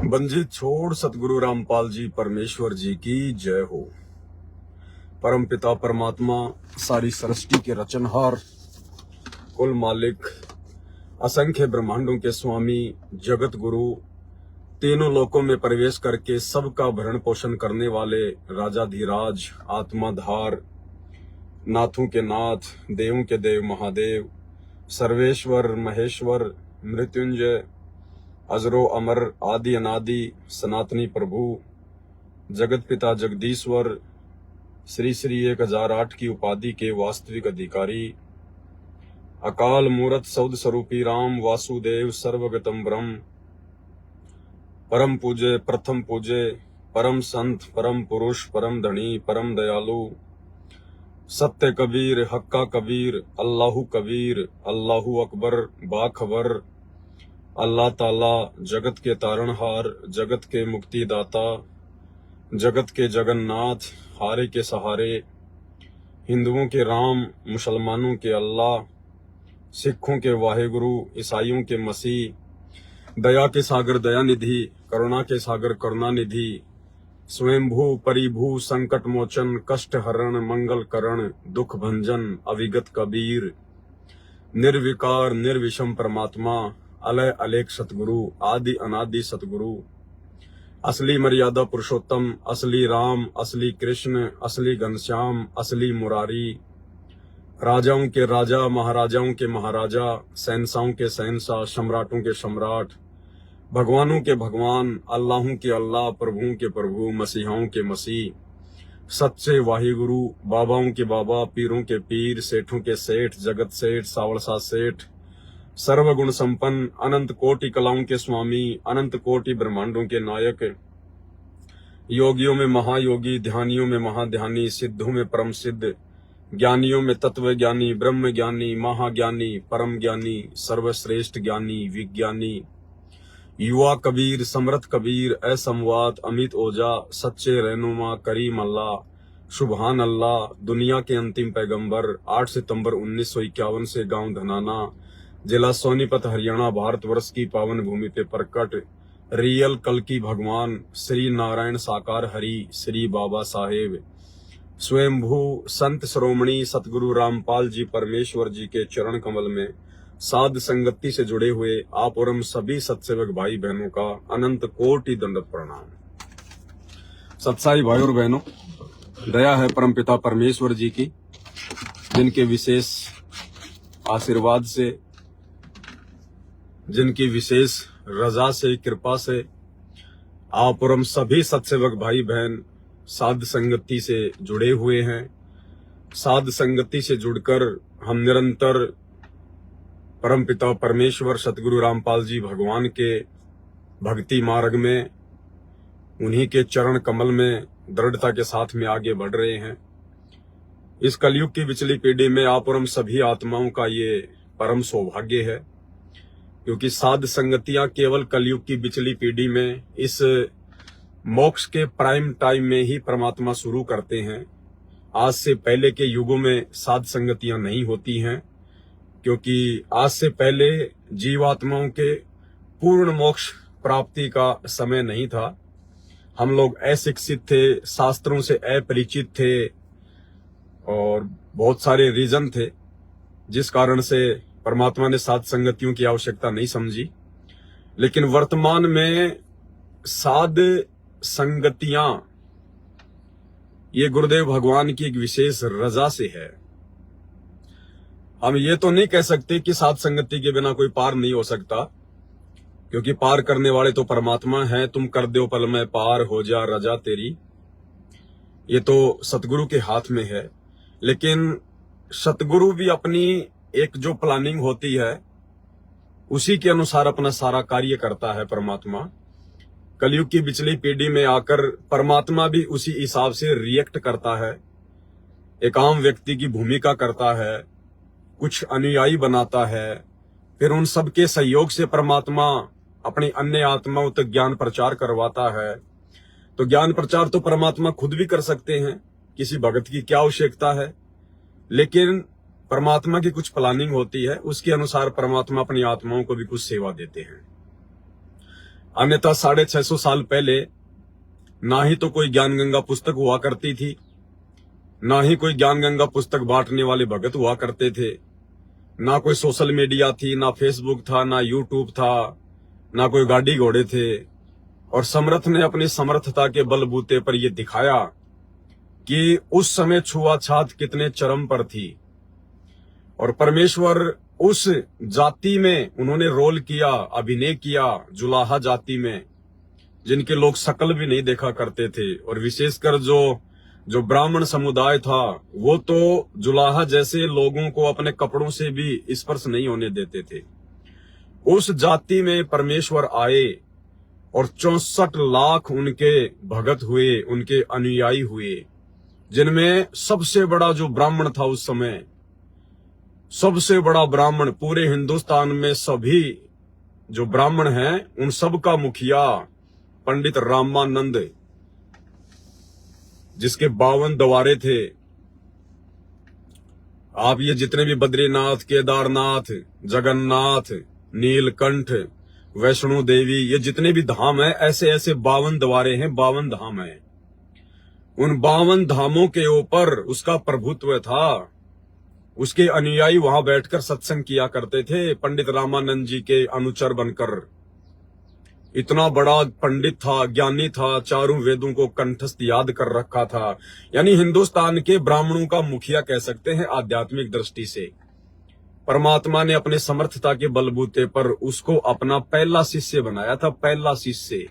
Bungee छोड़ सतगुरु रामपाल जी परमेश्वर जी की जय हो। परम पिता परमात्मा सारी सृष्टि के रचनहार कुल मालिक असंख्य ब्रह्मांडों के स्वामी जगत गुरु तीनों लोकों में प्रवेश करके सबका भरण पोषण करने वाले राजाधिराज आत्माधार नाथों के नाथ देवों के देव महादेव सर्वेश्वर महेश्वर मृत्युंजय अजरो अमर आदि अनादि सनातनी प्रभु जगत पिता जगदीश्वर श्री श्री 1008 की उपाधि के वास्तविक अधिकारी अकाल मूरत सौद स्वरूपी राम वासुदेव सर्वगतम ब्रह्म परम पूज्य प्रथम पूज्य परम संत परम पुरुष परम धनी परम दयालु सत्य कबीर हक्का कबीर अल्लाहु कबीर अल्लाहु अकबर बाखबर अल्लाह ताला जगत के तारणहार जगत के मुक्तिदाता जगत के जगन्नाथ हारे के सहारे हिंदुओं के राम मुसलमानों के अल्लाह सिखों के वाहेगुरु ईसाइयों के मसीह दया के सागर दया निधि करुणा के सागर करुणा निधि स्वयंभू परिभू संकट मोचन कष्ट हरण मंगल करण दुख भंजन अविगत कबीर निर्विकार निर्विषम परमात्मा अलय अलेख सतगुरु आदि अनादि सतगुरु असली मर्यादा पुरुषोत्तम असली राम असली कृष्ण असली घनश्याम असली मुरारी राजाओं के राजा महाराजाओं के महाराजा शहंशाहों के शहंशाह सम्राटों के सम्राट भगवानों के भगवान अल्लाहों के अल्लाह प्रभुओं के प्रभु मसीहाओं के मसीह सच्चे वाहिगुरु बाबाओं के बाबा पीरों के पीर सेठों के सेठ जगत सेठ सावड़सा सेठ सर्वगुण संपन्न अनंत कोटि कलाओं के स्वामी अनंत कोटि ब्रह्मांडों के नायक योगियों में महायोगी ध्यानियों में महाध्यानी सिद्धों में परम सिद्ध ज्ञानियों में तत्व ज्ञानी ब्रह्म ज्ञानी महाज्ञानी परम ज्ञानी सर्वश्रेष्ठ ज्ञानी विज्ञानी युवा कबीर समर्थ कबीर असंवाद अमित ओजा सच्चे रहनुमा करीम अल्लाह सुबहान अल्लाह दुनिया के अंतिम पैगंबर 8 सितंबर 1951 से गांव धनाना जिला सोनीपत हरियाणा भारतवर्ष की पावन भूमि पे प्रकट रियल कल की भगवान श्री नारायण साकार हरि श्री बाबा साहेब स्वयंभू संत श्रोमणी सतगुरु रामपाल जी परमेश्वर जी के चरण कमल में साध संगति से जुड़े हुए आप और हम सभी सत्सेवक भाई बहनों का अनंत कोटि दंडवत प्रणाम। सत्साई भाई और बहनों, दया है परमपिता परमेश्वर जी की, जिनके विशेष आशीर्वाद से जिनकी विशेष रजा से कृपा से आप और हम सभी सत्सेवक भाई बहन साध संगति से जुड़े हुए हैं। साध संगति से जुड़कर हम निरंतर परमपिता परमेश्वर सतगुरु रामपाल जी भगवान के भक्ति मार्ग में उन्हीं के चरण कमल में दृढ़ता के साथ में आगे बढ़ रहे हैं। इस कलयुग की पिछली पीढ़ी में आप और हम सभी आत्माओं का ये परम सौभाग्य है, क्योंकि साध संगतियां केवल कलयुग की पिछली पीढ़ी में इस मोक्ष के प्राइम टाइम में ही परमात्मा शुरू करते हैं। आज से पहले के युगों में साध संगतियां नहीं होती हैं, क्योंकि आज से पहले जीवात्माओं के पूर्ण मोक्ष प्राप्ति का समय नहीं था। हम लोग अशिक्षित थे, शास्त्रों से अपरिचित थे और बहुत सारे रीजन थे जिस कारण से परमात्मा ने साध संगतियों की आवश्यकता नहीं समझी। लेकिन वर्तमान में साध संगतियां ये गुरुदेव भगवान की एक विशेष रजा से है। हम ये तो नहीं कह सकते कि साध संगति के बिना कोई पार नहीं हो सकता, क्योंकि पार करने वाले तो परमात्मा हैं। तुम कर दो पल में पार हो जा रजा तेरी, ये तो सतगुरु के हाथ में है। लेकिन सतगुरु भी अपनी एक जो प्लानिंग होती है उसी के अनुसार अपना सारा कार्य करता है। परमात्मा कलयुग की पिछली पीढ़ी में आकर परमात्मा भी उसी हिसाब से रिएक्ट करता है, एक आम व्यक्ति की भूमिका करता है, कुछ अनुयायी बनाता है, फिर उन सब के सहयोग से परमात्मा अपनी अन्य आत्माओं तक ज्ञान प्रचार करवाता है। तो ज्ञान प्रचार तो परमात्मा खुद भी कर सकते हैं, किसी भगत की क्या आवश्यकता है। लेकिन परमात्मा की कुछ प्लानिंग होती है, उसके अनुसार परमात्मा अपनी आत्माओं को भी कुछ सेवा देते हैं। अन्यथा 650 साल पहले ना ही तो कोई ज्ञान गंगा पुस्तक हुआ करती थी, ना ही कोई ज्ञान गंगा पुस्तक बांटने वाले भगत हुआ करते थे, ना कोई सोशल मीडिया थी, ना फेसबुक था, ना यूट्यूब था, ना कोई गाड़ी घोड़े थे। और समर्थ ने अपनी समर्थता के बलबूते पर यह दिखाया कि उस समय छुआछात कितने चरम पर थी। और परमेश्वर उस जाति में उन्होंने रोल किया, अभिनय किया, जुलाहा जाति में, जिनके लोग शकल भी नहीं देखा करते थे। और विशेषकर जो ब्राह्मण समुदाय था, वो तो जुलाहा जैसे लोगों को अपने कपड़ों से भी स्पर्श नहीं होने देते थे। उस जाति में परमेश्वर आए और 64 लाख उनके भगत हुए, उनके अनुयायी हुए, जिनमें सबसे बड़ा जो ब्राह्मण था उस समय, सबसे बड़ा ब्राह्मण पूरे हिंदुस्तान में, सभी जो ब्राह्मण हैं उन सब का मुखिया पंडित रामानंद, जिसके 52 द्वारे थे। आप ये जितने भी बद्रीनाथ, केदारनाथ, जगन्नाथ, नीलकंठ, वैष्णो देवी, ये जितने भी धाम है, ऐसे ऐसे 52 द्वारे हैं, 52 धाम है। उन 52 धामों के ऊपर उसका प्रभुत्व था। उसके अनुयायी वहां बैठकर सत्संग किया करते थे, पंडित रामानंद जी के अनुचर बनकर। इतना बड़ा पंडित था, ज्ञानी था, चारों वेदों को कंठस्थ याद कर रखा था। यानी हिंदुस्तान के ब्राह्मणों का मुखिया कह सकते हैं आध्यात्मिक दृष्टि से। परमात्मा ने अपने समर्थता के बलबूते पर उसको अपना पहला शिष्य बनाया था। पहला शिष्य,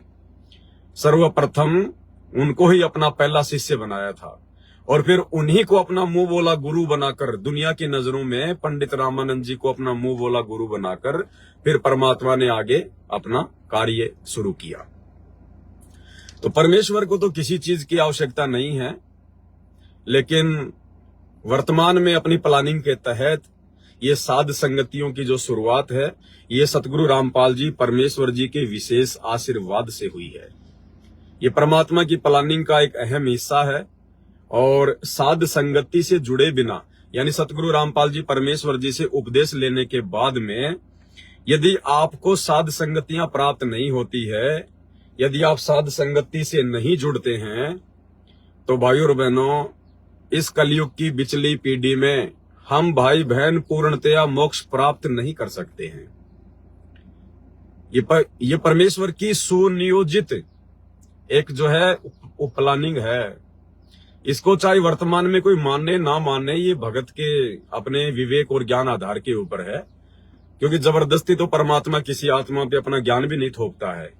सर्वप्रथम उनको ही अपना पहला शिष्य बनाया था। और फिर उन्हीं को अपना मुंह बोला गुरु बनाकर, दुनिया की नजरों में पंडित रामानंद जी को अपना मुंह बोला गुरु बनाकर, फिर परमात्मा ने आगे अपना कार्य शुरू किया। तो परमेश्वर को तो किसी चीज की आवश्यकता नहीं है, लेकिन वर्तमान में अपनी प्लानिंग के तहत ये साध संगतियों की जो शुरुआत है, ये सतगुरु रामपाल जी परमेश्वर जी के विशेष आशीर्वाद से हुई है। ये परमात्मा की प्लानिंग का एक अहम हिस्सा है। और साध संगति से जुड़े बिना, यानी सतगुरु रामपाल जी परमेश्वर जी से उपदेश लेने के बाद में यदि आपको साध संगतियां प्राप्त नहीं होती है, यदि आप साध संगति से नहीं जुड़ते हैं, तो भाइयों और बहनों, इस कलयुग की बिचली पीढ़ी में हम भाई बहन पूर्णतया मोक्ष प्राप्त नहीं कर सकते हैं। ये परमेश्वर की सुनियोजित एक जो है प्लानिंग है। इसको चाहे वर्तमान में कोई माने ना माने, ये भगत के अपने विवेक और ज्ञान आधार के ऊपर है। क्योंकि जबरदस्ती तो परमात्मा किसी आत्मा पे अपना ज्ञान भी नहीं थोपता है।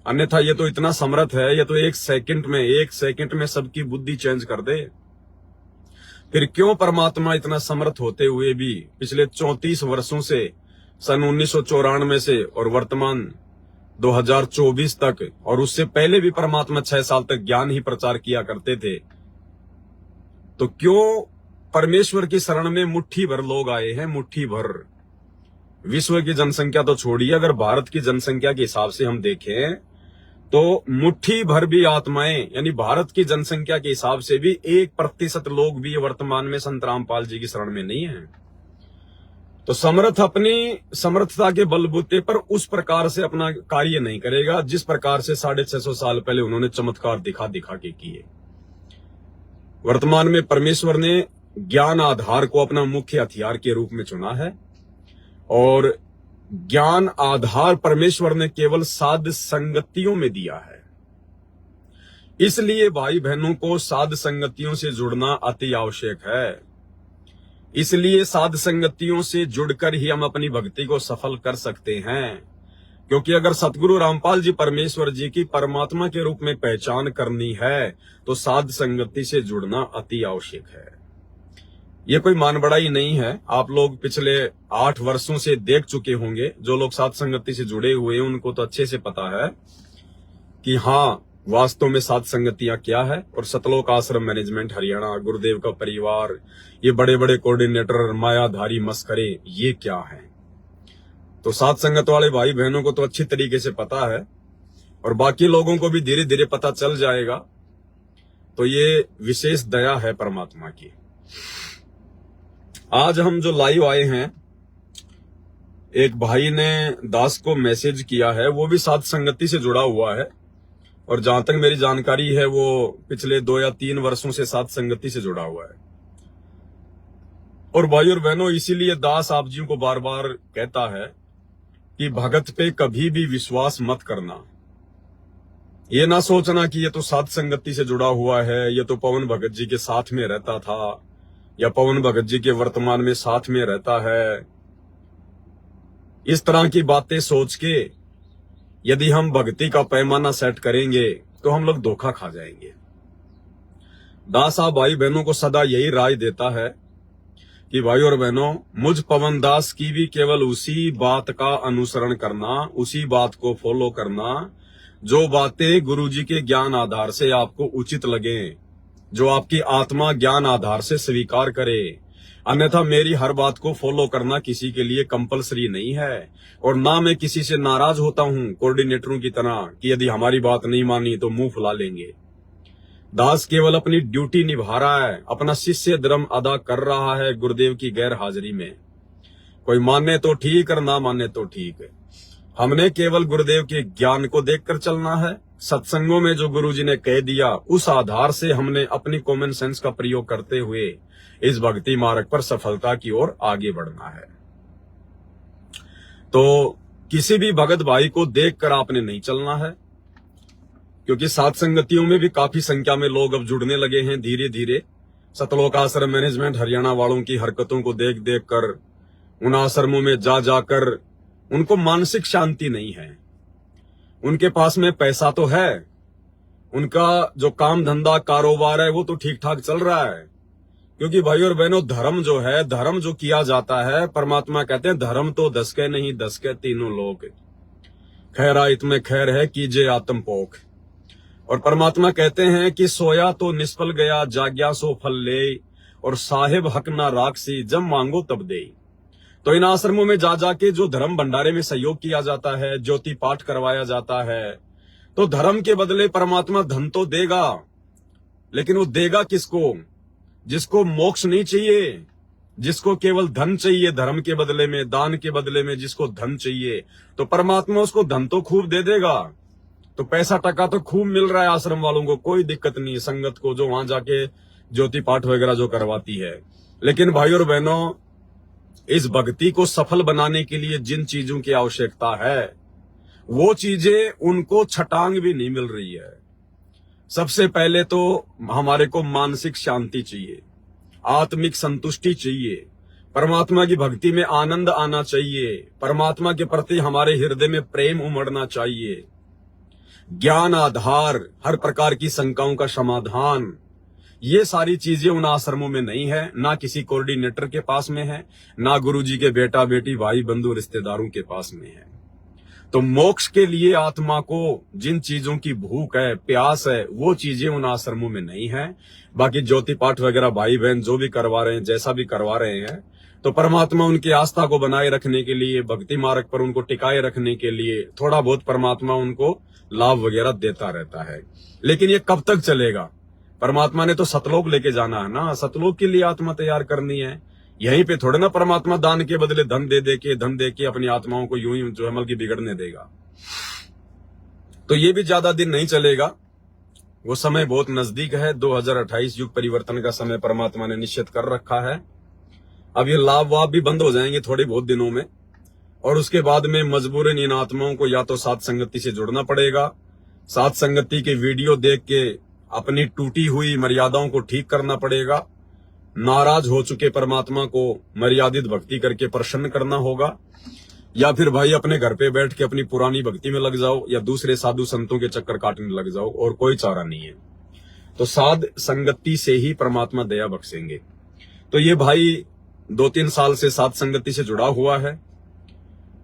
अन्यथा ये तो इतना समर्थ है, ये तो एक सेकंड में सबकी बुद्धि चेंज कर दे। फिर क्यों परमात्मा इतना समर्थ होते हुए भी पिछले 34 वर्षों से, सन 1994 से और वर्तमान 2024 तक, और उससे पहले भी परमात्मा 6 साल तक ज्ञान ही प्रचार किया करते थे, तो क्यों परमेश्वर की शरण में मुट्ठी भर लोग आए हैं? मुट्ठी भर। विश्व की जनसंख्या तो छोड़िए, अगर भारत की जनसंख्या के हिसाब से हम देखें तो मुट्ठी भर भी आत्माएं, यानी भारत की जनसंख्या के हिसाब से भी 1% लोग भी वर्तमान में संत रामपाल जी की शरण में नहीं है। तो समर्थ अपनी समर्थता के बलबूते पर उस प्रकार से अपना कार्य नहीं करेगा जिस प्रकार से 650 साल पहले उन्होंने चमत्कार दिखा के किए। वर्तमान में परमेश्वर ने ज्ञान आधार को अपना मुख्य हथियार के रूप में चुना है, और ज्ञान आधार परमेश्वर ने केवल साध संगतियों में दिया है। इसलिए भाई बहनों को साध संगतियों से जुड़ना अति आवश्यक है। इसलिए साध संगतियों से जुड़कर ही हम अपनी भक्ति को सफल कर सकते हैं। क्योंकि अगर सतगुरु रामपाल जी परमेश्वर जी की परमात्मा के रूप में पहचान करनी है, तो साध संगति से जुड़ना अति आवश्यक है। ये कोई मान बढ़ाई नहीं है। आप लोग पिछले 8 वर्षों से देख चुके होंगे, जो लोग साध संगति से जुड़े हुए हैं उनको तो अच्छे से पता है कि हाँ, वास्तव में साध संगतियां क्या है। और सतलोक आश्रम मैनेजमेंट हरियाणा, गुरुदेव का परिवार, ये बड़े बड़े कोऑर्डिनेटर, मायाधारी मस्करे, ये क्या है। तो साध संगत वाले भाई बहनों को तो अच्छी तरीके से पता है, और बाकी लोगों को भी धीरे धीरे पता चल जाएगा। तो ये विशेष दया है परमात्मा की। आज हम जो लाइव आए हैं, एक भाई ने दास को मैसेज किया है, वो भी साध संगति से जुड़ा हुआ है और जहां तक मेरी जानकारी है वो पिछले 2 या 3 वर्षों से साध संगति से जुड़ा हुआ है। और भाई और बहनों, इसीलिए दास आप जी को बार बार कहता है कि भगत पे कभी भी विश्वास मत करना। ये ना सोचना कि ये तो साध संगति से जुड़ा हुआ है, ये तो पवन भगत जी के साथ में रहता था या पवन भगत जी के वर्तमान में साथ में रहता है। इस तरह की बातें सोच के यदि हम भक्ति का पैमाना सेट करेंगे तो हम लोग धोखा खा जाएंगे। दास आप भाई बहनों को सदा यही राय देता है कि भाई और बहनों, मुझ पवन दास की भी केवल उसी बात का अनुसरण करना, उसी बात को फॉलो करना जो बातें गुरुजी के ज्ञान आधार से आपको उचित लगे, जो आपकी आत्मा ज्ञान आधार से स्वीकार करे। अन्यथा मेरी हर बात को फॉलो करना किसी के लिए कंपलसरी नहीं है और ना मैं किसी से नाराज होता हूं कोऑर्डिनेटरों की तरह कि यदि हमारी बात नहीं मानी तो मुंह फुला लेंगे। दास केवल अपनी ड्यूटी निभा रहा है, अपना शिष्य धर्म अदा कर रहा है गुरुदेव की गैर हाजिरी में। कोई माने तो ठीक और ना माने तो ठीक है। हमने केवल गुरुदेव के ज्ञान को देखकर चलना है। सत्संगों में जो गुरुजी ने कह दिया उस आधार से हमने अपनी कॉमन सेंस का प्रयोग करते हुए इस भक्ति मार्ग पर सफलता की ओर आगे बढ़ना है। तो किसी भी भगत भाई को देखकर आपने नहीं चलना है, क्योंकि साथ संगतियों में भी काफी संख्या में लोग अब जुड़ने लगे हैं धीरे धीरे। सतलोक आश्रम मैनेजमेंट हरियाणा वालों की हरकतों को देख देख कर, उन आश्रमों में जा जाकर उनको मानसिक शांति नहीं है। उनके पास में पैसा तो है, उनका जो काम धंधा कारोबार है वो तो ठीक ठाक चल रहा है, क्योंकि भाई और बहनों, धर्म जो है, धर्म जो किया जाता है, परमात्मा कहते हैं धर्म तो 10 के नहीं 10 के तीनों लोग। खैरा इतमें खैर है कीजिए आत्म पोख। और परमात्मा कहते हैं कि सोया तो निष्फल गया, जाग्या सो फल ले, और साहेब हक ना राखसी, जब मांगो तब दे। तो इन आश्रमों में जा जाके जो धर्म भंडारे में सहयोग किया जाता है, ज्योति पाठ करवाया जाता है, तो धर्म के बदले परमात्मा धन तो देगा, लेकिन वो देगा किसको? जिसको मोक्ष नहीं चाहिए, जिसको केवल धन चाहिए धर्म के बदले में, दान के बदले में जिसको धन चाहिए, तो परमात्मा उसको धन तो खूब दे देगा। तो पैसा टका तो खूब मिल रहा है आश्रम वालों को, कोई दिक्कत नहीं है संगत को जो वहां जाके ज्योति पाठ वगैरह जो करवाती है। लेकिन भाई और बहनों, इस भक्ति को सफल बनाने के लिए जिन चीजों की आवश्यकता है वो चीजें उनको छटांग भी नहीं मिल रही है। सबसे पहले तो हमारे को मानसिक शांति चाहिए, आत्मिक संतुष्टि चाहिए, परमात्मा की भक्ति में आनंद आना चाहिए, परमात्मा के प्रति हमारे हृदय में प्रेम उमड़ना चाहिए, ज्ञान आधार, हर प्रकार की शंकाओं का समाधान। ये सारी चीजें उन आश्रमों में नहीं है, ना किसी कोऑर्डिनेटर के पास में है, ना गुरुजी के बेटा बेटी भाई बंधु रिश्तेदारों के पास में है। तो मोक्ष के लिए आत्मा को जिन चीजों की भूख है, प्यास है, वो चीजें उन आश्रमों में नहीं है। बाकी ज्योति पाठ वगैरह भाई बहन जो भी करवा रहे हैं, जैसा भी करवा रहे हैं, तो परमात्मा उनकी आस्था को बनाए रखने के लिए, भक्ति मार्ग पर उनको टिकाए रखने के लिए थोड़ा बहुत परमात्मा उनको लाभ वगैरह देता रहता है। लेकिन ये कब तक चलेगा? परमात्मा ने तो सतलोक लेके जाना है ना, सतलोक के लिए आत्मा तैयार करनी है। यहीं पे थोड़े ना परमात्मा दान के बदले धन दे के अपनी आत्माओं को यूं ही जो है बल्कि बिगड़ने देगा। तो ये भी ज्यादा दिन नहीं चलेगा, वो समय बहुत नजदीक है। 2028 युग परिवर्तन का समय परमात्मा ने निश्चित कर रखा है। अब ये लाभ वाभ भी बंद हो जाएंगे थोड़े बहुत दिनों में, और उसके बाद में मजबूरन इन आत्माओं को या तो साथ संगति से जुड़ना पड़ेगा, साथ संगति के वीडियो देख के अपनी टूटी हुई मर्यादाओं को ठीक करना पड़ेगा, नाराज हो चुके परमात्मा को मर्यादित भक्ति करके प्रसन्न करना होगा, या फिर भाई अपने घर पे बैठ के अपनी पुरानी भक्ति में लग जाओ या दूसरे साधु संतों के चक्कर काटने लग जाओ, और कोई चारा नहीं है। तो साध संगति से ही परमात्मा दया बख्शेंगे। तो ये भाई 2-3 साल से साध संगति से जुड़ा हुआ है,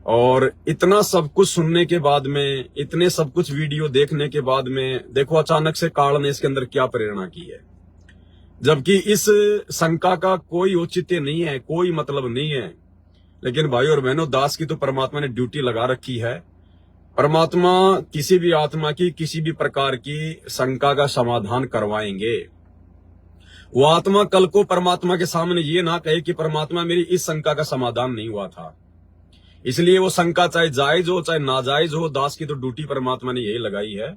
और इतना सब कुछ सुनने के बाद में, इतने सब कुछ वीडियो देखने के बाद में, देखो अचानक से काल ने इसके अंदर क्या प्रेरणा की है। जबकि इस शंका का कोई औचित्य नहीं है, कोई मतलब नहीं है। लेकिन भाई और बहनों, दास की तो परमात्मा ने ड्यूटी लगा रखी है। परमात्मा किसी भी आत्मा की किसी भी प्रकार की शंका का समाधान करवाएंगे। वो आत्मा कल को परमात्मा के सामने ये ना कहे कि परमात्मा मेरी इस शंका का समाधान नहीं हुआ था, इसलिए वो शंका चाहे जायज हो चाहे नाजायज हो, दास की तो ड्यूटी परमात्मा ने यही लगाई है।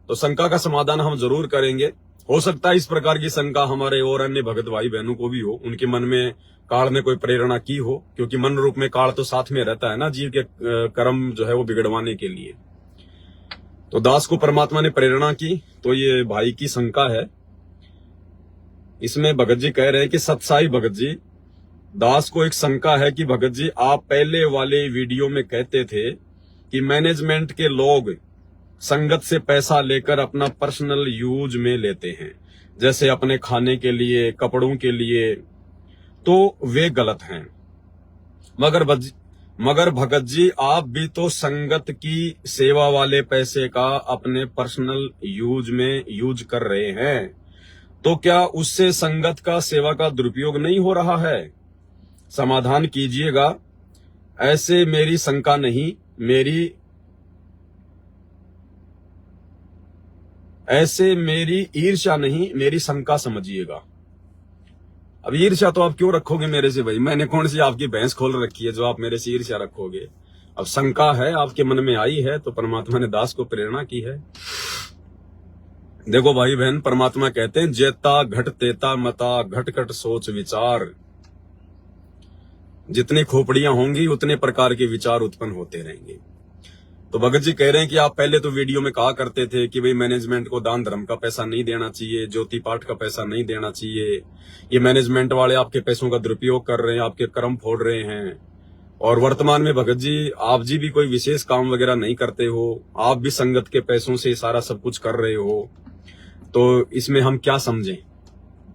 तो शंका का समाधान हम जरूर करेंगे। हो सकता है इस प्रकार की शंका हमारे और अन्य भगत भाई बहनों को भी हो, उनके मन में काल ने कोई प्रेरणा की हो, क्योंकि मन रूप में काल तो साथ में रहता है ना जीव के कर्म जो है वो बिगड़वाने के लिए। तो दास को परमात्मा ने प्रेरणा की, तो ये भाई की शंका है। इसमें भगत जी कह रहे हैं कि सतसाई भगत जी, दास को एक शंका है कि भगत जी आप पहले वाले वीडियो में कहते थे कि मैनेजमेंट के लोग संगत से पैसा लेकर अपना पर्सनल यूज में लेते हैं, जैसे अपने खाने के लिए, कपड़ों के लिए, तो वे गलत हैं। मगर भगत जी आप भी तो संगत की सेवा वाले पैसे का अपने पर्सनल यूज में यूज कर रहे हैं, तो क्या उससे संगत का सेवा का दुरुपयोग नहीं हो रहा है? समाधान कीजिएगा। ऐसे मेरी शंका नहीं, ऐसे मेरी ईर्ष्या नहीं, मेरी शंका समझिएगा। अब ईर्ष्या तो आप क्यों रखोगे मेरे से भाई? मैंने कौन सी आपकी भैंस खोल रखी है जो आप मेरे से ईर्ष्या रखोगे? अब शंका है, आपके मन में आई है, तो परमात्मा ने दास को प्रेरणा की है। देखो भाई बहन, परमात्मा कहते हैं जेता घट तेता मता, घट घट सोच विचार। जितनी खोपड़ियां होंगी उतने प्रकार के विचार उत्पन्न होते रहेंगे। तो भगत जी कह रहे हैं कि आप पहले तो वीडियो में कहा करते थे कि भाई मैनेजमेंट को दान धर्म का पैसा नहीं देना चाहिए, ज्योति पाठ का पैसा नहीं देना चाहिए, ये मैनेजमेंट वाले आपके पैसों का दुरुपयोग कर रहे हैं, आपके कर्म फोड़ रहे हैं। और वर्तमान में भगत जी आप जी भी कोई विशेष काम वगैरह नहीं करते हो, आप भी संगत के पैसों से सारा सब कुछ कर रहे हो, तो इसमें हम क्या समझें?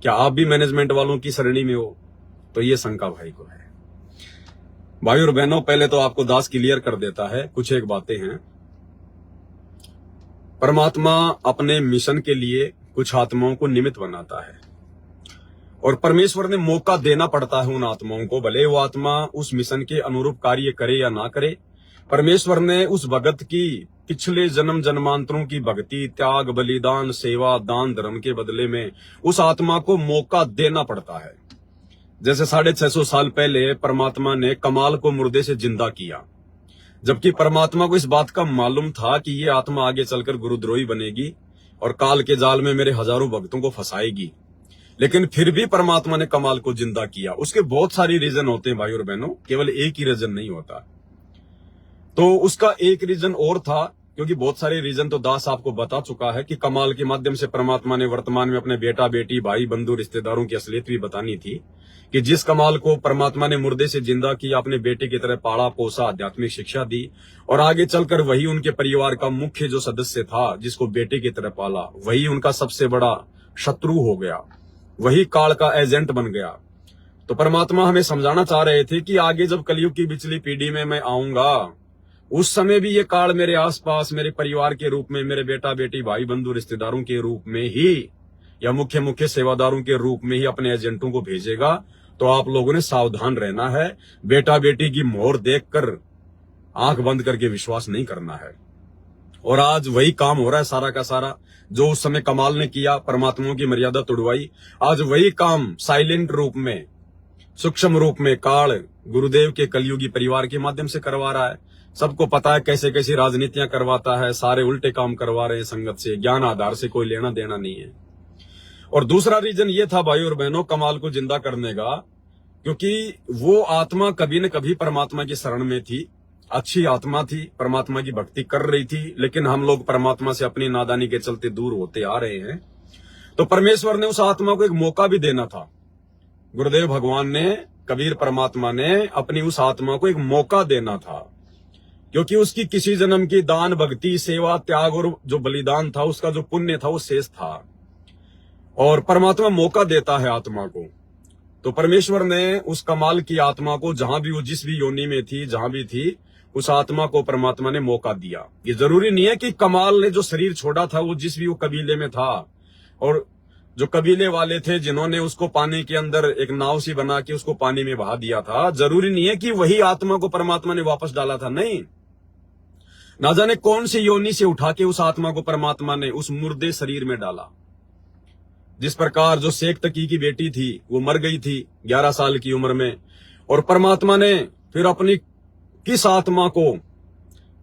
क्या आप भी मैनेजमेंट वालों की श्रेणी में हो? तो ये शंका भाई को है। भाई और बहनों, पहले तो आपको दास क्लियर कर देता है कुछ एक बातें हैं। परमात्मा अपने मिशन के लिए कुछ आत्माओं को निमित्त बनाता है, और परमेश्वर ने मौका देना पड़ता है उन आत्माओं को, भले वो आत्मा उस मिशन के अनुरूप कार्य करे या ना करे। परमेश्वर ने उस भगत की पिछले जन्म जन्मांतरों की भक्ति, त्याग, बलिदान, सेवा, दान धर्म के बदले में उस आत्मा को मौका देना पड़ता है। जैसे 650 साल पहले परमात्मा ने कमाल को मुर्दे से जिंदा किया, जबकि परमात्मा को इस बात का मालूम था कि ये आत्मा आगे चलकर गुरुद्रोही बनेगी और काल के जाल में मेरे हजारों भक्तों को फंसाएगी, लेकिन फिर भी परमात्मा ने कमाल को जिंदा किया। उसके बहुत सारी रीजन होते हैं भाई और बहनों, केवल एक ही रीजन नहीं होता। तो उसका एक रीजन और था, क्योंकि बहुत सारे रीजन तो दास आपको बता चुका है कि कमाल के माध्यम से परमात्मा ने वर्तमान में अपने बेटा बेटी, भाई बंधु, रिश्तेदारों की असलियत भी बतानी थी कि जिस कमाल को परमात्मा ने मुर्दे से जिंदा किया, अपने बेटे की तरह पाला पोसा, आध्यात्मिक शिक्षा दी, और आगे चलकर वही उनके परिवार का मुख्य जो सदस्य था, जिसको बेटे की तरह पाला, वही उनका सबसे बड़ा शत्रु हो गया, वही काल का एजेंट बन गया। तो परमात्मा हमें समझाना चाह रहे थे कि आगे जब कलयुग की पिछली पीढ़ी में मैं आऊंगा, उस समय भी ये काल मेरे आसपास, मेरे परिवार के रूप में, मेरे बेटा बेटी, भाई बंधु, रिश्तेदारों के रूप में ही, या मुख्य सेवादारों के रूप में ही अपने एजेंटों को भेजेगा। तो आप लोगों ने सावधान रहना है, बेटा बेटी की मोहर देखकर आंख बंद करके विश्वास नहीं करना है। और आज वही काम हो रहा है सारा का सारा, जो उस समय कमाल ने किया, परमात्माओं की मर्यादा तोड़वाई, आज वही काम साइलेंट रूप में, सूक्ष्म रूप में काल गुरुदेव के कलयुगी परिवार के माध्यम से करवा रहा है। सबको पता है कैसे कैसी राजनीतियां करवाता है, सारे उल्टे काम करवा रहे हैं संगत से, ज्ञान आधार से कोई लेना देना नहीं है। और दूसरा रीजन ये था भाई और बहनों कमाल को जिंदा करने का, क्योंकि वो आत्मा कभी न कभी परमात्मा की शरण में थी, अच्छी आत्मा थी, परमात्मा की भक्ति कर रही थी, लेकिन हम लोग परमात्मा से अपनी नादानी के चलते दूर होते आ रहे हैं। तो परमेश्वर ने उस आत्मा को एक मौका भी देना था। गुरुदेव भगवान ने, कबीर परमात्मा ने अपनी उस आत्मा को एक मौका देना था, क्योंकि उसकी किसी जन्म की दान, भक्ति, सेवा, त्याग और जो बलिदान था, उसका जो पुण्य था वो शेष था। और परमात्मा मौका देता है आत्मा को। तो परमेश्वर ने उस कमाल की आत्मा को, जहां भी वो जिस भी योनि में थी, जहां भी थी, उस आत्मा को परमात्मा ने मौका दिया। ये जरूरी नहीं है कि कमाल ने जो शरीर छोड़ा था वो जिस भी वो कबीले में था, और जो कबीले वाले थे जिन्होंने उसको पानी के अंदर एक नाव सी बना के उसको पानी में बहा दिया था, जरूरी नहीं है कि वही आत्मा को परमात्मा ने वापस डाला था। नहीं, ना जाने कौन सी योनि से उठा के उस आत्मा को परमात्मा ने उस मुर्दे शरीर में डाला। जिस प्रकार जो शेख तकी की बेटी थी, वो मर गई थी 11 साल की उम्र में, और परमात्मा ने फिर अपनी किस आत्मा को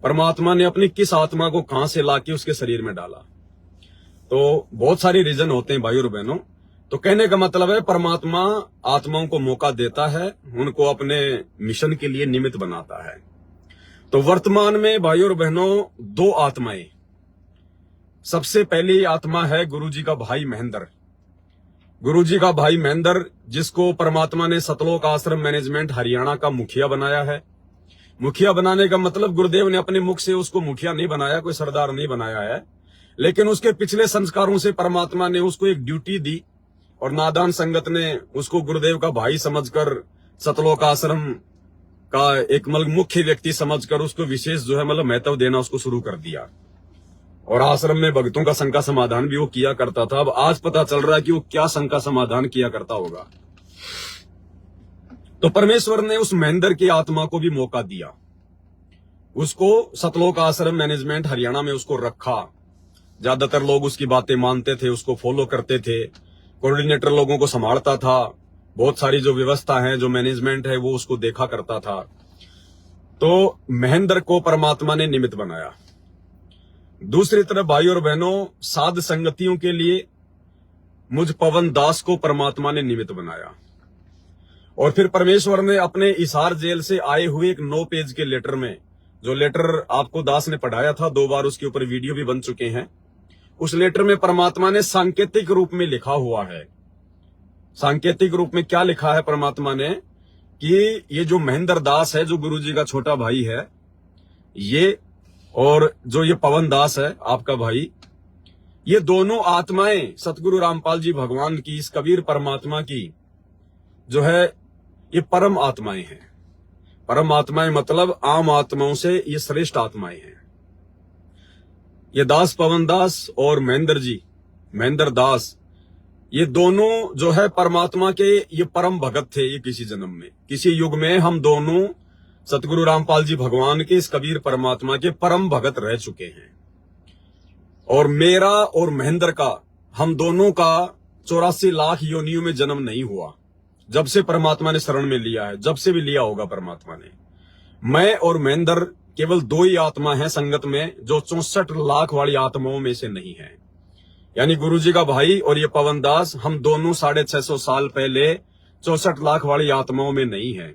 परमात्मा ने अपनी किस आत्मा को कहां से लाके उसके शरीर में डाला। तो बहुत सारे रीजन होते हैं भाई और बहनों। तो कहने का मतलब है परमात्मा आत्माओं को मौका देता है, उनको अपने मिशन के लिए निमित्त बनाता है। तो वर्तमान में भाई और बहनों दो आत्माएं, सबसे पहली आत्मा है गुरुजी का भाई महेंद्र। गुरुजी का भाई महेंद्र, जिसको परमात्मा ने सतलोक आश्रम मैनेजमेंट हरियाणा का मुखिया बनाया है। मुखिया बनाने का मतलब गुरुदेव ने अपने मुख से उसको मुखिया नहीं बनाया, कोई सरदार नहीं बनाया है, लेकिन उसके पिछले संस्कारों से परमात्मा ने उसको एक ड्यूटी दी और नादान संगत ने उसको गुरुदेव का भाई समझकर सतलोक आश्रम का एक मुख्य व्यक्ति समझकर उसको विशेष जो है महत्व देना उसको शुरू कर दिया। और आश्रम में भक्तों का शंका समाधान भी वो किया करता था। अब आज पता चल रहा है कि वो क्या शंका समाधान किया करता होगा। तो परमेश्वर ने उस महेंद्र की आत्मा को भी मौका दिया, उसको सतलोक आश्रम मैनेजमेंट हरियाणा में उसको रखा। ज्यादातर लोग उसकी बातें मानते थे, उसको फॉलो करते थे, कोऑर्डिनेटर लोगों को संभालता था, बहुत सारी जो व्यवस्था है जो मैनेजमेंट है वो उसको देखा करता था। तो महेंद्र को परमात्मा ने निमित्त बनाया। दूसरी तरफ भाई और बहनों साध संगतियों के लिए मुझ पवन दास को परमात्मा ने निमित्त बनाया। और फिर परमेश्वर ने अपने इसार जेल से आए हुए एक 9 पेज के लेटर में, जो लेटर आपको दास ने पढ़ाया था 2 बार, उसके ऊपर वीडियो भी बन चुके हैं, उस लेटर में परमात्मा ने सांकेतिक रूप में लिखा हुआ है। सांकेतिक रूप में क्या लिखा है परमात्मा ने कि ये जो महेंद्र दास है, जो गुरुजी का छोटा भाई है, ये और जो ये पवन दास है आपका भाई, ये दोनों आत्माएं सतगुरु रामपाल जी भगवान की, इस कबीर परमात्मा की जो है ये परम आत्माएं हैं। परम आत्माएं मतलब आम आत्माओं से ये श्रेष्ठ आत्माएं हैं। ये दास पवन दास और महेंद्र दास, ये दोनों जो है परमात्मा के ये परम भगत थे। ये किसी जन्म में, किसी युग में हम दोनों सतगुरु रामपाल जी भगवान के, इस कबीर परमात्मा के परम भगत रह चुके हैं। और मेरा और महेंद्र का, हम दोनों का 84 लाख योनियों में जन्म नहीं हुआ। जब से परमात्मा ने शरण में लिया है, जब से भी लिया होगा परमात्मा ने, मैं और महेंद्र केवल 2 ही आत्मा है संगत में जो 64 लाख वाली आत्माओं में से नहीं है। यानी गुरुजी का भाई और ये पवन दास, हम दोनों 650 साल पहले 64 लाख वाली आत्माओं में नहीं है।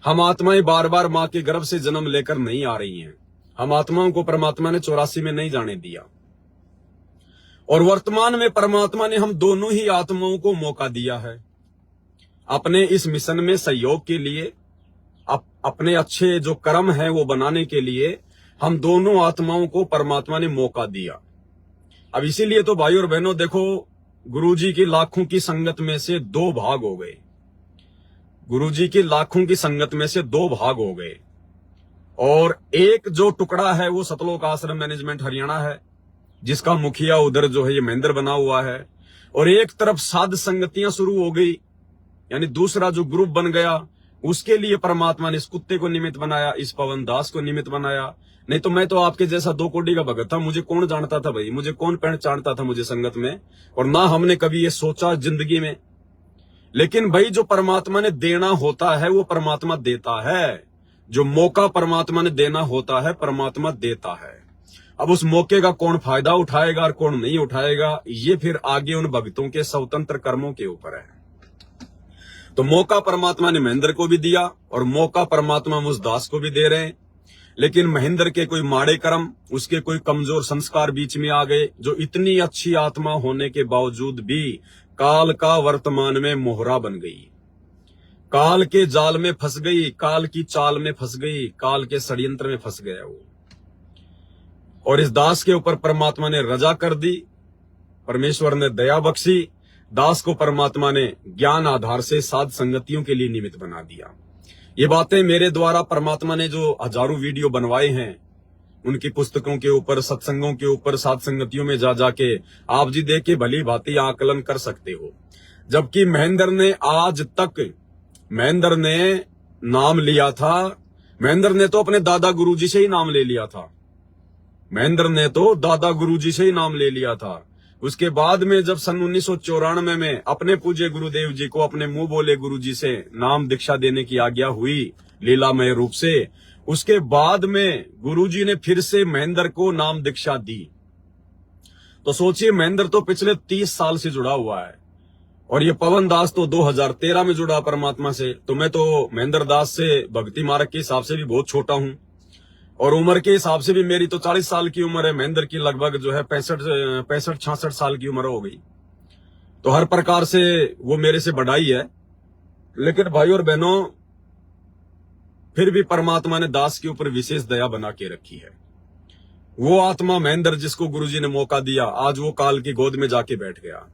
हम आत्माएं बार बार मां के गर्भ से जन्म लेकर नहीं आ रही हैं। हम आत्माओं को परमात्मा ने 84 में नहीं जाने दिया। और वर्तमान में परमात्मा ने हम दोनों ही आत्माओं को मौका दिया है अपने इस मिशन में सहयोग के लिए, अपने अच्छे जो कर्म है वो बनाने के लिए हम दोनों आत्माओं को परमात्मा ने मौका दिया। अब इसीलिए तो भाई और बहनों देखो, गुरुजी की लाखों की संगत में से 2 भाग हो गए। गुरुजी की लाखों की संगत में से 2 भाग हो गए, और एक जो टुकड़ा है वो सतलोक आश्रम मैनेजमेंट हरियाणा है, जिसका मुखिया उधर जो है ये महेंद्र बना हुआ है। और एक तरफ साध संगतियां शुरू हो गई, यानी दूसरा जो ग्रुप बन गया, उसके लिए परमात्मा ने इस कुत्ते को निमित्त बनाया, इस पवन दास को निमित्त बनाया। नहीं तो मैं तो आपके जैसा 2 कोड़ी का भगत था, मुझे कौन जानता था भाई, मुझे कौन पहचानता था मुझे संगत में, और ना हमने कभी ये सोचा जिंदगी में। लेकिन भाई जो परमात्मा ने देना होता है वो परमात्मा देता है, जो मौका परमात्मा ने देना होता है परमात्मा देता है। अब उस मौके का कौन फायदा उठाएगा और कौन नहीं उठाएगा, ये फिर आगे उन भक्तों के स्वतंत्र कर्मों के ऊपर है। तो मौका परमात्मा ने महेंद्र को भी दिया और मौका परमात्मा मुझ दास को भी दे रहे हैं। लेकिन महेंद्र के कोई माड़े कर्म, उसके कोई कमजोर संस्कार बीच में आ गए, जो इतनी अच्छी आत्मा होने के बावजूद भी काल का वर्तमान में मोहरा बन गई, काल के जाल में फंस गई, काल की चाल में फंस गई, काल के षड्यंत्र में फंस गया वो। और इस दास के ऊपर परमात्मा ने रजा कर दी, परमेश्वर ने दया बख्शी। दास को परमात्मा ने ज्ञान आधार से साध संगतियों के लिए निमित्त बना दिया। ये बातें मेरे द्वारा परमात्मा ने जो हजारों वीडियो बनवाए हैं, उनकी पुस्तकों के ऊपर, सत्संगों के ऊपर, साध संगतियों में जा जाके आप जी देख के भली भांति आकलन कर सकते हो। जबकि महेंद्र ने आज तक, महेंद्र ने नाम लिया था, महेंद्र ने तो अपने दादा गुरुजी से ही नाम ले लिया था, महेंद्र ने तो दादा गुरुजी से ही नाम ले लिया था। उसके बाद में जब सन 1994 में अपने पूज्य गुरुदेव जी को अपने मुंह बोले गुरुजी से नाम दीक्षा देने की आज्ञा हुई लीलामय रूप से, उसके बाद में गुरुजी ने फिर से महेंद्र को नाम दीक्षा दी। तो सोचिए, महेंद्र तो पिछले 30 साल से जुड़ा हुआ है और ये पवन दास तो 2013 में जुड़ा परमात्मा से। तो मैं तो महेंद्र दास से भक्ति मार्ग के हिसाब से भी बहुत छोटा हूं और उम्र के हिसाब से भी मेरी तो 40 साल की उम्र है। महेंद्र की लगभग जो है 65-66 साल की उम्र हो गई। तो हर प्रकार से वो मेरे से बड़ा ही है। लेकिन भाई और बहनों, फिर भी परमात्मा ने दास के ऊपर विशेष दया बना के रखी है। वो आत्मा महेंद्र जिसको गुरुजी ने मौका दिया, आज वो काल की गोद में जाके बैठ गया।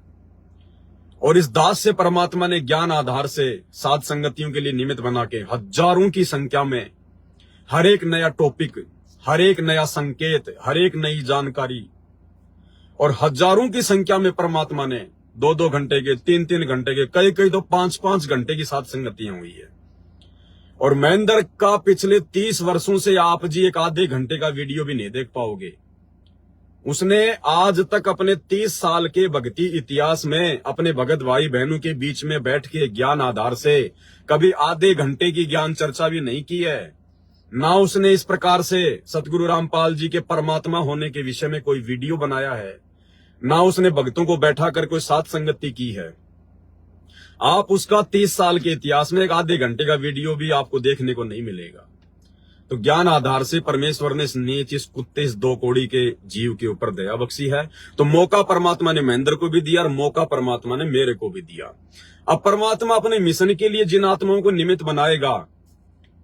और इस दास से परमात्मा ने ज्ञान आधार से साध संगतियों के लिए निमित्त बना के हजारों की संख्या में हर एक नया टॉपिक, हर एक नया संकेत, हर एक नई जानकारी और हजारों की संख्या में परमात्मा ने 2-2 घंटे के, 3-3 घंटे के, कई तो 5-5 घंटे की साध संगतियां हुई है। और महेंद्र का पिछले 30 वर्षों से आप जी एक आधे घंटे का वीडियो भी नहीं देख पाओगे। उसने आज तक अपने 30 साल के भक्ति इतिहास में अपने भगत भाई बहनों के बीच में बैठ के ज्ञान आधार से कभी आधे घंटे की ज्ञान चर्चा भी नहीं की है। ना उसने इस प्रकार से सतगुरु रामपाल जी के परमात्मा होने के विषय में कोई वीडियो बनाया है, ना उसने भक्तों को बैठा कर कोई साध संगति की है। आप उसका 30 साल के इतिहास में एक आधे घंटे का वीडियो भी आपको देखने को नहीं मिलेगा। तो ज्ञान आधार से परमेश्वर ने इस नीच, इस कुत्ते, इस 2 कौड़ी के जीव के ऊपर दया बख्शी है। तो मौका परमात्मा ने महेंद्र को भी दिया और मौका परमात्मा ने मेरे को भी दिया। अब परमात्मा अपने मिशन के लिए जिन आत्माओं को निमित्त बनाएगा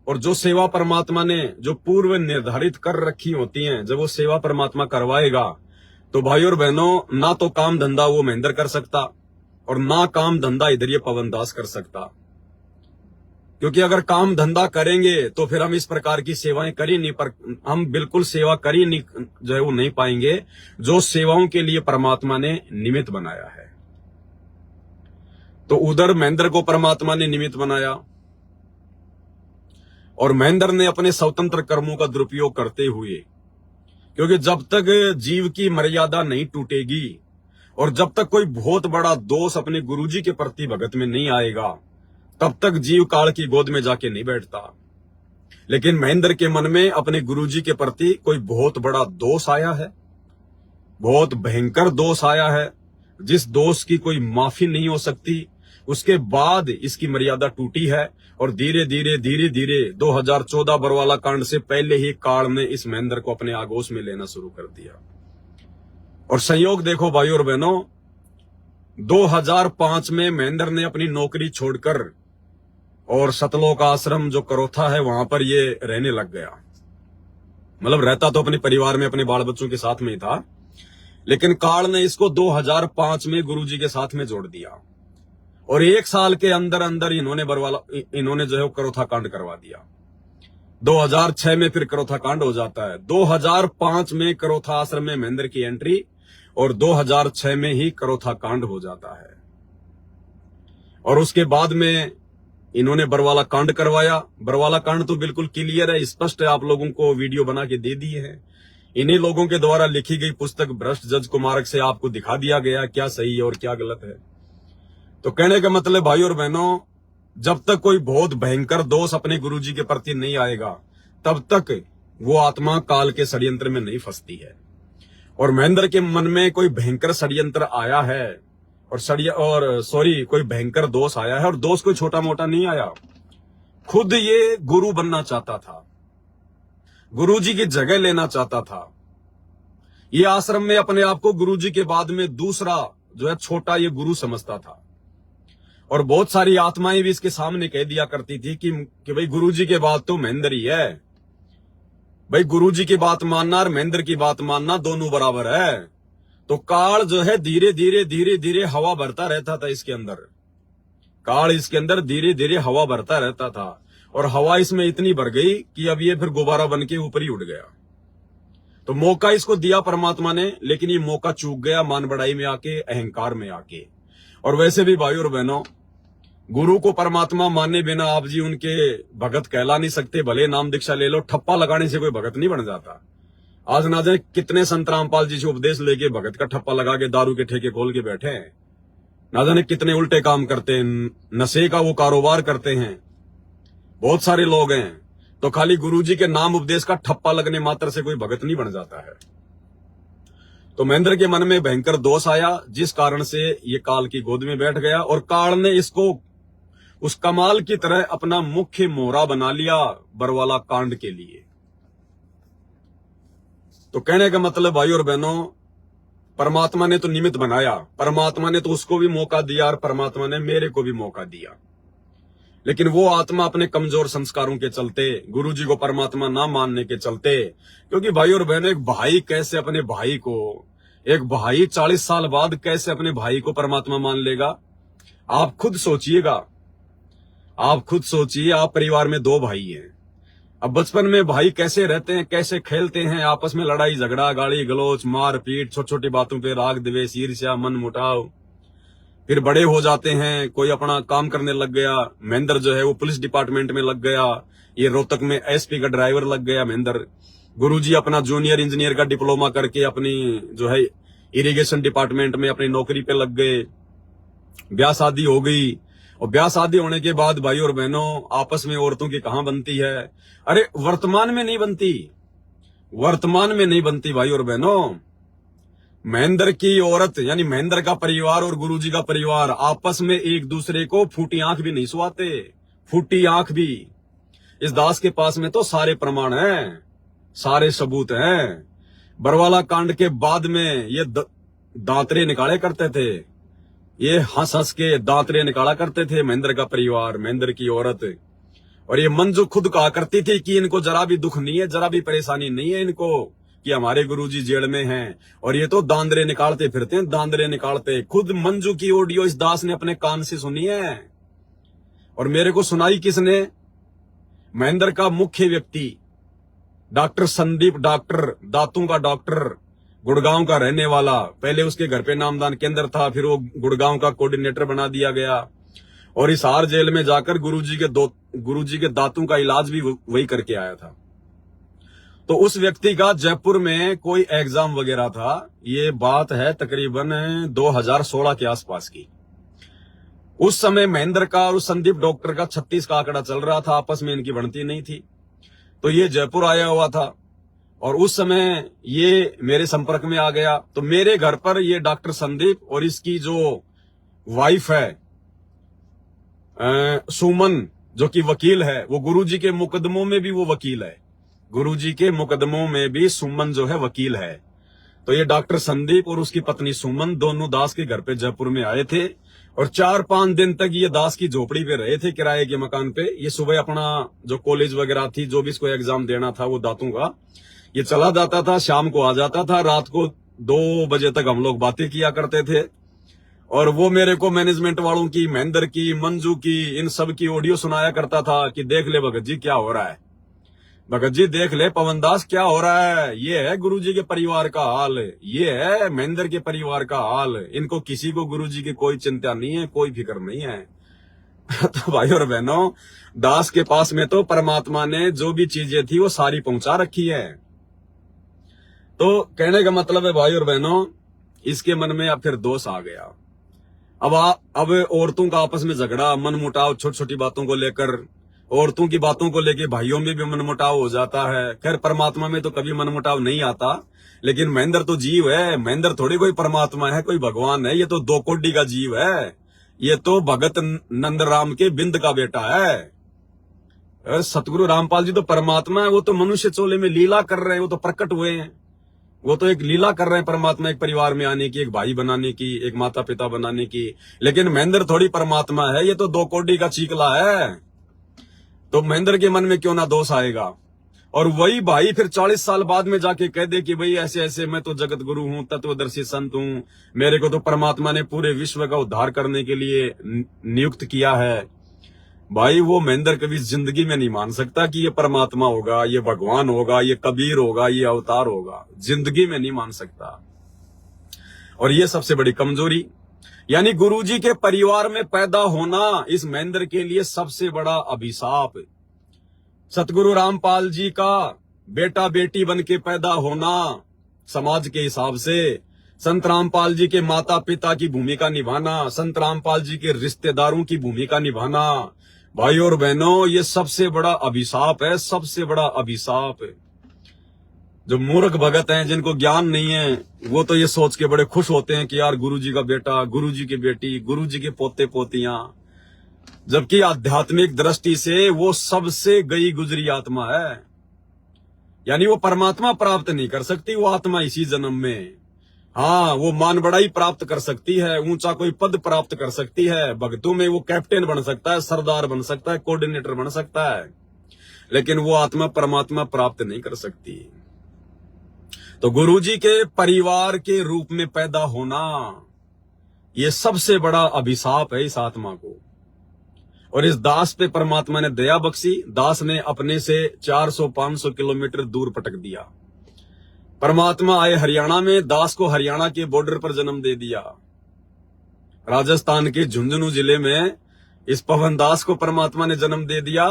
और जो सेवा परमात्मा ने जो पूर्व निर्धारित कर रखी होती हैं, जब वो सेवा परमात्मा करवाएगा तो भाई और बहनों, ना तो काम धंधा वो महेंद्र कर सकता और ना काम धंधा इधर ये पवन दास कर सकता। क्योंकि अगर काम धंधा करेंगे तो फिर हम इस प्रकार की सेवाएं कर ही नहीं, पर हम बिल्कुल सेवा कर ही नहीं, जो है वो नहीं पाएंगे जो सेवाओं के लिए परमात्मा ने निमित्त बनाया है। तो उधर महेंद्र को परमात्मा ने निमित्त बनाया और महेंद्र ने अपने स्वतंत्र कर्मों का दुरुपयोग करते हुए, क्योंकि जब तक जीव की मर्यादा नहीं टूटेगी और जब तक कोई बहुत बड़ा दोष अपने गुरुजी के प्रति भगत में नहीं आएगा, तब तक जीव काल की गोद में जाके नहीं बैठता। लेकिन महेंद्र के मन में अपने गुरुजी के प्रति कोई बहुत बड़ा दोष आया है, बहुत भयंकर दोष आया है, जिस दोष की कोई माफी नहीं हो सकती। उसके बाद इसकी मर्यादा टूटी है और धीरे धीरे 2014 बरवाला कांड से पहले ही काल ने इस महेंद्र को अपने आगोश में लेना शुरू कर दिया। और संयोग देखो भाई और बहनों, 2005 में महेंद्र ने अपनी नौकरी छोड़कर और सतलोक आश्रम जो करोथा है वहां पर ये रहने लग गया। मतलब रहता तो अपने परिवार में अपने बाल बच्चों के साथ में ही था, लेकिन काल ने इसको 2005 में गुरुजी के साथ में जोड़ दिया और 1 साल के अंदर अंदर इन्होंने जो है करोथा कांड करवा दिया। 2006 में फिर करोथा कांड हो जाता है। 2005 में करोथा आश्रम में महेंद्र की एंट्री और 2006 में ही करोथा कांड हो जाता है। और उसके बाद में इन्होंने बरवाला कांड करवाया। बरवाला कांड तो बिल्कुल क्लियर है, स्पष्ट है, आप लोगों को वीडियो बना के दे दिए हैं। इन्हीं लोगों के द्वारा लिखी गई पुस्तक भ्रष्ट जज कुमारक से आपको दिखा दिया गया क्या सही है और क्या गलत है। तो कहने का मतलब भाई और बहनों, जब तक कोई बहुत भयंकर दोष अपने गुरुजी के प्रति नहीं आएगा, तब तक वो आत्मा काल के षड्यंत्र में नहीं फंसती है। और महेंद्र के मन में कोई भयंकर षड्यंत्र आया है और कोई भयंकर दोष आया है, और दोष कोई छोटा मोटा नहीं आया। खुद ये गुरु बनना चाहता था, गुरुजी की जगह लेना चाहता था। ये आश्रम में अपने आप को गुरुजी के बाद में दूसरा जो है छोटा ये गुरु समझता था। और बहुत सारी आत्माएं भी इसके सामने कह दिया करती थी कि भाई गुरुजी के बाद तो महेंद्र ही है, भाई गुरुजी की बात मानना और महेंद्र की बात मानना दोनों बराबर है। तो काल जो है धीरे धीरे हवा भरता रहता था इसके अंदर। काल इसके अंदर धीरे धीरे हवा भरता रहता था और हवा इसमें इतनी भर गई कि अब ये फिर गुब्बारा बन के ऊपर ही उड़ गया। तो मौका इसको दिया परमात्मा ने, लेकिन ये मौका चूक गया मान बढ़ाई में आके, अहंकार में आके। और वैसे भी भाई और बहनों, गुरु को परमात्मा माने बिना आप जी उनके भगत कहला नहीं सकते। भले नाम दीक्षा ले लो, ठप्पा लगाने से कोई भगत नहीं बन जाता। आज ना जाने कितने संत रामपाल जी से उपदेश लेके भगत का ठप्पा लगा के दारू के ठेके खोल के बैठे हैं। ना जाने कितने उल्टे काम करते हैं, नशे का वो कारोबार करते हैं। बहुत सारे लोग हैं तो खाली गुरुजी के नाम उपदेश का ठप्पा लगने मात्र से कोई भगत नहीं बन जाता है। तो महेंद्र के मन में भयंकर दोष आया, जिस कारण से ये काल की गोद में बैठ गया और काल ने इसको उस कमाल की तरह अपना मुख्य मोहरा बना लिया बरवाला कांड के लिए। तो कहने का मतलब भाई और बहनों, परमात्मा ने तो निमित्त बनाया, परमात्मा ने तो उसको भी मौका दिया और परमात्मा ने मेरे को भी मौका दिया, लेकिन वो आत्मा अपने कमजोर संस्कारों के चलते, गुरुजी को परमात्मा ना मानने के चलते, क्योंकि भाई और बहनों, एक भाई कैसे अपने भाई को, एक भाई 40 साल बाद कैसे अपने भाई को परमात्मा मान लेगा? आप खुद सोचिएगा, आप खुद सोचिए। आप परिवार में 2 भाई हैं, अब बचपन में भाई कैसे रहते हैं, कैसे खेलते हैं, आपस में लड़ाई झगड़ा, गाली गलौच, मारपीट, छोटी छोटी बातों पे राग द्वेष, ईर्ष्या, मन मुटाव। फिर बड़े हो जाते हैं, कोई अपना काम करने लग गया। महेंद्र जो है वो पुलिस डिपार्टमेंट में लग गया, ये रोहतक में एसपी का ड्राइवर लग गया महेंद्र। गुरुजी अपना जूनियर इंजीनियर का डिप्लोमा करके अपनी जो है इरिगेशन डिपार्टमेंट में अपनी नौकरी पे लग गए। ब्याह शादी हो गई, और ब्याह शादी होने के बाद भाई और बहनों, आपस में औरतों की कहां बनती है? अरे वर्तमान में नहीं बनती, वर्तमान में नहीं बनती भाई और बहनों। महेंद्र की औरत यानी महेंद्र का परिवार और गुरुजी का परिवार आपस में एक दूसरे को फूटी आंख भी नहीं सुहाते, फूटी आंख भी। इस दास के पास में तो सारे प्रमाण हैं, सारे सबूत हैं। बरवाला कांड के बाद में ये दांतरे निकाले करते थे, ये हंस हंस के दांतरे निकाला करते थे महेंद्र का परिवार, महेंद्र की औरत। और ये मंजू खुद कहा करती थी कि इनको जरा भी दुख नहीं है, जरा भी परेशानी नहीं है इनको कि हमारे गुरुजी जेल में हैं, और ये तो दांतरे निकालते फिरते हैं, दांतरे निकालते। खुद मंजू की ऑडियो इस दास ने अपने कान से सुनी है, और मेरे को सुनाई किसने? महेंद्र का मुख्य व्यक्ति डॉक्टर संदीप, डॉक्टर, दांतों का डॉक्टर, गुड़गांव का रहने वाला। पहले उसके घर पे नामदान केंद्र था, फिर वो गुड़गांव का कोऑर्डिनेटर बना दिया गया, और हिसार जेल में जाकर गुरुजी के दांतों का इलाज भी वही करके आया था। तो उस व्यक्ति का जयपुर में कोई एग्जाम वगैरह था, ये बात है तकरीबन 2016 के आसपास की। उस समय महेंद्र का और उस संदीप डॉक्टर का 36 का आंकड़ा चल रहा था, आपस में इनकी बनती नहीं थी। तो ये जयपुर आया हुआ था, और उस समय ये मेरे संपर्क में आ गया। तो मेरे घर पर ये डॉक्टर संदीप और इसकी जो वाइफ है सुमन, जो कि वकील है, वो गुरुजी के मुकदमों में भी वो वकील है, गुरुजी के मुकदमों में भी सुमन जो है वकील है। तो ये डॉक्टर संदीप और उसकी पत्नी सुमन दोनों दास के घर पे जयपुर में आए थे, और 4-5 दिन तक ये दास की झोपड़ी पे रहे थे, किराए के मकान पे। ये सुबह अपना जो कॉलेज वगैरह थी, जो भी इसको एग्जाम देना था वो दांतों का, ये चला जाता था, शाम को आ जाता था, रात को 2 बजे तक हम लोग बातें किया करते थे। और वो मेरे को मैनेजमेंट वालों की, महेंद्र की, मंजू की, इन सब की ऑडियो सुनाया करता था कि देख ले भगत जी क्या हो रहा है, भगत जी देख ले पवन दास क्या हो रहा है। ये है गुरुजी के परिवार का हाल, ये है महेंद्र के परिवार का हाल। इनको किसी को गुरुजी की कोई चिंता नहीं है, कोई फिक्र नहीं है। तो भाई और बहनों, दास के पास में तो परमात्मा ने जो भी चीजें थी वो सारी पहुंचा रखी है। तो कहने का मतलब है भाई और बहनों, इसके मन में अब फिर दोष आ गया। अब औरतों का आपस में झगड़ा, मन मुटाव, छोटी छोटी बातों को लेकर, औरतों की बातों को लेकर भाइयों में भी मन मुटाव हो जाता है। खैर परमात्मा में तो कभी मन मुटाव नहीं आता, लेकिन महेंद्र तो जीव है, महेंद्र थोड़ी कोई परमात्मा है, कोई भगवान है। ये तो 2 कोटि का जीव है, ये तो भगत नंदराम के बिंद का बेटा है। सतगुरु रामपाल जी तो परमात्मा है, वो तो मनुष्य चोले में लीला कर रहे हैं, वो तो प्रकट हुए हैं, वो तो एक लीला कर रहे हैं परमात्मा, एक परिवार में आने की, एक भाई बनाने की, एक माता पिता बनाने की। लेकिन महेंद्र थोड़ी परमात्मा है, ये तो 2 कोटि का चीकला है। तो महेंद्र के मन में क्यों ना दोष आएगा? और वही भाई फिर 40 साल बाद में जाके कह दे कि भाई ऐसे ऐसे मैं तो जगत गुरु हूं, तत्वदर्शी संत हूं, मेरे को तो परमात्मा ने पूरे विश्व का उद्धार करने के लिए नियुक्त किया है। भाई वो महेंद्र कभी जिंदगी में नहीं मान सकता कि ये परमात्मा होगा, ये भगवान होगा, ये कबीर होगा, ये अवतार होगा, जिंदगी में नहीं मान सकता। और ये सबसे बड़ी कमजोरी, यानी गुरुजी के परिवार में पैदा होना इस महेंद्र के लिए सबसे बड़ा अभिशाप। सतगुरु रामपाल जी का बेटा बेटी बन के पैदा होना समाज के हिसाब से, संत रामपाल जी के माता पिता की भूमिका निभाना, संत रामपाल जी के रिश्तेदारों की भूमिका निभाना, भाई और बहनों, ये सबसे बड़ा अभिशाप है, सबसे बड़ा अभिशाप है। जो मूर्ख भगत हैं, जिनको ज्ञान नहीं है, वो तो ये सोच के बड़े खुश होते हैं कि यार गुरुजी का बेटा, गुरुजी की बेटी, गुरुजी के पोते पोतियां, जबकि आध्यात्मिक दृष्टि से वो सबसे गई गुजरी आत्मा है। यानी वो परमात्मा प्राप्त नहीं कर सकती वो आत्मा इसी जन्म में। हाँ, वो मान बढ़ाई प्राप्त कर सकती है, ऊंचा कोई पद प्राप्त कर सकती है, भक्तों में वो कैप्टन बन सकता है, सरदार बन सकता है, कोऑर्डिनेटर बन सकता है, लेकिन वो आत्मा परमात्मा प्राप्त नहीं कर सकती। तो गुरुजी के परिवार के रूप में पैदा होना, ये सबसे बड़ा अभिशाप है इस आत्मा को। और इस दास पे परमात्मा ने दया बख्शी। दास ने अपने से 400-500 किलोमीटर दूर पटक दिया। परमात्मा आए हरियाणा में, दास को हरियाणा के बॉर्डर पर जन्म दे दिया। राजस्थान के झुंझुनू जिले में इस पवन दास को परमात्मा ने जन्म दे दिया।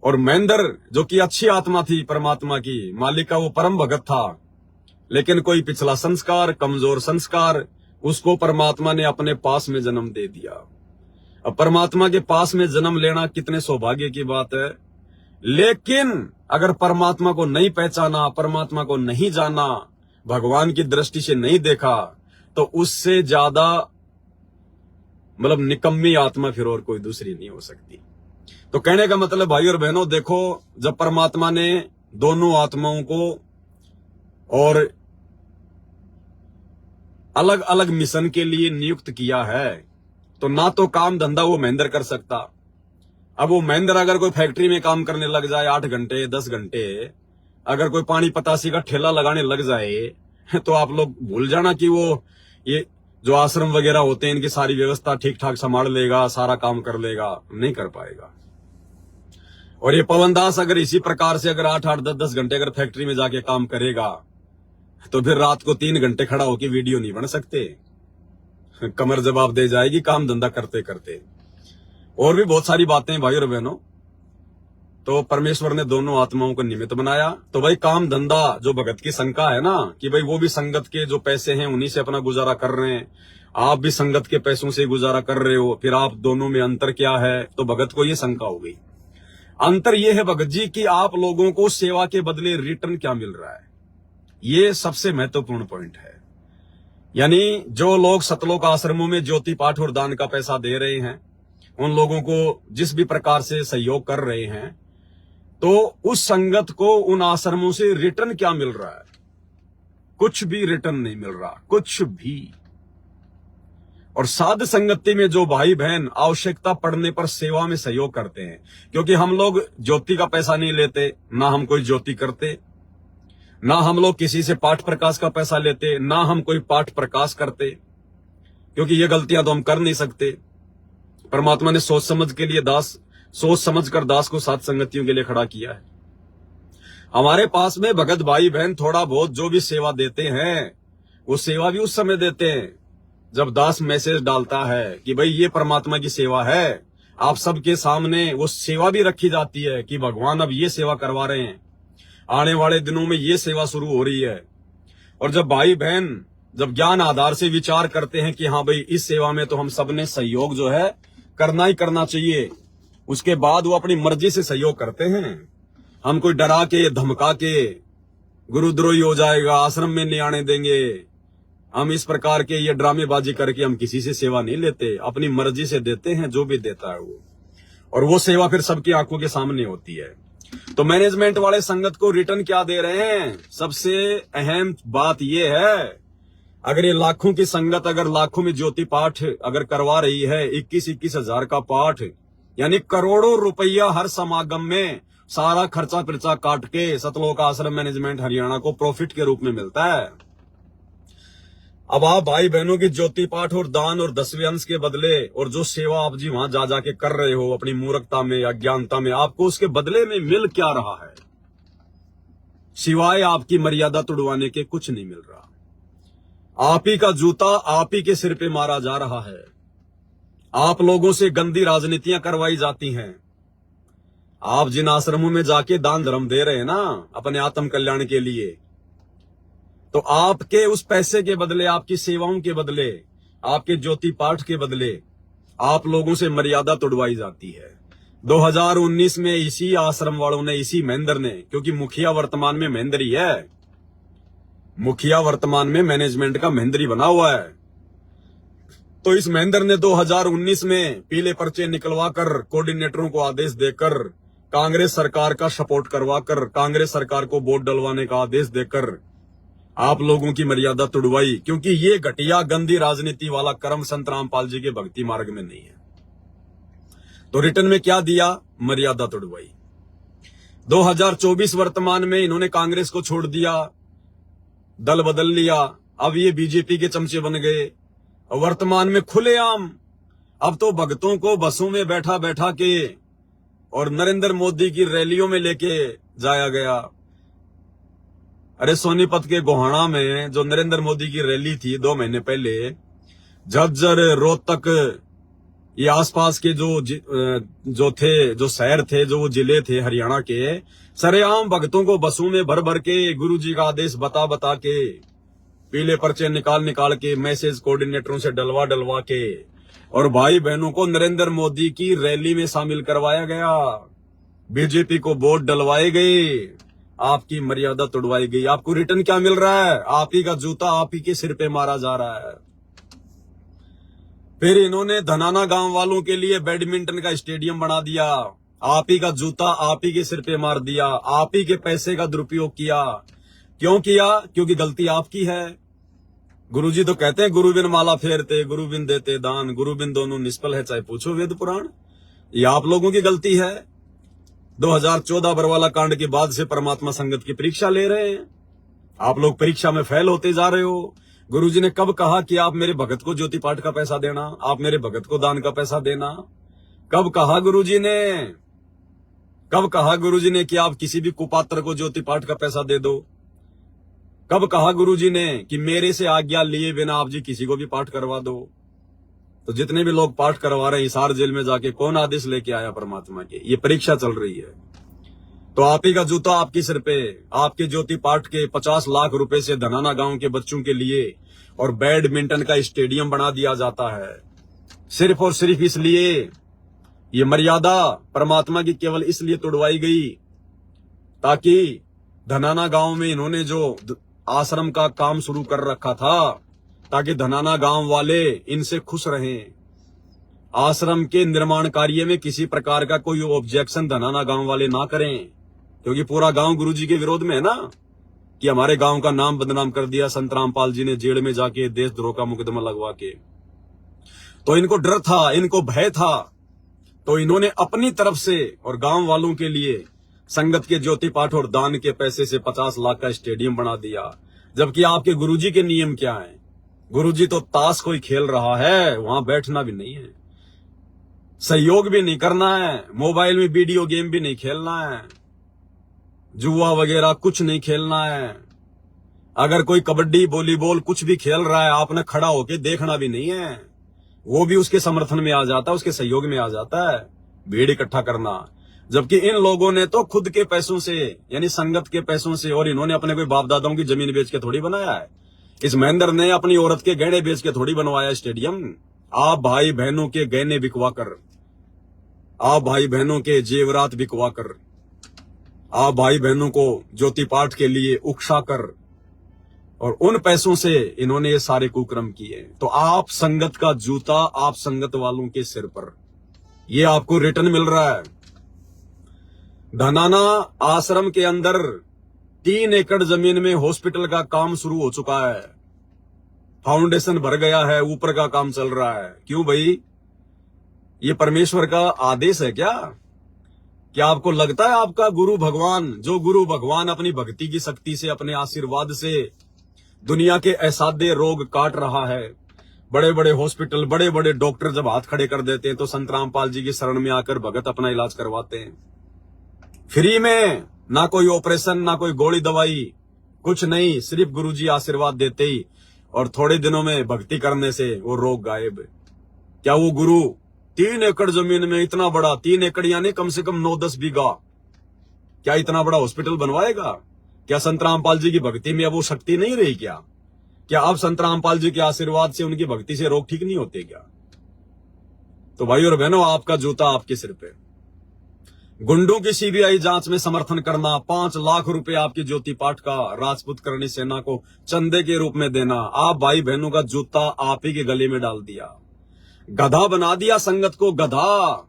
और महेंद्र, जो कि अच्छी आत्मा थी परमात्मा की, मालिक का वो परम भगत था, लेकिन कोई पिछला संस्कार, कमजोर संस्कार, उसको परमात्मा ने अपने पास में जन्म दे दिया। अब परमात्मा के पास में जन्म लेना कितने सौभाग्य की बात है। लेकिन अगर परमात्मा को नहीं पहचाना, परमात्मा को नहीं जाना, भगवान की दृष्टि से नहीं देखा, तो उससे ज्यादा मतलब निकम्मी आत्मा फिर और कोई दूसरी नहीं हो सकती। तो कहने का मतलब भाई और बहनों, देखो, जब परमात्मा ने दोनों आत्माओं को और अलग अलग मिशन के लिए नियुक्त किया है, तो ना तो काम धंधा वो महेंद्र कर सकता। अब वो महेंद्र अगर कोई फैक्ट्री में काम करने लग जाए 8 घंटे 10 घंटे, अगर कोई पानी पतासी का ठेला लगाने लग जाए, तो आप लोग भूल जाना कि वो ये जो आश्रम वगैरह होते हैं, इनकी सारी व्यवस्था ठीक ठाक संभाल लेगा, सारा काम कर लेगा, नहीं कर पाएगा। और ये पवन दास अगर इसी प्रकार से अगर 8-8 10-10 घंटे अगर फैक्ट्री में जाके काम करेगा, तो फिर रात को 3 घंटे खड़ा होकर वीडियो नहीं बन सकते, कमर जवाब दे जाएगी काम धंधा करते करते। और भी बहुत सारी बातें भाई और बहनों। तो परमेश्वर ने दोनों आत्माओं को निमित्त बनाया। तो भाई काम धंधा, जो भगत की शंका है ना कि भाई वो भी संगत के जो पैसे हैं उन्हीं से अपना गुजारा कर रहे हैं, आप भी संगत के पैसों से गुजारा कर रहे हो, फिर आप दोनों में अंतर क्या है, तो भगत को ये शंका हो गई। अंतर ये है भगत जी कि आप लोगों को सेवा के बदले रिटर्न क्या मिल रहा है, ये सबसे महत्वपूर्ण पॉइंट है। यानी जो लोग सतलोक आश्रमों में ज्योति पाठ और दान का पैसा दे रहे हैं, उन लोगों को जिस भी प्रकार से सहयोग कर रहे हैं, तो उस संगत को उन आश्रमों से रिटर्न क्या मिल रहा है? कुछ भी रिटर्न नहीं मिल रहा, कुछ भी। और साध संगति में जो भाई बहन आवश्यकता पड़ने पर सेवा में सहयोग करते हैं, क्योंकि हम लोग ज्योति का पैसा नहीं लेते, ना हम कोई ज्योति करते, ना हम लोग किसी से पाठ प्रकाश का पैसा लेते, ना हम कोई पाठ प्रकाश करते, क्योंकि ये गलतियां तो हम कर नहीं सकते। परमात्मा ने सोच समझ कर दास को साथ संगतियों के लिए खड़ा किया है। हमारे पास में भगत भाई बहन थोड़ा बहुत जो भी सेवा देते हैं, वो सेवा भी उस समय देते हैं जब दास मैसेज डालता है कि भाई ये परमात्मा की सेवा है। आप सबके सामने वो सेवा भी रखी जाती है कि भगवान अब ये सेवा करवा रहे हैं, आने वाले दिनों में ये सेवा शुरू हो रही है। और जब भाई बहन जब ज्ञान आधार से विचार करते हैं कि हाँ भाई इस सेवा में तो हम सबने सहयोग जो है करना ही करना चाहिए, उसके बाद वो अपनी मर्जी से सहयोग करते हैं। हम कोई डरा के धमका के गुरुद्रोही हो जाएगा, आश्रम में नहीं आने देंगे, हम इस प्रकार के ये ड्रामेबाजी करके हम किसी से सेवा नहीं लेते, अपनी मर्जी से देते हैं जो भी देता है वो। और वो सेवा फिर सबकी आंखों के सामने होती है। तो मैनेजमेंट वाले संगत को रिटर्न क्या दे रहे हैं? सबसे अहम बात ये है, अगर ये लाखों की संगत अगर लाखों में ज्योति पाठ अगर करवा रही है, 21-21 हजार का पाठ, यानी करोड़ों रुपया हर समागम में सारा खर्चा पिर्चा काट के सतलोक आश्रम मैनेजमेंट हरियाणा को प्रॉफिट के रूप में मिलता है। अब आप भाई बहनों की ज्योति पाठ और दान और 10वें अंश के बदले और जो सेवा आप जी वहां जा जाके कर रहे हो अपनी मूर्खता में, अज्ञानता में, आपको उसके बदले में मिल क्या रहा है? सिवाय आपकी मर्यादा तुड़वाने के कुछ नहीं मिल रहा। आप ही का जूता आप ही के सिर पे मारा जा रहा है। आप लोगों से गंदी राजनीतियां करवाई जाती हैं। आप जिन आश्रमों में जाके दान धर्म दे रहे हैं ना अपने आत्म कल्याण के लिए, तो आपके उस पैसे के बदले, आपकी सेवाओं के बदले, आपके ज्योति पाठ के बदले आप लोगों से मर्यादा तोड़वाई जाती है। 2019 में इसी आश्रम वालों ने, इसी महेंद्र ने, क्योंकि मुखिया वर्तमान में महेंद्र ही है, मुखिया वर्तमान में मैनेजमेंट का महेंद्र ही बना हुआ है। तो इस महेंद्र ने 2019 में पीले पर्चे निकलवाकर, कोऑर्डिनेटरों को आदेश देकर, कांग्रेस सरकार का सपोर्ट करवाकर, कांग्रेस सरकार को वोट डलवाने का आदेश देकर आप लोगों की मर्यादा तोड़वाई, क्योंकि ये घटिया गंदी राजनीति वाला कर्म संत रामपाल जी के भक्ति मार्ग में नहीं है। तो रिटर्न में क्या दिया? मर्यादा तोड़वाई। 2024 वर्तमान में इन्होंने कांग्रेस को छोड़ दिया, दल बदल लिया, अब ये बीजेपी के चमचे बन गए। वर्तमान में खुलेआम अब तो भक्तों को बसों में बैठा बैठा के और नरेंद्र मोदी की रैलियों में लेके जाया गया। अरे सोनीपत के गोहाना में जो नरेंद्र मोदी की रैली थी 2 महीने पहले, झज्जर, रोहतक, ये आसपास के जो शहर थे, जो वो जिले थे हरियाणा के, सरेआम भक्तों को बसों में भर भर के गुरुजी का आदेश बता बता के, पीले पर्चे निकाल निकाल के, मैसेज कोऑर्डिनेटरों से डलवा डलवा के, और भाई बहनों को नरेंद्र मोदी की रैली में शामिल करवाया गया, बीजेपी को वोट डलवाए गए, आपकी मर्यादा तोड़वाई गई। आपको रिटर्न क्या मिल रहा है? आप ही का जूता आप ही के सिर पे मारा जा रहा है। फिर इन्होंने धनाना गांव वालों के लिए बैडमिंटन का स्टेडियम बना दिया, आप ही का जूता आप ही के सिर पे मार दिया, आप ही के पैसे का दुरुपयोग किया। क्यों किया? क्योंकि गलती आपकी है। गुरुजी तो कहते हैं गुरु बिन माला फेरते, गुरु बिन देते दान, गुरु बिन दोनों निष्फल है, चाहे पूछो वेद पुराण। ये आप लोगों की गलती है। 2014 बरवाला कांड के बाद से परमात्मा संगत की परीक्षा ले रहे हैं। आप लोग परीक्षा में फेल होते जा रहे हो। गुरुजी ने कब कहा कि आप मेरे भगत को ज्योति पाठ का पैसा देना, आप मेरे भगत को दान का पैसा देना? कब कहा गुरुजी ने? कब कहा गुरुजी ने कि आप किसी भी कुपात्र को ज्योति पाठ का पैसा दे दो? कब कहा गुरुजी ने कि मेरे से आज्ञा लिए बिना आप जी किसी को भी पाठ करवा दो? तो जितने भी लोग पाठ करवा रहे हैं हिसार जेल में जाके, कौन आदेश लेके आया परमात्मा के? ये परीक्षा चल रही है। तो आप ही का जूता आपके सिर पे, आपके ज्योति पाठ के 50 लाख रुपए से धनाना गांव के बच्चों के लिए और बैडमिंटन का स्टेडियम बना दिया जाता है, सिर्फ और सिर्फ इसलिए। ये मर्यादा परमात्मा की केवल इसलिए तोड़वाई गई ताकि धनाना गांव में इन्होंने जो आश्रम का काम शुरू कर रखा था, ताकि धनाना गांव वाले इनसे खुश रहें। आश्रम के निर्माण कार्य में किसी प्रकार का कोई ऑब्जेक्शन धनाना गांव वाले ना करें, क्योंकि पूरा गांव गुरुजी के विरोध में है ना, कि हमारे गांव का नाम बदनाम कर दिया संत रामपाल जी ने जेल में जाके देशद्रोह का मुकदमा लगवा के। तो इनको डर था, इनको भय था, तो इन्होंने अपनी तरफ से और गांव वालों के लिए संगत के ज्योति पाठ और दान के पैसे से 50 लाख का स्टेडियम बना दिया। जबकि आपके गुरुजी के नियम क्या हैं? गुरुजी तो ताश कोई खेल रहा है, वहां बैठना भी नहीं है, सहयोग भी नहीं करना है, मोबाइल में वीडियो गेम भी नहीं खेलना है, जुआ वगैरह कुछ नहीं खेलना है। अगर कोई कबड्डी वॉलीबॉल कुछ भी खेल रहा है, आपने खड़ा होके देखना भी नहीं है, वो भी उसके समर्थन में आ जाता है, उसके सहयोग में आ जाता है, भीड़ इकट्ठा करना। जबकि इन लोगों ने तो खुद के पैसों से, यानी संगत के पैसों से, और इन्होंने अपने कोई बाप दादाओं की जमीन बेच के थोड़ी बनाया है। इस महेंद्र ने अपनी औरत के गहने बेच के थोड़ी बनवाया स्टेडियम। आप भाई बहनों के गहने बिकवा कर, आप भाई बहनों के जेवरात बिकवा कर, आप भाई बहनों को ज्योति पाठ के लिए उकसा कर, और उन पैसों से इन्होंने ये सारे कुकर्म किए। तो आप संगत का जूता आप संगत वालों के सिर पर, ये आपको रिटर्न मिल रहा है। धनाना आश्रम के अंदर 3 एकड़ जमीन में हॉस्पिटल का काम शुरू हो चुका है, फाउंडेशन भर गया है, ऊपर का काम चल रहा है। क्यों भाई? ये परमेश्वर का आदेश है क्या? क्या आपको लगता है आपका गुरु भगवान, जो गुरु भगवान अपनी भक्ति की शक्ति से, अपने आशीर्वाद से दुनिया के असाध्य रोग काट रहा है, बड़े बड़े हॉस्पिटल, बड़े बड़े डॉक्टर जब हाथ खड़े कर देते हैं तो संत रामपाल जी की शरण में आकर भगत अपना इलाज करवाते हैं फ्री में, ना कोई ऑपरेशन, ना कोई गोली दवाई, कुछ नहीं, सिर्फ गुरुजी आशीर्वाद देते ही और थोड़े दिनों में भक्ति करने से वो रोग गायब। क्या वो गुरु 3 एकड़ जमीन में इतना बड़ा, 3 एकड़ यानी कम से कम 9-10 बीघा, क्या इतना बड़ा हॉस्पिटल बनवाएगा? क्या संत रामपाल जी की भक्ति में अब वो शक्ति नहीं रही क्या? क्या अब संत रामपाल जी के आशीर्वाद से, उनकी भक्ति से रोग ठीक नहीं होते क्या? तो भाई और बहनों, आपका जूता आपके सिर पे। गुंडों की सीबीआई जांच में समर्थन करना, 5 लाख रुपए आपकी ज्योति पाठ का राजपूत करणी सेना को चंदे के रूप में देना, आप भाई बहनों का जूता आप ही के गले में डाल दिया, गधा बना दिया संगत को, गधा।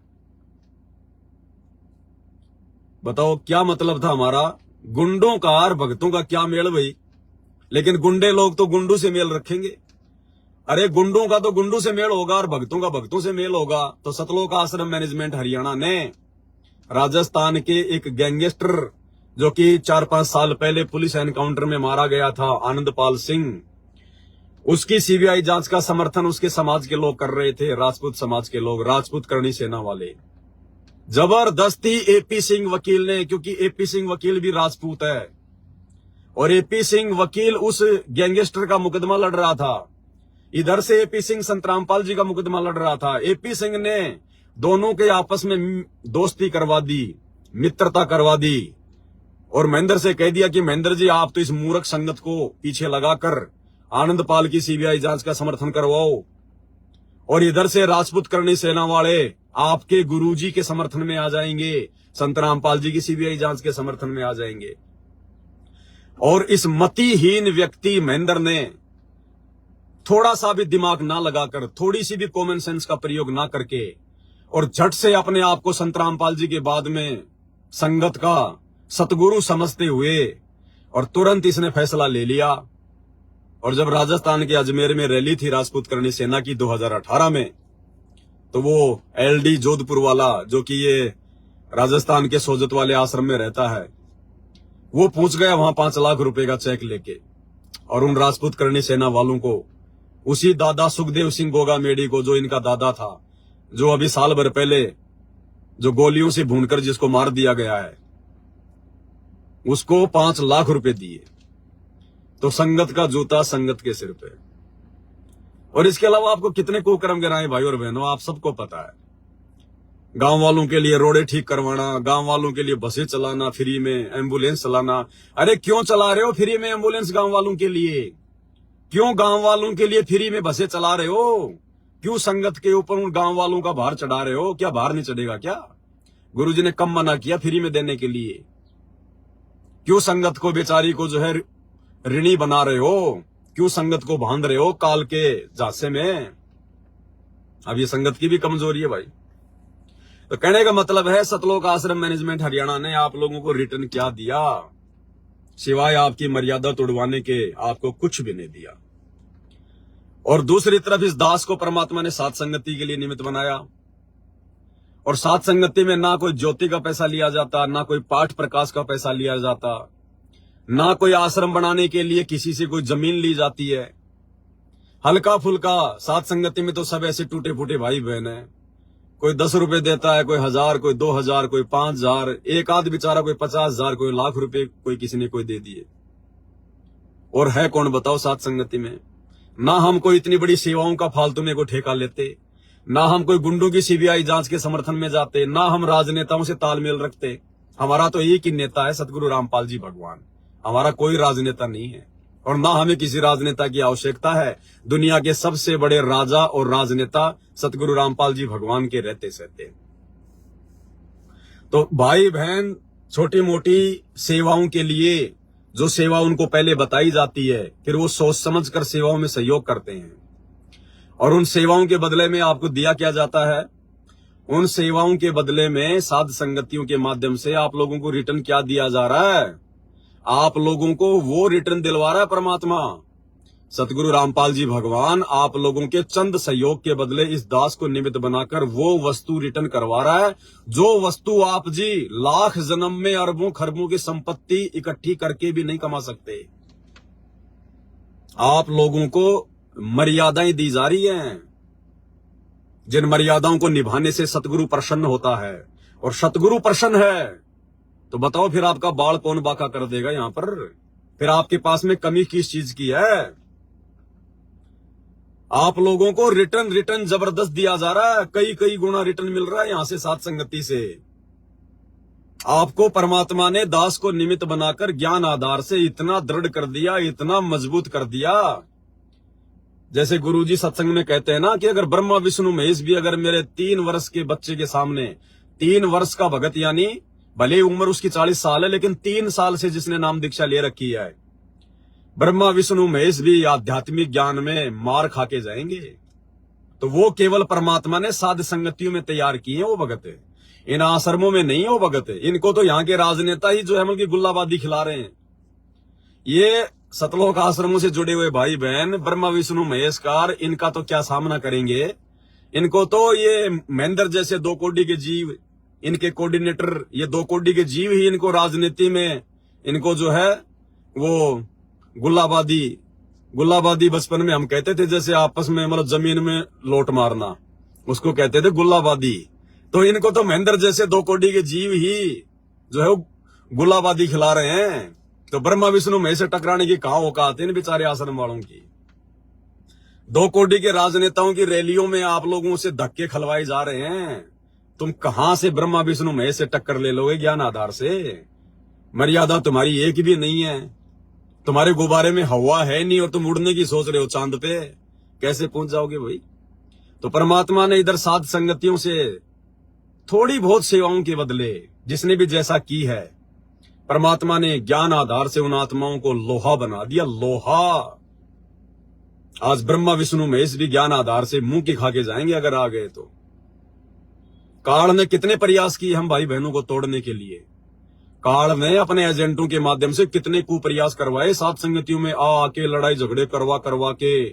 बताओ क्या मतलब था हमारा? गुंडों का और भक्तों का क्या मेल भाई? लेकिन गुंडे लोग तो गुंडों से मेल रखेंगे। अरे गुंडों का तो गुंडों से मेल होगा और भक्तों का भक्तों से मेल होगा। तो सतलोक आश्रम मैनेजमेंट हरियाणा ने राजस्थान के एक गैंगस्टर जो कि 4-5 साल पहले पुलिस एनकाउंटर में मारा गया था, आनंदपाल सिंह, उसकी सीबीआई जांच का समर्थन उसके समाज के लोग कर रहे थे, राजपूत समाज के लोग, राजपूत करणी सेना वाले। जबरदस्ती एपी सिंह वकील ने, क्योंकि एपी सिंह वकील भी राजपूत है और एपी सिंह वकील उस गैंगस्टर का मुकदमा लड़ रहा था, इधर से एपी सिंह संत रामपाल जी का मुकदमा लड़ रहा था। एपी सिंह ने दोनों के आपस में दोस्ती करवा दी, मित्रता करवा दी और महेंद्र से कह दिया कि महेंद्र जी आप तो इस मूर्ख संगत को पीछे लगाकर आनंदपाल की सीबीआई जांच का समर्थन करवाओ और इधर से राजपूत करणी सेना वाले आपके गुरुजी के समर्थन में आ जाएंगे, संत रामपाल जी की सीबीआई जांच के समर्थन में आ जाएंगे। और इस मतिहीन व्यक्ति महेंद्र ने थोड़ा सा भी दिमाग ना लगाकर, थोड़ी सी भी कॉमन सेंस का प्रयोग ना करके और झट से अपने आप को संत रामपाल जी के बाद में संगत का सतगुरु समझते हुए और तुरंत इसने फैसला ले लिया। और जब राजस्थान के अजमेर में रैली थी राजपूत करणी सेना की 2018 में, तो वो एलडी जोधपुर वाला जो कि ये राजस्थान के सोजत वाले आश्रम में रहता है, वो पहुंच गया वहां 5 लाख रुपए का चेक लेके और उन राजपूत करणी सेना वालों को, उसी दादा सुखदेव सिंह गोगा मेडी को, जो इनका दादा था, जो अभी साल भर पहले जो गोलियों से भूनकर जिसको मार दिया गया है, उसको 5 लाख रुपए दिए। तो संगत का जूता संगत के सिर पे। और इसके अलावा आपको कितने कुकर्म गिराए भाई और बहनों, आप सबको पता है। गांव वालों के लिए रोडे ठीक करवाना, गांव वालों के लिए बसें चलाना फ्री में, एम्बुलेंस चलाना। अरे क्यों चला रहे हो फ्री में एम्बुलेंस गांव वालों के लिए? क्यों गांव वालों के लिए फ्री में बसें चला रहे हो? क्यों संगत के ऊपर उन गांव वालों का भार चढ़ा रहे हो? क्या भार नहीं चढ़ेगा क्या? गुरुजी ने कम मना किया फ्री में देने के लिए। क्यों संगत को बेचारी को जो है ऋणी बना रहे हो? क्यों संगत को बांध रहे हो काल के झांसे में? अब ये संगत की भी कमजोरी है भाई। तो कहने का मतलब है सतलोक आश्रम मैनेजमेंट हरियाणा ने आप लोगों को रिटर्न क्या दिया? सिवाय आपकी मर्यादा तोड़वाने के आपको कुछ भी नहीं दिया। और दूसरी तरफ इस दास को परमात्मा ने सात संगति के लिए निमित्त बनाया और सात संगति में ना कोई ज्योति का पैसा लिया जाता, ना कोई पाठ प्रकाश का पैसा लिया जाता, ना कोई आश्रम बनाने के लिए किसी से कोई जमीन ली जाती है। हल्का फुल्का सात संगति में तो सब ऐसे टूटे फूटे भाई बहन है। कोई 10 रुपए देता है, कोई 1000, कोई 2000, कोई 5000, एक आध बेचारा कोई 50,000, कोई लाख रुपए कोई किसी ने कोई दे दिए। और है कौन बताओ सात संगति में? ना हम कोई इतनी बड़ी सेवाओं का फालतू में को ठेका लेते, ना हम कोई गुंडों की सीबीआई जांच के समर्थन में जाते, ना हम राजनेताओं से तालमेल रखते। हमारा तो एक ही नेता है, सतगुरु रामपाल जी भगवान। हमारा कोई राजनेता नहीं है और ना हमें किसी राजनेता की आवश्यकता है। दुनिया के सबसे बड़े राजा और राजनेता सतगुरु रामपाल जी भगवान के रहते सहते। तो भाई बहन छोटी मोटी सेवाओं के लिए जो सेवा उनको पहले बताई जाती है, फिर वो सोच समझ कर सेवाओं में सहयोग करते हैं और उन सेवाओं के बदले में आपको दिया क्या जाता है? उन सेवाओं के बदले में साध संगतियों के माध्यम से आप लोगों को रिटर्न क्या दिया जा रहा है? आप लोगों को वो रिटर्न दिलवा रहा है परमात्मा सतगुरु रामपाल जी भगवान। आप लोगों के चंद सहयोग के बदले इस दास को निमित्त बनाकर वो वस्तु रिटर्न करवा रहा है, जो वस्तु आप जी लाख जन्म में अरबों खरबों की संपत्ति इकट्ठी करके भी नहीं कमा सकते। आप लोगों को मर्यादाएं दी जा रही हैं, जिन मर्यादाओं को निभाने से सतगुरु प्रसन्न होता है। और सतगुरु प्रसन्न है तो बताओ फिर आपका बाल कौन बाका कर देगा यहां पर? फिर आपके पास में कमी किस चीज की है? आप लोगों को रिटर्न जबरदस्त दिया जा रहा है, कई गुना रिटर्न मिल रहा है यहां से सात संगति से। आपको परमात्मा ने दास को निमित्त बनाकर ज्ञान आधार से इतना दृढ़ कर दिया, इतना मजबूत कर दिया। जैसे गुरुजी सत्संग में कहते हैं ना कि अगर ब्रह्मा विष्णु महेश भी अगर मेरे 3 वर्ष के बच्चे के सामने 3 वर्ष का भगत, यानी भले उम्र उसकी 40 साल है, लेकिन 3 साल से जिसने नाम दीक्षा ले रखी है, ब्रह्मा विष्णु महेश भी आध्यात्मिक ज्ञान में मार खा के जाएंगे। तो वो केवल परमात्मा ने साध संगतियों में तैयार किए हैं वो भगत है, इन आश्रमों में नहीं है वो भगत है। इनको तो यहाँ के राजनेता ही जो है मतलब गुल्लाबादी खिला रहे हैं। ये सतलोक आश्रमों से जुड़े हुए भाई बहन ब्रह्मा विष्णु महेशकार, इनका तो क्या सामना करेंगे। इनको तो ये महेंद्र जैसे 2 कोड़ी के जीव, इनके कोऑर्डिनेटर, ये 2 कोड़ी के जीव ही इनको राजनीति में, इनको जो है वो गुल्लाबादी बचपन में हम कहते थे, जैसे आपस में मतलब जमीन में लोट मारना, उसको कहते थे गुल्लाबादी। तो इनको तो महेंद्र जैसे 2 कोड़ी के जीव ही जो है गुल्लाबादी खिला रहे हैं। तो ब्रह्मा विष्णु महेश से टकराने की कहां औकात है इन बेचारे आश्रम वालों की। 2 कोड़ी के राजनेताओं की रैलियों में आप लोगों से धक्के खलवाए जा रहे हैं। तुम कहां से ब्रह्मा विष्णु महेश से टक्कर ले लोगे ज्ञान आधार से? मर्यादा तुम्हारी एक भी नहीं है, तुम्हारे गुब्बारे में हवा है नहीं और तुम उड़ने की सोच रहे हो चांद पे, कैसे पहुंच जाओगे भाई? तो परमात्मा ने इधर साध संगतियों से थोड़ी बहुत सेवाओं के बदले, जिसने भी जैसा की है, परमात्मा ने ज्ञान आधार से उन आत्माओं को लोहा बना दिया, लोहा। आज ब्रह्मा विष्णु महेश भी ज्ञान आधार से मुंह की खा के जाएंगे अगर आ गए तो। काल ने कितने प्रयास किए हम भाई बहनों को तोड़ने के लिए। काल ने अपने एजेंटों के माध्यम से कितने कुप्रयास करवाए, साध संगतियों में आके लड़ाई झगड़े करवा के,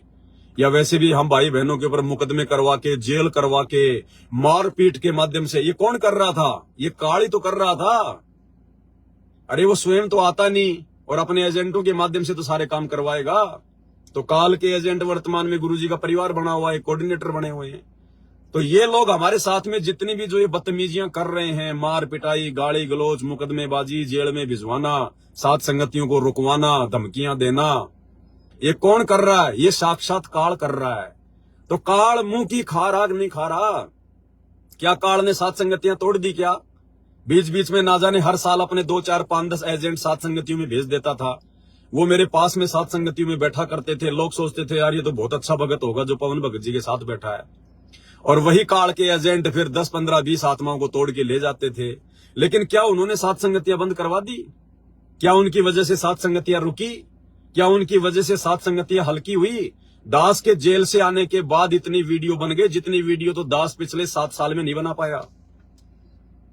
या वैसे भी हम भाई बहनों के ऊपर मुकदमे करवा के, जेल करवा के, मारपीट के माध्यम से। ये कौन कर रहा था? ये काल ही तो कर रहा था। अरे वो स्वयं तो आता नहीं और अपने एजेंटों के माध्यम से तो सारे काम करवाएगा। तो काल के एजेंट वर्तमान में गुरुजी का परिवार बना हुआ है, कोऑर्डिनेटर बने हुए हैं। तो ये लोग हमारे साथ में जितनी भी जो ये बदतमीजियां कर रहे हैं, मार पिटाई, गाली गलौज, मुकदमेबाजी, जेल में भिजवाना, साथ संगतियों को रुकवाना, धमकियां देना, ये कौन कर रहा है? ये साक्षात काल कर रहा है। तो काल मुंह की खा राग नहीं खा रहा। क्या काल ने साथ संगतियां तोड़ दी क्या? बीच बीच में ना जाने हर साल अपने 2, 4, 5, 10 एजेंट साथ संगतियों में भेज देता था। वो मेरे पास में साथ संगतियों में बैठा करते थे। लोग सोचते थे यार ये तो बहुत अच्छा भगत होगा जो पवन भगत जी के साथ बैठा है। और वही काल के एजेंट फिर 10, 15, 20 आत्माओं को तोड़ के ले जाते थे। लेकिन क्या उन्होंने साथ संगतियां बंद करवा दी? क्या उनकी वजह से साथ संगतियां रुकी? क्या उनकी वजह से साथ संगतियां हल्की हुई? दास के जेल से आने के बाद इतनी वीडियो बन गए जितनी वीडियो तो दास पिछले 7 साल में नहीं बना पाया।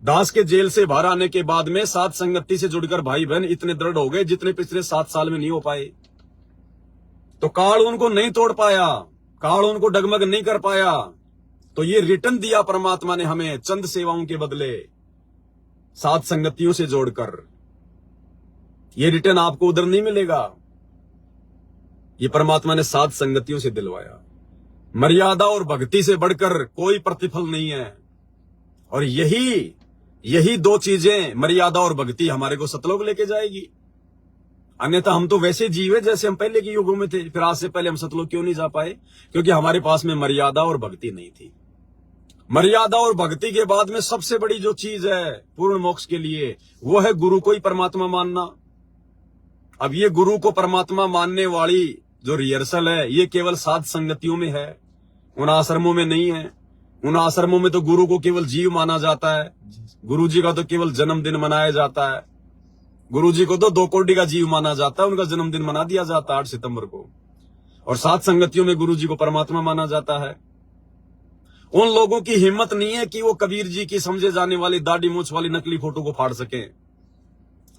दास के जेल से बाहर आने के बाद में साथ संगति से जुड़कर भाई बहन इतने दृढ़ हो गए जितने पिछले 7 साल में नहीं हो पाए। तो काल उनको नहीं तोड़ पाया, काल उनको डगमग नहीं कर पाया। तो ये रिटर्न दिया परमात्मा ने हमें चंद सेवाओं के बदले, साथ संगतियों से जोड़कर। ये रिटर्न आपको उधर नहीं मिलेगा। ये परमात्मा ने साथ संगतियों से दिलवाया। मर्यादा और भक्ति से बढ़कर कोई प्रतिफल नहीं है। और यही 2 चीजें, मर्यादा और भक्ति, हमारे को सतलोक लेके जाएगी। अन्यथा हम तो वैसे जीवे जैसे हम पहले के युगों में थे। फिर आज से पहले हम सतलोक क्यों नहीं जा पाए? क्योंकि हमारे पास में मर्यादा और भक्ति नहीं थी। मर्यादा और भक्ति के बाद में सबसे बड़ी जो चीज है पूर्ण मोक्ष के लिए, वो है गुरु को ही परमात्मा मानना। अब ये गुरु को परमात्मा मानने वाली जो रिहर्सल है, ये केवल साध संगतियों में है, उन आश्रमों में नहीं है। उन आश्रमों में तो गुरु को केवल जीव माना जाता है। गुरु जी का तो केवल जन्मदिन मनाया जाता है। गुरु जी को तो 2 कोड़ी का जीव माना जाता है, उनका जन्मदिन मना दिया जाता है 8 सितंबर को। और साथ संगतियों में गुरु जी को परमात्मा माना जाता है। उन लोगों की हिम्मत नहीं है कि वो कबीर जी की समझे जाने वाली दाढ़ी मूछ वाली नकली फोटो को फाड़ सकें,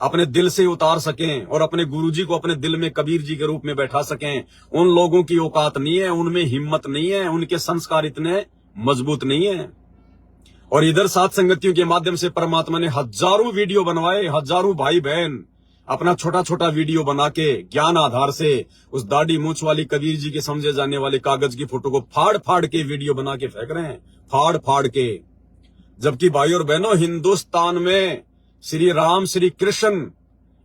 अपने दिल से उतार सकें और अपने गुरु जी को अपने दिल में कबीर जी के रूप में बैठा सकें। उन लोगों की औकात नहीं है, उनमें हिम्मत नहीं है, उनके संस्कार इतने मजबूत नहीं है। और इधर साथ संगतियों के माध्यम से परमात्मा ने हजारों वीडियो बनवाए, हजारों भाई बहन अपना छोटा छोटा वीडियो बना के ज्ञान आधार से उस दाढ़ी मूछ वाली कबीर जी के समझे जाने वाले कागज की फोटो को फाड़ फाड़ के वीडियो बना के फेंक रहे हैं, फाड़ फाड़ के। जबकि भाई और बहनों, हिंदुस्तान में श्री राम, श्री कृष्ण,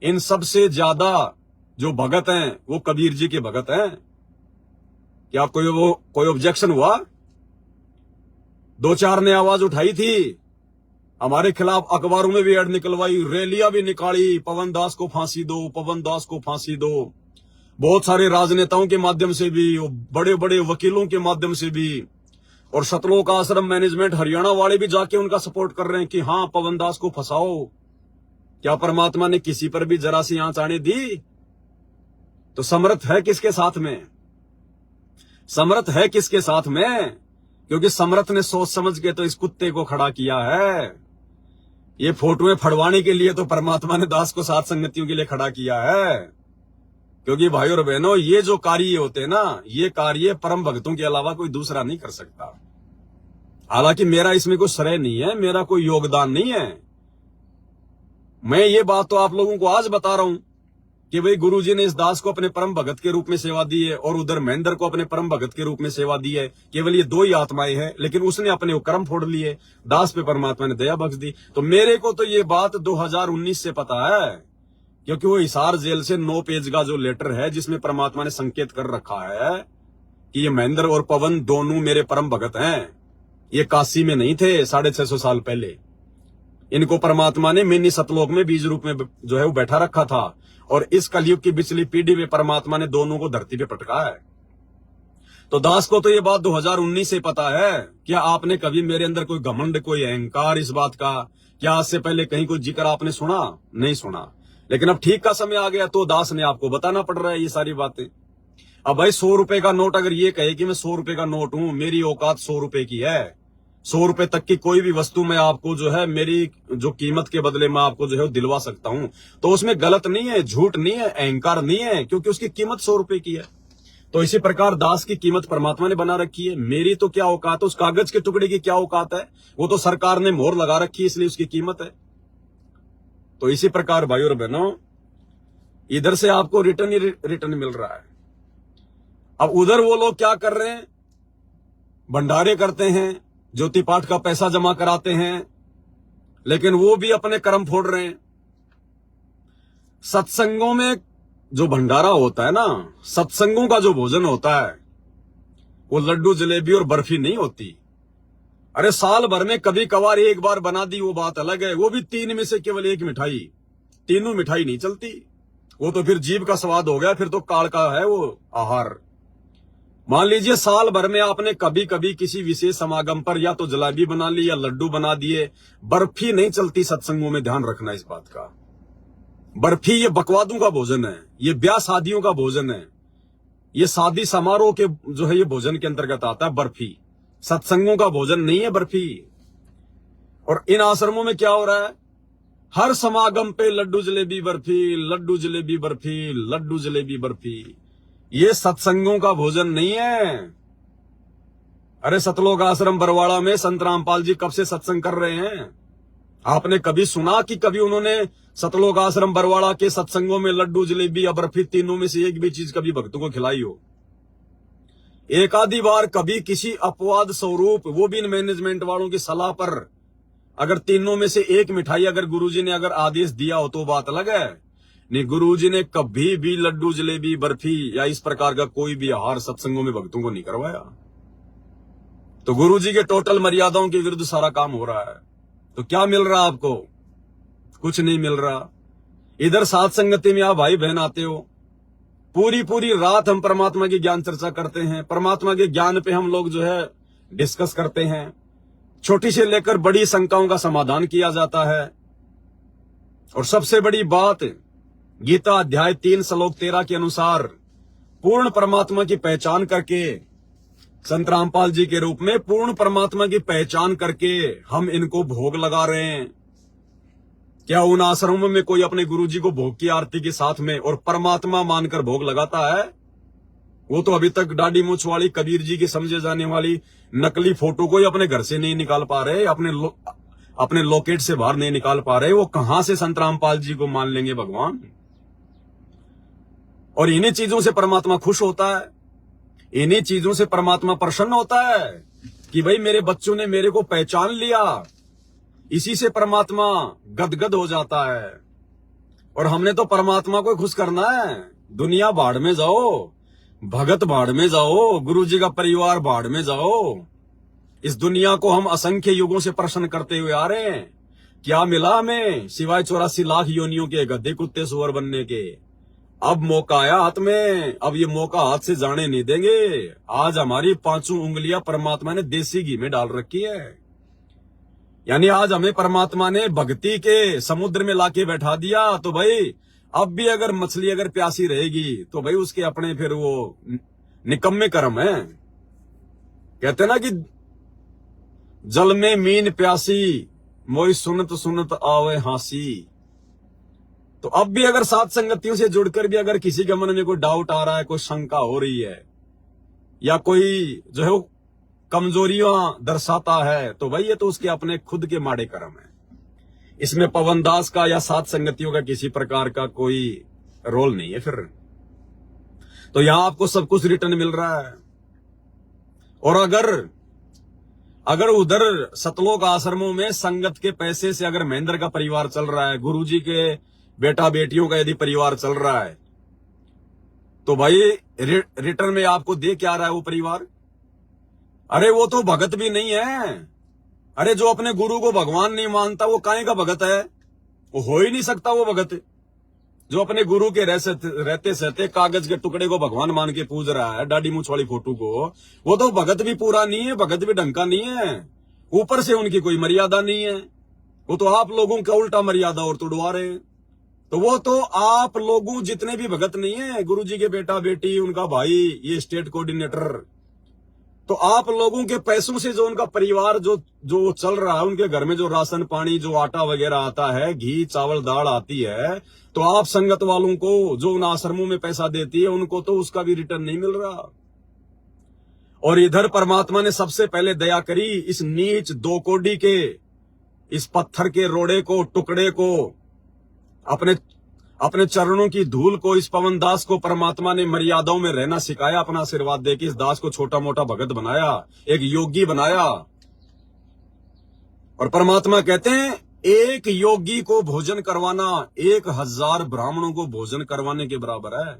इन सबसे ज्यादा जो भगत हैं वो कबीर जी के भगत हैं। क्या कोई ऑब्जेक्शन हुआ? 2-4 ने आवाज उठाई थी, हमारे खिलाफ अखबारों में भी एड निकलवाई, रैलियां भी निकाली, पवन दास को फांसी दो, पवन दास को फांसी दो। बहुत सारे राजनेताओं के माध्यम से भी, बड़े बड़े वकीलों के माध्यम से भी, और सतलोक आश्रम मैनेजमेंट हरियाणा वाले भी जाके उनका सपोर्ट कर रहे हैं कि हां पवन दास को फंसाओ। क्या परमात्मा ने किसी पर भी जरा सी आंच आने दी? तो समर्थ है किसके साथ में? समर्थ है किसके साथ में? क्योंकि समर्थ ने सोच समझ के तो इस कुत्ते को खड़ा किया है। ये फोटोएं फड़वाने के लिए तो परमात्मा ने दास को साथ संगतियों के लिए खड़ा किया है। क्योंकि भाई और बहनों, ये जो कार्य होते हैं ना, ये कार्य परम भक्तों के अलावा कोई दूसरा नहीं कर सकता। हालांकि मेरा इसमें कोई श्रेय नहीं है, मेरा कोई योगदान नहीं है। मैं ये बात तो आप लोगों को आज बता रहा हूं कि भाई गुरुजी ने इस दास को अपने परम भगत के रूप में सेवा दी है और उधर महेंद्र को अपने परम भगत के रूप में सेवा दी है। केवल ये दो ही आत्माएं हैं, लेकिन उसने अपने वो कर्म फोड़ लिए, दास पे परमात्मा ने दया बख्श दी। तो मेरे को तो ये बात 2019 से पता है, क्योंकि वो हिसार जेल से 9 पेज का जो लेटर है जिसमें परमात्मा ने संकेत कर रखा है कि ये महेंद्र और पवन दोनों मेरे परम भगत हैं। ये काशी में नहीं थे 650 साल पहले। इनको परमात्मा ने मिनी सतलोक में बीज रूप में जो है वो बैठा रखा था, और इस कलयुग की पिछली पीढ़ी में परमात्मा ने दोनों को धरती पे पटका है। तो दास को तो ये बात 2019 से पता है। क्या आपने कभी मेरे अंदर कोई घमंड, कोई अहंकार इस बात का, क्या आज से पहले कहीं कोई जिक्र आपने सुना? नहीं सुना। लेकिन अब ठीक का समय आ गया तो दास ने आपको बताना पड़ रहा है ये सारी बातें। अब भाई 100 रुपए का नोट अगर ये कहे कि मैं 100 रुपए का नोट हूं, मेरी औकात 100 रुपए की है, 100 रुपए तक की कोई भी वस्तु मैं आपको जो है मेरी जो कीमत के बदले में आपको जो है दिलवा सकता हूं, तो उसमें गलत नहीं है, झूठ नहीं है, अहंकार नहीं है, क्योंकि उसकी कीमत 100 रुपए की है। तो इसी प्रकार दास की कीमत परमात्मा ने बना रखी है। मेरी तो क्या औकात है, उस कागज के टुकड़े की क्या औकात है? वो तो सरकार ने मोहर लगा रखी है, इसलिए उसकी कीमत है। तो इसी प्रकार भाई और बहनों, इधर से आपको रिटर्न ही रिटर्न मिल रहा है। अब उधर वो लोग क्या कर रहे हैं? भंडारे करते हैं, ज्योति पाठ का पैसा जमा कराते हैं, लेकिन वो भी अपने कर्म फोड़ रहे हैं। सत्संगों में जो भंडारा होता है ना, सत्संगों का जो भोजन होता है, वो लड्डू जलेबी और बर्फी नहीं होती। अरे साल भर में कभी कभार एक बार बना दी वो बात अलग है, वो भी 3 में से केवल एक मिठाई। तीनों मिठाई नहीं चलती, वो तो फिर जीभ का स्वाद हो गया, फिर तो काल का है वो आहार। मान लीजिए साल भर में आपने कभी कभी किसी विशेष समागम पर या तो जलेबी बना ली या लड्डू बना दिए, बर्फी नहीं चलती सत्संगों में। ध्यान रखना इस बात का। बर्फी ये बकवादों का भोजन है, ये ब्याह शादियों का भोजन है, ये शादी समारोह के जो है ये भोजन के अंतर्गत आता है बर्फी। सत्संगों का भोजन नहीं है बर्फी। और इन आश्रमों में क्या हो रहा है? हर समागम पे लड्डू जलेबी बर्फी, लड्डू जलेबी बर्फी, लड्डू जलेबी बर्फी। ये सत्संगों का भोजन नहीं है। अरे सतलोक आश्रम बरवाड़ा में संत रामपाल जी कब से सत्संग कर रहे हैं? आपने कभी सुना कि कभी उन्होंने सतलोक आश्रम बरवाड़ा के सत्संगों में लड्डू जलेबी या बर्फी तीनों में से एक भी चीज कभी भक्तों को खिलाई हो? एक आधी बार कभी किसी अपवाद स्वरूप, वो भी इन मैनेजमेंट वालों की सलाह पर, अगर तीनों में से एक मिठाई अगर गुरुजी ने अगर आदेश दिया हो तो बात अलग है। नहीं, गुरुजी ने कभी भी लड्डू जलेबी बर्फी या इस प्रकार का कोई भी आहार सत्संगों में भक्तों को नहीं करवाया। तो गुरुजी के टोटल मर्यादाओं के विरुद्ध सारा काम हो रहा है। तो क्या मिल रहा आपको? कुछ नहीं मिल रहा। इधर साथ संगति में आप भाई बहन आते हो, पूरी रात हम परमात्मा की ज्ञान चर्चा करते हैं, परमात्मा के ज्ञान पे हम लोग जो है डिस्कस करते हैं, छोटी से लेकर बड़ी शंकाओं का समाधान किया जाता है। और सबसे बड़ी बात, गीता अध्याय 3 श्लोक 13 के अनुसार पूर्ण परमात्मा की पहचान करके, संत रामपाल जी के रूप में पूर्ण परमात्मा की पहचान करके हम इनको भोग लगा रहे हैं। क्या उन आश्रमों में कोई अपने गुरुजी को भोग की आरती के साथ में और परमात्मा मानकर भोग लगाता है? वो तो अभी तक दाढ़ी मूंछ वाली कबीर जी की समझे जाने वाली नकली फोटो को ही अपने घर से नहीं निकाल पा रहे, अपने लॉकेट से बाहर नहीं निकाल पा रहे। वो कहां से संत रामपाल जी को मान लेंगे भगवान? और इन्हीं चीजों से परमात्मा खुश होता है, इन्हीं चीजों से परमात्मा प्रसन्न होता है कि भाई मेरे बच्चों ने मेरे को पहचान लिया। इसी से परमात्मा गदगद हो जाता है। और हमने तो परमात्मा को खुश करना है। दुनिया भाड़ में जाओ, भगत भाड़ में जाओ, गुरुजी का परिवार भाड़ में जाओ। इस दुनिया को हम असंख्य युगों से प्रसन्न करते हुए आ रहे हैं। क्या मिला हमें सिवाय 84 लाख योनियों के गधे कुत्ते सुअर बनने के? अब मौका आया हाथ में, अब ये मौका हाथ से जाने नहीं देंगे। आज हमारी पांचों उंगलियां परमात्मा ने देसी घी में डाल रखी है। यानी आज हमें परमात्मा ने भक्ति के समुद्र में लाके बैठा दिया। तो भाई अब भी अगर मछली अगर प्यासी रहेगी तो भाई उसके अपने फिर वो निकम्मे कर्म है। कहते ना कि जल में मीन प्यासी, मोई सुनत सुनत आवे हासी। तो अब भी अगर सात संगतियों से जुड़कर भी अगर किसी के मन में कोई डाउट आ रहा है, कोई शंका हो रही है, या कोई जो है वो कमजोरियां दर्शाता है, तो भाई ये तो उसके अपने खुद के माड़े कर्म है। इसमें पवन दास का या सात संगतियों का किसी प्रकार का कोई रोल नहीं है। फिर तो यहां आपको सब कुछ रिटर्न मिल रहा है। और अगर उधर सतलोक आश्रमों में संगत के पैसे से अगर महेंद्र का परिवार चल रहा है, गुरुजी के बेटा बेटियों का यदि परिवार चल रहा है, तो भाई रिटर्न में आपको दे क्या रहा है वो परिवार? अरे वो तो भगत भी नहीं है। अरे जो अपने गुरु को भगवान नहीं मानता वो काहे का भगत है? वो हो ही नहीं सकता वो भगत। जो अपने गुरु के रहते सहते कागज के टुकड़े को भगवान मान के पूज रहा है, दाढ़ी मूंछ वाली फोटो को, वो तो भगत भी पूरा नहीं है, भगत भी ढंग का नहीं है। ऊपर से उनकी कोई मर्यादा नहीं है। वो तो आप लोगों का उल्टा मर्यादा और तोड़वा रहे हैं। तो वो तो आप लोगों जितने भी भगत नहीं है, गुरु जी के बेटा बेटी, उनका भाई, ये स्टेट कोऑर्डिनेटर, तो आप लोगों के पैसों से जो उनका परिवार जो चल रहा है, उनके घर में जो राशन पानी, जो आटा वगैरह आता है, घी चावल दाल आती है, तो आप संगत वालों को जो उन आश्रमों में पैसा देती है, उनको तो उसका भी रिटर्न नहीं मिल रहा। और इधर परमात्मा ने सबसे पहले दया करी इस नीच दो कोडी के, इस पत्थर के रोड़े को, टुकड़े को, अपने चरणों की धूल को, इस पवन दास को परमात्मा ने मर्यादाओं में रहना सिखाया। अपना आशीर्वाद देके इस दास को छोटा मोटा भगत बनाया, एक योगी बनाया। और परमात्मा कहते हैं एक योगी को भोजन करवाना 1000 ब्राह्मणों को भोजन करवाने के बराबर है।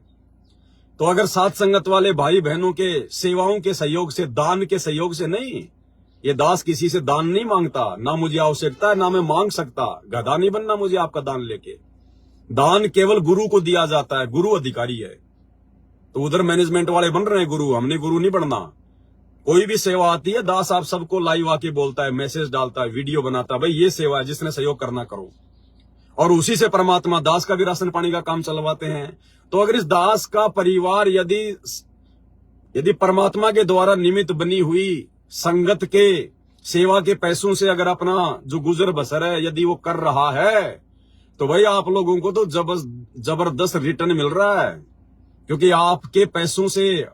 तो अगर सात संगत वाले भाई बहनों के सेवाओं के सहयोग से, दान के सहयोग से नहीं, ये दास किसी से दान नहीं मांगता, ना मुझे आवश्यकता है, ना मैं मांग सकता। गधा नहीं बनना मुझे आपका दान लेके। दान केवल गुरु को दिया जाता है, गुरु अधिकारी है। तो उधर मैनेजमेंट वाले बन रहे हैं गुरु, हमने गुरु नहीं बनना। कोई भी सेवा आती है, दास आप सबको लाइव आके बोलता है, मैसेज डालता है, वीडियो बनाता है, भाई ये सेवा है, जिसने सहयोग करना करो। और उसी से परमात्मा दास का भी राशन पानी का काम चलवाते हैं। तो अगर इस दास का परिवार यदि परमात्मा के द्वारा निमित्त बनी हुई संगत के सेवा के पैसों से अगर अपना जो गुजर बसर है यदि वो कर रहा है, तो भाई आप लोगों को तो जबरदस्त रिटर्न मिल रहा है। क्योंकि आपके पैसों से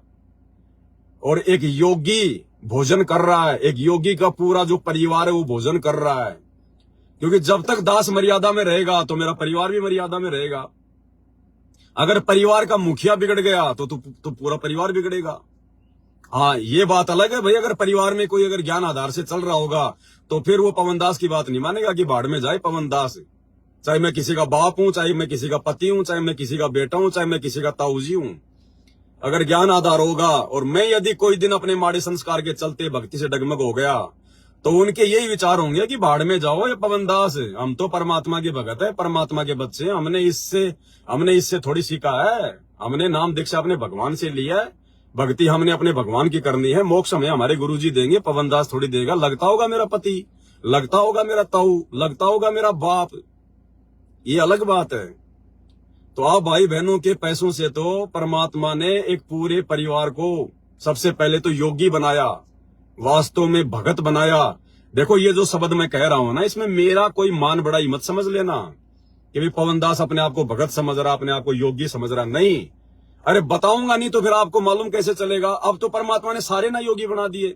और एक योगी भोजन कर रहा है, एक योगी का पूरा जो परिवार है वो भोजन कर रहा है। क्योंकि जब तक दास मर्यादा में रहेगा तो मेरा परिवार भी मर्यादा में रहेगा। अगर परिवार का मुखिया बिगड़ गया तो पूरा परिवार बिगड़ेगा। हाँ, ये बात अलग है भाई, अगर परिवार में कोई अगर ज्ञान आधार से चल रहा होगा तो फिर वो पवन दास की बात नहीं मानेगा कि भाड़ में जाए पवन दास। चाहे मैं किसी का बाप हूं, चाहे मैं किसी का पति हूं, चाहे मैं किसी का बेटा हूं, चाहे मैं किसी का ताऊजी हूं। अगर ज्ञान आधार होगा और मैं यदि कोई दिन अपने माड़े संस्कार के चलते भक्ति से डगमग हो गया तो उनके यही विचार होंगे कि भाड़ में जाओ ये पवन दास, हम तो परमात्मा के भगत है, परमात्मा के बच्चे, हमने इससे थोड़ी सीखा है। हमने नाम दीक्षा अपने भगवान से लिया है, भक्ति हमने अपने भगवान की करनी है, मोक्ष हमें हमारे गुरुजी देंगे, पवन दास थोड़ी देगा। लगता होगा मेरा पति, लगता होगा मेरा ताऊ, लगता होगा मेरा बाप, ये अलग बात है। तो आप भाई बहनों के पैसों से तो परमात्मा ने एक पूरे परिवार को सबसे पहले तो योगी बनाया, वास्तव में भगत बनाया। देखो ये जो शब्द मैं कह रहा हूं ना, इसमें मेरा कोई मान बढ़ाई मत समझ लेना कि भाई पवन दास अपने आप को भगत समझ रहा, अपने आप को योगी समझ रहा, नहीं। अरे बताऊंगा नहीं तो फिर आपको मालूम कैसे चलेगा। अब तो परमात्मा ने सारे ना योगी बना दिए।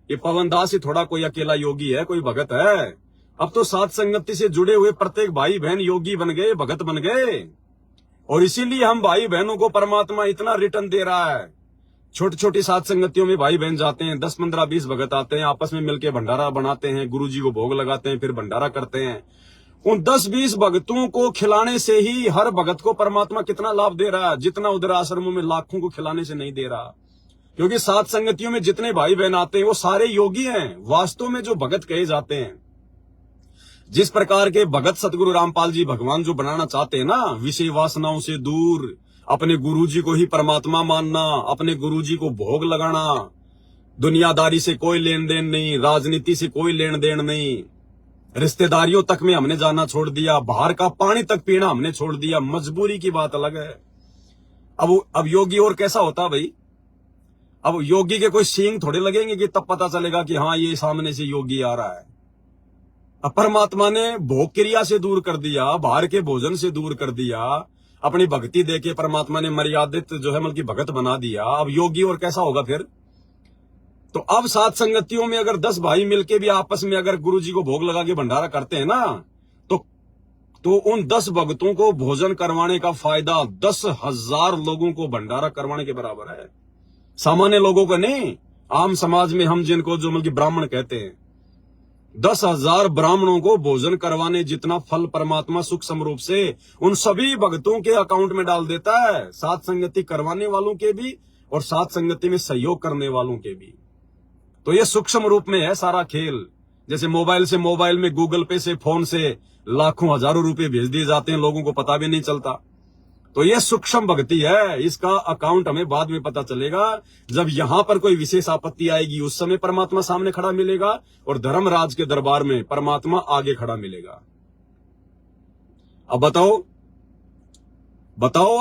ये पवन दास ही थोड़ा कोई अकेला योगी है, कोई भगत है। अब तो सात संगति से जुड़े हुए प्रत्येक भाई बहन योगी बन गए, भगत बन गए। और इसीलिए हम भाई बहनों को परमात्मा इतना रिटर्न दे रहा है। छोटी छोटी सात संगतियों में भाई बहन जाते हैं, 10 15 20 भगत आते हैं, आपस में मिलकर भंडारा बनाते हैं, गुरुजी को भोग लगाते हैं, फिर भंडारा करते हैं। उन 10-20 भगतों को खिलाने से ही हर भगत को परमात्मा कितना लाभ दे रहा है, जितना उधर आश्रमों में लाखों को खिलाने से नहीं दे रहा। क्योंकि सात संगतियों में जितने भाई बहन आते हैं वो सारे योगी हैं, वास्तव में जो भगत कहे जाते हैं। जिस प्रकार के भगत सतगुरु रामपाल जी भगवान जो बनाना चाहते हैं ना, विषय वासनाओं से दूर, अपने गुरुजी को ही परमात्मा मानना, अपने गुरुजी को भोग लगाना, दुनियादारी से कोई लेन देन नहीं, राजनीति से कोई लेन देन नहीं, रिश्तेदारियों तक में हमने जाना छोड़ दिया, बाहर का पानी तक पीना हमने छोड़ दिया। मजबूरी की बात अलग है। अब योगी और कैसा होता भाई? अब योगी के कोई सींग थोड़े लगेंगे कि तब पता चलेगा कि हाँ ये सामने से योगी आ रहा है। अब परमात्मा ने भोग क्रिया से दूर कर दिया, बाहर के भोजन से दूर कर दिया, अपनी भक्ति देके परमात्मा ने मर्यादित जो है मतलब भगत बना दिया। अब योगी और कैसा होगा फिर? तो अब सात संगतियों में अगर 10 भाई मिलके भी आपस में अगर गुरुजी को भोग लगा के भंडारा करते हैं ना, तो उन 10 भक्तों को भोजन करवाने का फायदा 10,000 लोगों को भंडारा करवाने के बराबर है। सामान्य लोगों को नहीं, आम समाज में हम जिनको जो मतलब ब्राह्मण कहते हैं, 10,000 ब्राह्मणों को भोजन करवाने जितना फल परमात्मा सूक्ष्म रूप से उन सभी भक्तों के अकाउंट में डाल देता है, सात संगति करवाने वालों के भी और सात संगति में सहयोग करने वालों के भी। तो ये सूक्ष्म रूप में है सारा खेल। जैसे मोबाइल में गूगल पे से, फोन से लाखों हजारों रुपए भेज दिए जाते हैं, लोगों को पता भी नहीं चलता। तो ये सूक्ष्म भक्ति है, इसका अकाउंट हमें बाद में पता चलेगा। जब यहां पर कोई विशेष आपत्ति आएगी उस समय परमात्मा सामने खड़ा मिलेगा और धर्मराज के दरबार में परमात्मा आगे खड़ा मिलेगा। अब बताओ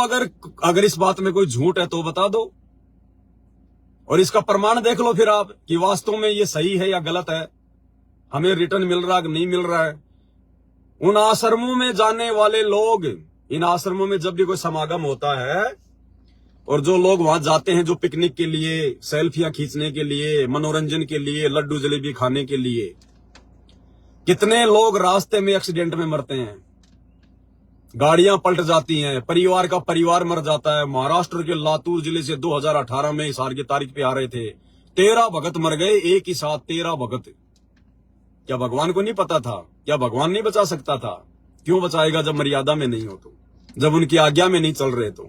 अगर इस बात में कोई झूठ है तो बता दो, और इसका प्रमाण देख लो फिर आप कि वास्तव में ये सही है या गलत है, हमें रिटर्न मिल रहा है कि नहीं मिल रहा है। उन आश्रमों में जाने वाले लोग, इन आश्रमों में जब भी कोई समागम होता है और जो लोग वहां जाते हैं जो पिकनिक के लिए, सेल्फियां खींचने के लिए, मनोरंजन के लिए, लड्डू जलेबी खाने के लिए, कितने लोग रास्ते में एक्सीडेंट में मरते हैं, गाड़ियां पलट जाती हैं, परिवार का परिवार मर जाता है। महाराष्ट्र के लातूर जिले से 2018 में इस हार की तारीख पे आ रहे थे, 13 भगत मर गए एक ही साथ, 13 भगत। क्या भगवान को नहीं पता था? क्या भगवान नहीं बचा सकता था? क्यों बचाएगा जब मर्यादा में नहीं हो तो, जब उनकी आज्ञा में नहीं चल रहे तो।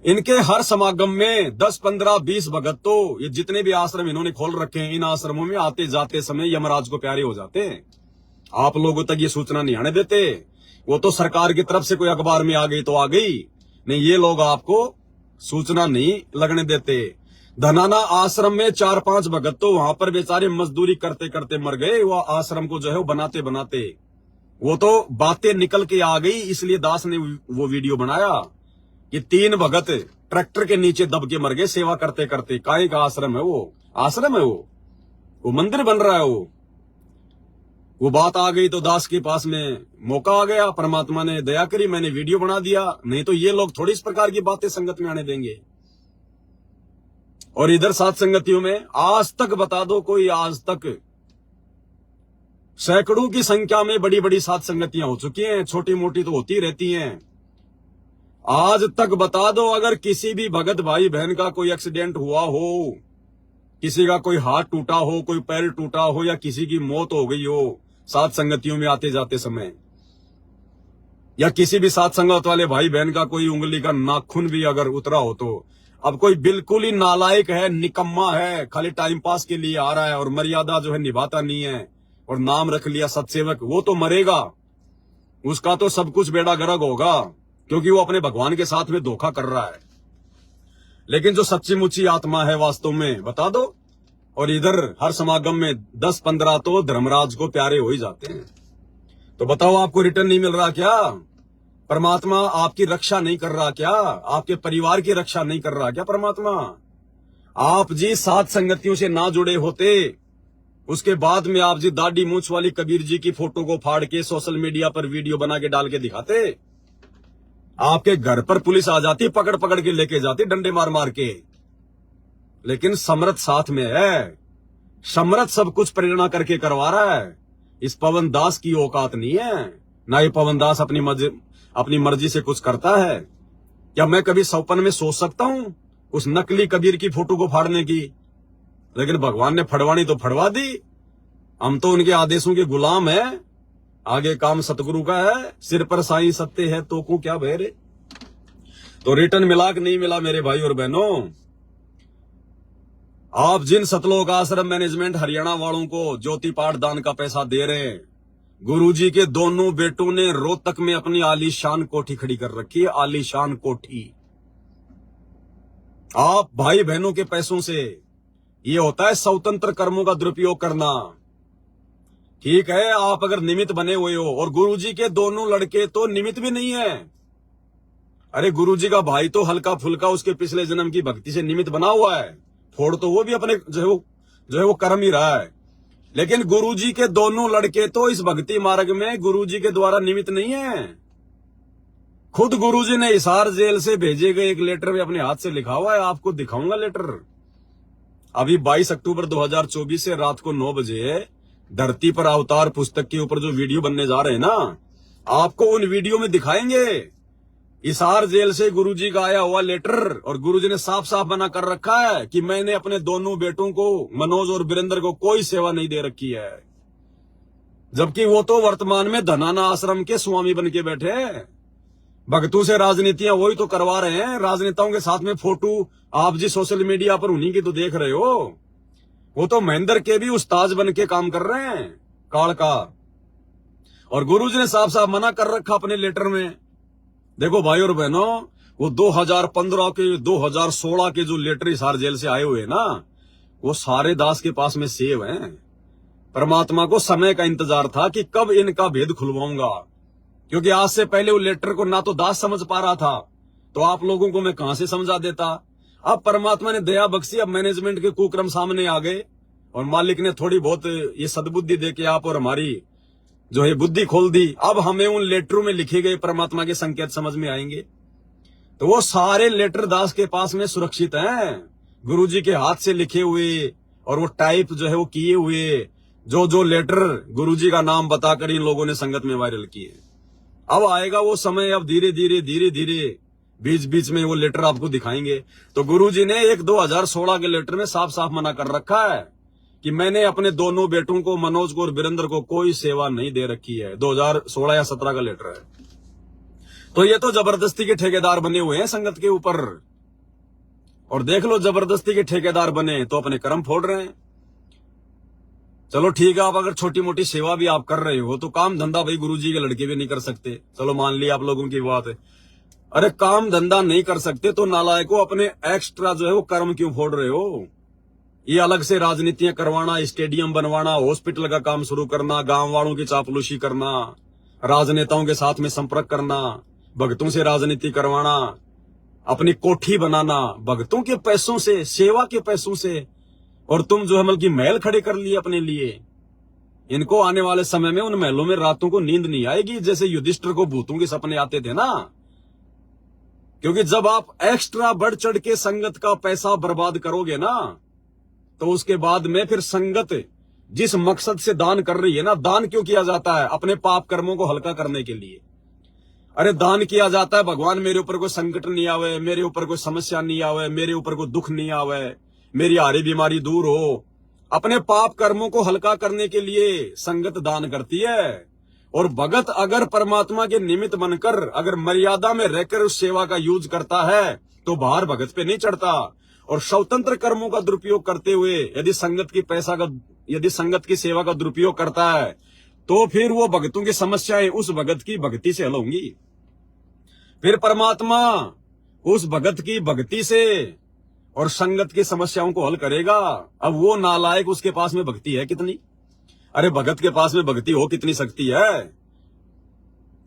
इनके हर समागम में 10, 15, 20 भगत, तो ये जितने भी आश्रम इन्होंने खोल रखे हैं, इन आश्रमों में आते जाते समय यमराज को प्यारे हो जाते हैं। आप लोगों तक ये सूचना नहीं आने देते। वो तो सरकार की तरफ से कोई अखबार में आ गई तो आ गई, नहीं ये लोग आपको सूचना नहीं लगने देते। धनाना आश्रम में 4-5 भगत तो वहां पर बेचारे मजदूरी करते करते मर गए। वो आश्रम को जो है वो बनाते बनाते वो तो बातें निकल के आ गई, इसलिए दास ने वो वीडियो बनाया कि 3 भगत ट्रैक्टर के नीचे दब के मर गए सेवा करते करते। काहे का आश्रम है वो? आश्रम है वो मंदिर बन रहा है। वो बात आ गई तो दास के पास में मौका आ गया, परमात्मा ने दया करी, मैंने वीडियो बना दिया। नहीं तो ये लोग थोड़ी इस प्रकार की बातें संगत में आने देंगे। और इधर सात संगतियों में आज तक बता दो कोई, आज तक सैकड़ों की संख्या में बड़ी बड़ी सात संगतियां हो चुकी हैं, छोटी मोटी तो होती रहती हैं। आज तक बता दो अगर किसी भी भगत भाई बहन का कोई एक्सीडेंट हुआ हो, किसी का कोई हाथ टूटा हो, कोई पैर टूटा हो, या किसी की मौत हो गई हो सात संगतियों में आते जाते समय, या किसी भी सात संगत वाले भाई बहन का कोई उंगली का नाखून भी अगर उतरा हो, तो अब कोई बिल्कुल ही नालायक है, निकम्मा है, खाली टाइम पास के लिए आ रहा है और मर्यादा जो है निभाता नहीं है और नाम रख लिया सत्सेवक, वो तो मरेगा, उसका तो सब कुछ बेड़ा गर्क होगा, क्योंकि वो अपने भगवान के साथ में धोखा कर रहा है। लेकिन जो सच्ची मुच्ची आत्मा है वास्तव में बता दो। और इधर हर समागम में 10-15 तो धर्मराज को प्यारे हो ही जाते हैं। तो बताओ आपको रिटर्न नहीं मिल रहा क्या? परमात्मा आपकी रक्षा नहीं कर रहा क्या? आपके परिवार की रक्षा नहीं कर रहा क्या परमात्मा? आप जी सात संगतियों से ना जुड़े होते, उसके बाद में आप जी दाढ़ी मूंछ वाली कबीर जी की फोटो को फाड़ के सोशल मीडिया पर वीडियो बना के डाल के दिखाते, आपके घर पर पुलिस आ जाती, पकड़ पकड़ के लेके जाती डंडे मार मार के। लेकिन समर्थ साथ में है, समर्थ सब कुछ प्रेरणा करके करवा रहा है। इस पवन दास की औकात नहीं है, ना ये पवन दास अपनी मर्जी से कुछ करता है। क्या मैं कभी सपन में सोच सकता हूं उस नकली कबीर की फोटो को फाड़ने की? लेकिन भगवान ने फड़वानी तो फड़वा दी। हम तो उनके आदेशों के गुलाम हैं, आगे काम सतगुरु का है, सिर पर साईं सत्य है तो को क्या बहरे। तो रिटर्न मिला कि नहीं मिला मेरे भाई और बहनों? आप जिन सतलोक आश्रम मैनेजमेंट हरियाणा वालों को ज्योति पाठ दान का पैसा दे रहे हैं, गुरुजी के दोनों बेटों ने रोहतक में अपनी आलीशान कोठी खड़ी कर रखी है, आलीशान कोठी। आप भाई बहनों के पैसों से, ये होता है स्वतंत्र कर्मों का दुरुपयोग करना। ठीक है, आप अगर निमित्त बने हुए हो, और गुरुजी के दोनों लड़के तो निमित्त भी नहीं है। अरे गुरुजी का भाई तो हल्का फुल्का उसके पिछले जन्म की भक्ति से निमित्त बना हुआ है, थोड़ तो वो भी अपने जो है वो कर्म ही रहा है। लेकिन गुरुजी के दोनों लड़के तो इस भक्ति मार्ग में गुरुजी के द्वारा निमित्त नहीं है। खुद गुरुजी ने हिसार जेल से भेजे गए एक लेटर में अपने हाथ से लिखा हुआ है, आपको दिखाऊंगा लेटर। अभी 22 अक्टूबर 2024 से रात को 9 बजे धरती पर अवतार पुस्तक के ऊपर जो वीडियो बनने जा रहे हैं ना, आपको उन वीडियो में दिखाएंगे हिसार जेल से गुरुजी का आया हुआ लेटर। और गुरुजी ने साफ साफ मना कर रखा है कि मैंने अपने दोनों बेटों को, मनोज और वीरेंद्र को, कोई सेवा नहीं दे रखी है। जबकि वो तो वर्तमान में धनाना आश्रम के स्वामी बन के बैठे हैं। भक्तों से राजनीतियां वही तो करवा रहे हैं। राजनेताओं के साथ में फोटो आप जी सोशल मीडिया पर उन्हीं की तो देख रहे हो। वो तो महेंद्र के भी उस्ताद बन के काम कर रहे हैं काल का। और गुरुजी ने साफ साफ मना कर रखा अपने लेटर में। देखो भाई और बहनों, वो 2015 के 2016 के जो लेटर हिसार जेल से आए हुए ना, वो सारे दास के पास में सेव हैं। परमात्मा को समय का इंतजार था कि कब इनका भेद खुलवाऊंगा, क्योंकि आज से पहले वो लेटर को ना तो दास समझ पा रहा था, तो आप लोगों को मैं कहां से समझा देता। अब परमात्मा ने दया बख्शी, अब मैनेजमेंट के कुक्रम सामने आ गए और मालिक ने थोड़ी बहुत ये सद्बुद्धि दे के आप और हमारी जो है बुद्धि खोल दी। अब हमें उन लेटरों में लिखे गए परमात्मा के संकेत समझ में आएंगे। तो वो सारे लेटर दास के पास में सुरक्षित हैं, गुरुजी के हाथ से लिखे हुए, और वो टाइप जो है वो किए हुए जो लेटर गुरुजी का नाम बताकर इन लोगों ने संगत में वायरल किए। अब आएगा वो समय, अब धीरे धीरे बीच बीच में वो लेटर आपको दिखाएंगे। तो गुरुजी ने 2016 के लेटर में साफ साफ मना कर रखा है कि मैंने अपने दोनों बेटों को, मनोज को और वीरेंद्र को, कोई सेवा नहीं दे रखी है। 2016 या 17 का लेटर है। तो ये तो जबरदस्ती के ठेकेदार बने हुए हैं संगत के ऊपर। और देख लो, जबरदस्ती के ठेकेदार बने तो अपने कर्म फोड़ रहे हैं। चलो ठीक है, आप अगर छोटी मोटी सेवा भी आप कर रहे हो तो काम धंधा भाई गुरुजी के लड़के भी नहीं कर सकते। चलो मान लिया आप लोगों की बात है। अरे काम धंधा नहीं कर सकते तो नालायकों अपने एक्स्ट्रा जो है वो कर्म क्यों फोड़ रहे हो? ये अलग से राजनीतियां करवाना, स्टेडियम बनवाना, हॉस्पिटल का काम शुरू करना, गांव वालों की चापलूसी करना, राजनेताओं के साथ में संपर्क करना, भक्तों से राजनीति करवाना, अपनी कोठी बनाना भक्तों के पैसों से, सेवा के पैसों से, और तुम जो है मतलब कि महल खड़े कर लिए अपने लिए। इनको आने वाले समय में उन महलों में रातों को नींद नहीं आएगी, जैसे युधिष्ठिर को भूतों के सपने आते थे ना। क्योंकि जब आप एक्स्ट्रा बढ़ चढ़ के संगत का पैसा बर्बाद करोगे ना, तो उसके बाद में फिर संगत जिस मकसद से दान कर रही है ना, दान क्यों किया जाता है? अपने पाप कर्मों को हल्का करने के लिए। अरे दान किया जाता है, भगवान मेरे ऊपर कोई संकट नहीं आवे, मेरे ऊपर कोई समस्या नहीं आवे, मेरे ऊपर कोई दुख नहीं आवे, मेरी हारी बीमारी दूर हो। अपने पाप कर्मों को हल्का करने के लिए संगत दान करती है। और भगत अगर परमात्मा के निमित्त बनकर, अगर मर्यादा में रहकर उस सेवा का यूज करता है तो बाहर भगत पे नहीं चढ़ता। और स्वतंत्र कर्मों का दुरुपयोग करते हुए यदि संगत की सेवा का दुरुपयोग करता है तो फिर वो भगतों की समस्याएं उस भगत की भक्ति से हल होंगी। फिर परमात्मा उस भगत की भक्ति से और संगत की समस्याओं को हल करेगा। अब वो नालायक, उसके पास में भक्ति है कितनी? अरे भगत के पास में भक्ति हो कितनी शक्ति है,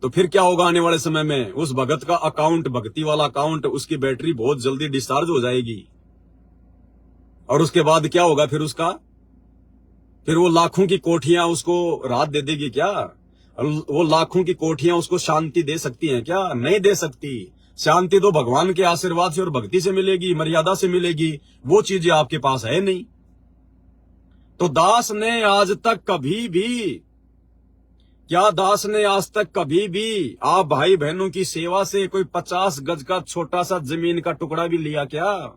तो फिर क्या होगा आने वाले समय में? उस भगत का अकाउंट, भक्ति वाला अकाउंट, उसकी बैटरी बहुत जल्दी डिस्चार्ज हो जाएगी। और उसके बाद क्या होगा फिर उसका? फिर वो लाखों की कोठियां उसको राहत दे देगी क्या? वो लाखों की कोठियां उसको शांति दे सकती हैं क्या? नहीं दे सकती। शांति तो भगवान के आशीर्वाद से और भक्ति से मिलेगी, मर्यादा से मिलेगी। वो चीजें आपके पास है नहीं। तो दास ने आज तक कभी भी, क्या दास ने आज तक कभी भी आप भाई बहनों की सेवा से कोई 50 गज का छोटा सा जमीन का टुकड़ा भी लिया क्या?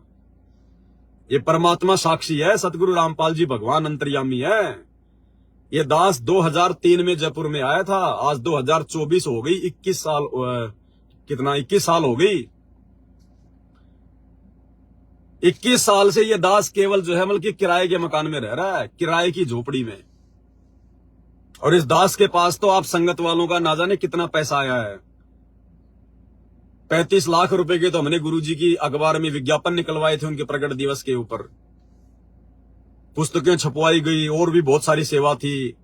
ये परमात्मा साक्षी है, सतगुरु रामपाल जी भगवान अंतर्यामी है। ये दास 2003 में जयपुर में आया था, आज 2024 हो गई, 21 साल हो गई। 21 साल से ये दास केवल जो है मतलब कि किराए के मकान में रह रहा है, किराए की झोपड़ी में। और इस दास के पास तो आप संगत वालों का ना जाने कितना पैसा आया है। 35 लाख रुपए के तो हमने गुरुजी की अखबार में विज्ञापन निकलवाए थे उनके प्रकट दिवस के ऊपर, पुस्तकें छपवाई गई और भी बहुत सारी सेवा थी।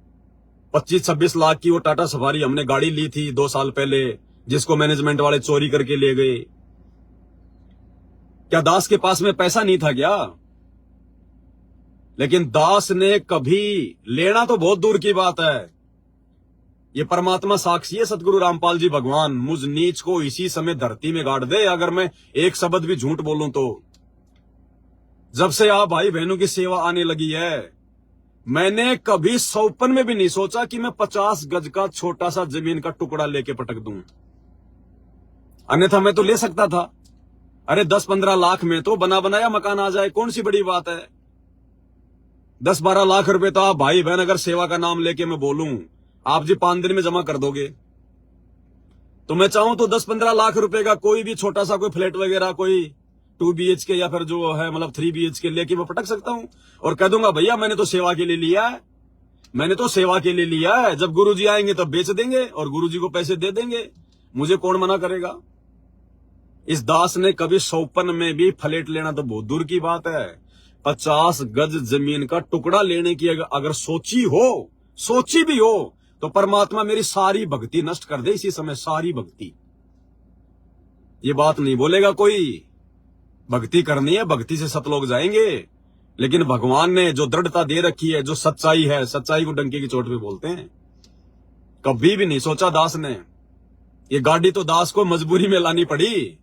25-26 लाख की वो टाटा सफारी हमने गाड़ी ली थी 2 साल पहले, जिसको मैनेजमेंट वाले चोरी करके ले गए। क्या दास के पास में पैसा नहीं था क्या? लेकिन दास ने कभी, लेना तो बहुत दूर की बात है, ये परमात्मा साक्षी है, सतगुरु रामपाल जी भगवान मुझ नीच को इसी समय धरती में गाड़ दे अगर मैं एक शब्द भी झूठ बोलूं तो। जब से आप भाई बहनों की सेवा आने लगी है, मैंने कभी सौपन में भी नहीं सोचा कि मैं 50 गज का छोटा सा जमीन का टुकड़ा लेके पटक दूं। अन्यथा मैं तो ले सकता था। अरे 10-15 लाख में तो बना बनाया मकान आ जाए, कौन सी बड़ी बात है। 10-12 लाख रुपए तो आप भाई बहन अगर सेवा का नाम लेके मैं बोलूं आप जी 5 दिन में जमा कर दोगे, तो मैं चाहूं तो 10-15 लाख रुपए का कोई भी छोटा सा कोई फ्लैट वगैरह, कोई 2 BHK या फिर जो है मतलब 3 BHK लेके मैं पटक सकता हूं और कह दूंगा भैया मैंने तो सेवा के लिए लिया है, मैंने तो सेवा के लिए लिया है, जब गुरुजी आएंगे तब बेच देंगे और गुरुजी को पैसे दे देंगे, मुझे कौन मना करेगा। इस दास ने कभी सौपन में भी फ्लैट लेना तो बहुत दूर की बात है, 50 गज जमीन का टुकड़ा लेने की अगर सोची भी हो तो परमात्मा मेरी सारी भक्ति नष्ट कर दे इसी समय, सारी भक्ति। ये बात नहीं बोलेगा कोई, भक्ति करनी है, भक्ति से सतलोक जाएंगे। लेकिन भगवान ने जो दृढ़ता दे रखी है, जो सच्चाई है, सच्चाई को डंके की चोट पे बोलते हैं। कभी भी नहीं सोचा दास ने, ये गाड़ी तो दास को मजबूरी में लानी पड़ी,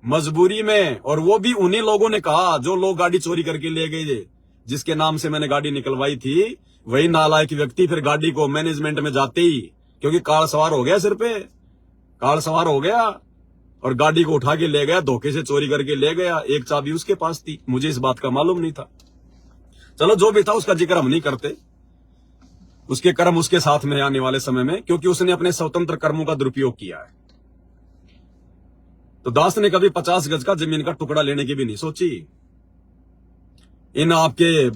मजबूरी में, और वो भी उन्हीं लोगों ने कहा जो लोग गाड़ी चोरी करके ले गए, जिसके नाम से मैंने गाड़ी निकलवाई थी, वही नालायक व्यक्ति फिर गाड़ी को मैनेजमेंट में जाते ही, क्योंकि कार सवार हो गया, सिर पे कार सवार हो गया और गाड़ी को उठा के ले गया, धोखे से चोरी करके ले गया। एक चाबी उसके पास थी, मुझे इस बात का मालूम नहीं था। चलो जो भी था उसका जिक्र हम नहीं करते, उसके कर्म उसके साथ में आने वाले समय में, क्योंकि उसने अपने स्वतंत्र कर्मों का दुरुपयोग किया है। तो दास ने कभी 50 गज का जमीन का टुकड़ा लेने की भी नहीं सोची। इन आपके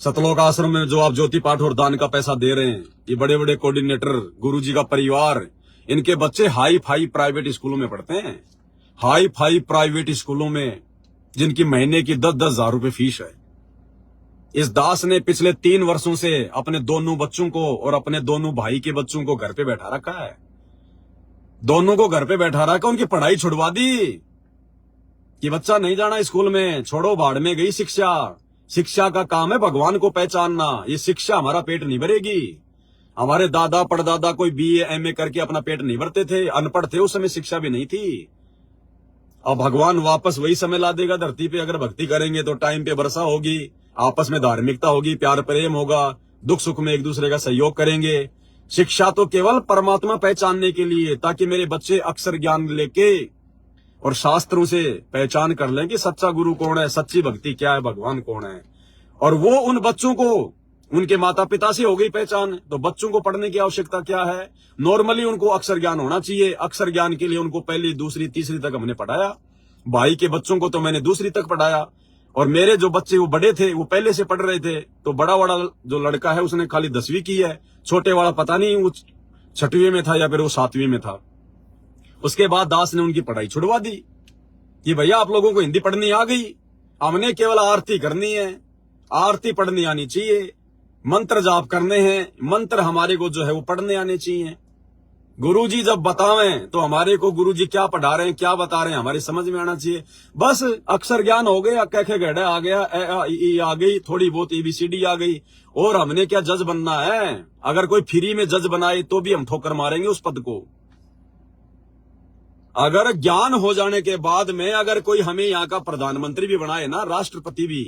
सतलोक आश्रम में जो आप ज्योति पाठ और दान का पैसा दे रहे हैं, ये बड़े बड़े कोऑर्डिनेटर, गुरुजी का परिवार, इनके बच्चे हाई फाई प्राइवेट स्कूलों में पढ़ते हैं, हाई फाई प्राइवेट स्कूलों में, जिनकी महीने की 10-10 हजार रुपए फीस है। इस दास ने पिछले 3 वर्षों से अपने दोनों बच्चों को और अपने दोनों भाई के बच्चों को घर पे बैठा रखा है, दोनों को घर पे बैठा रखा, उनकी पढ़ाई छुड़वा दी कि बच्चा नहीं जाना स्कूल में, छोड़ो भाड़ में गई शिक्षा। शिक्षा का काम है भगवान को पहचानना, ये शिक्षा हमारा पेट नहीं भरेगी। हमारे दादा परदादा कोई BA MA करके अपना पेट नहीं भरते थे, अनपढ़ थे, उस समय शिक्षा भी नहीं थी। अब भगवान वापस वही समय ला देगा धरती पे, अगर भक्ति करेंगे तो टाइम पे वर्षा होगी, आपस में धार्मिकता होगी, प्यार प्रेम होगा, दुख सुख में एक दूसरे का सहयोग करेंगे। शिक्षा तो केवल परमात्मा पहचानने के लिए, ताकि मेरे बच्चे अक्षर ज्ञान लेके और शास्त्रों से पहचान कर लें कि सच्चा गुरु कौन है, सच्ची भक्ति क्या है, भगवान कौन है। और वो उन बच्चों को उनके माता पिता से हो गई पहचान, तो बच्चों को पढ़ने की आवश्यकता क्या है। नॉर्मली उनको अक्षर ज्ञान होना चाहिए, अक्षर ज्ञान के लिए उनको 1ली 2री 3री तक हमने पढ़ाया। भाई के बच्चों को तो मैंने 2री तक पढ़ाया, और मेरे जो बच्चे वो बड़े थे वो पहले से पढ़ रहे थे। तो बड़ा वाला जो लड़का है उसने खाली 10वीं की है, छोटे वाला पता नहीं वो 6वीं में था या फिर वो 7वीं में था। उसके बाद दास ने उनकी पढ़ाई छुड़वा दी कि भैया आप लोगों को हिंदी पढ़नी आ गई, हमने केवल आरती करनी है, आरती पढ़नी आनी चाहिए, मंत्र जाप करने हैं, मंत्र हमारे को जो है वो पढ़ने आने चाहिए। गुरुजी जब बतावें तो हमारे को गुरुजी क्या पढ़ा रहे हैं, क्या बता रहे हैं, हमारी समझ में आना चाहिए। बस अक्षर ज्ञान हो गया, क ख ग आ गया, ए आ गई, थोड़ी बहुत ABCD आ गई, और हमने क्या जज बनना है। अगर कोई फ्री में जज बनाए तो भी हम ठोकर मारेंगे उस पद को। अगर ज्ञान हो जाने के बाद में अगर कोई हमें यहाँ का प्रधानमंत्री भी बनाए ना, राष्ट्रपति भी,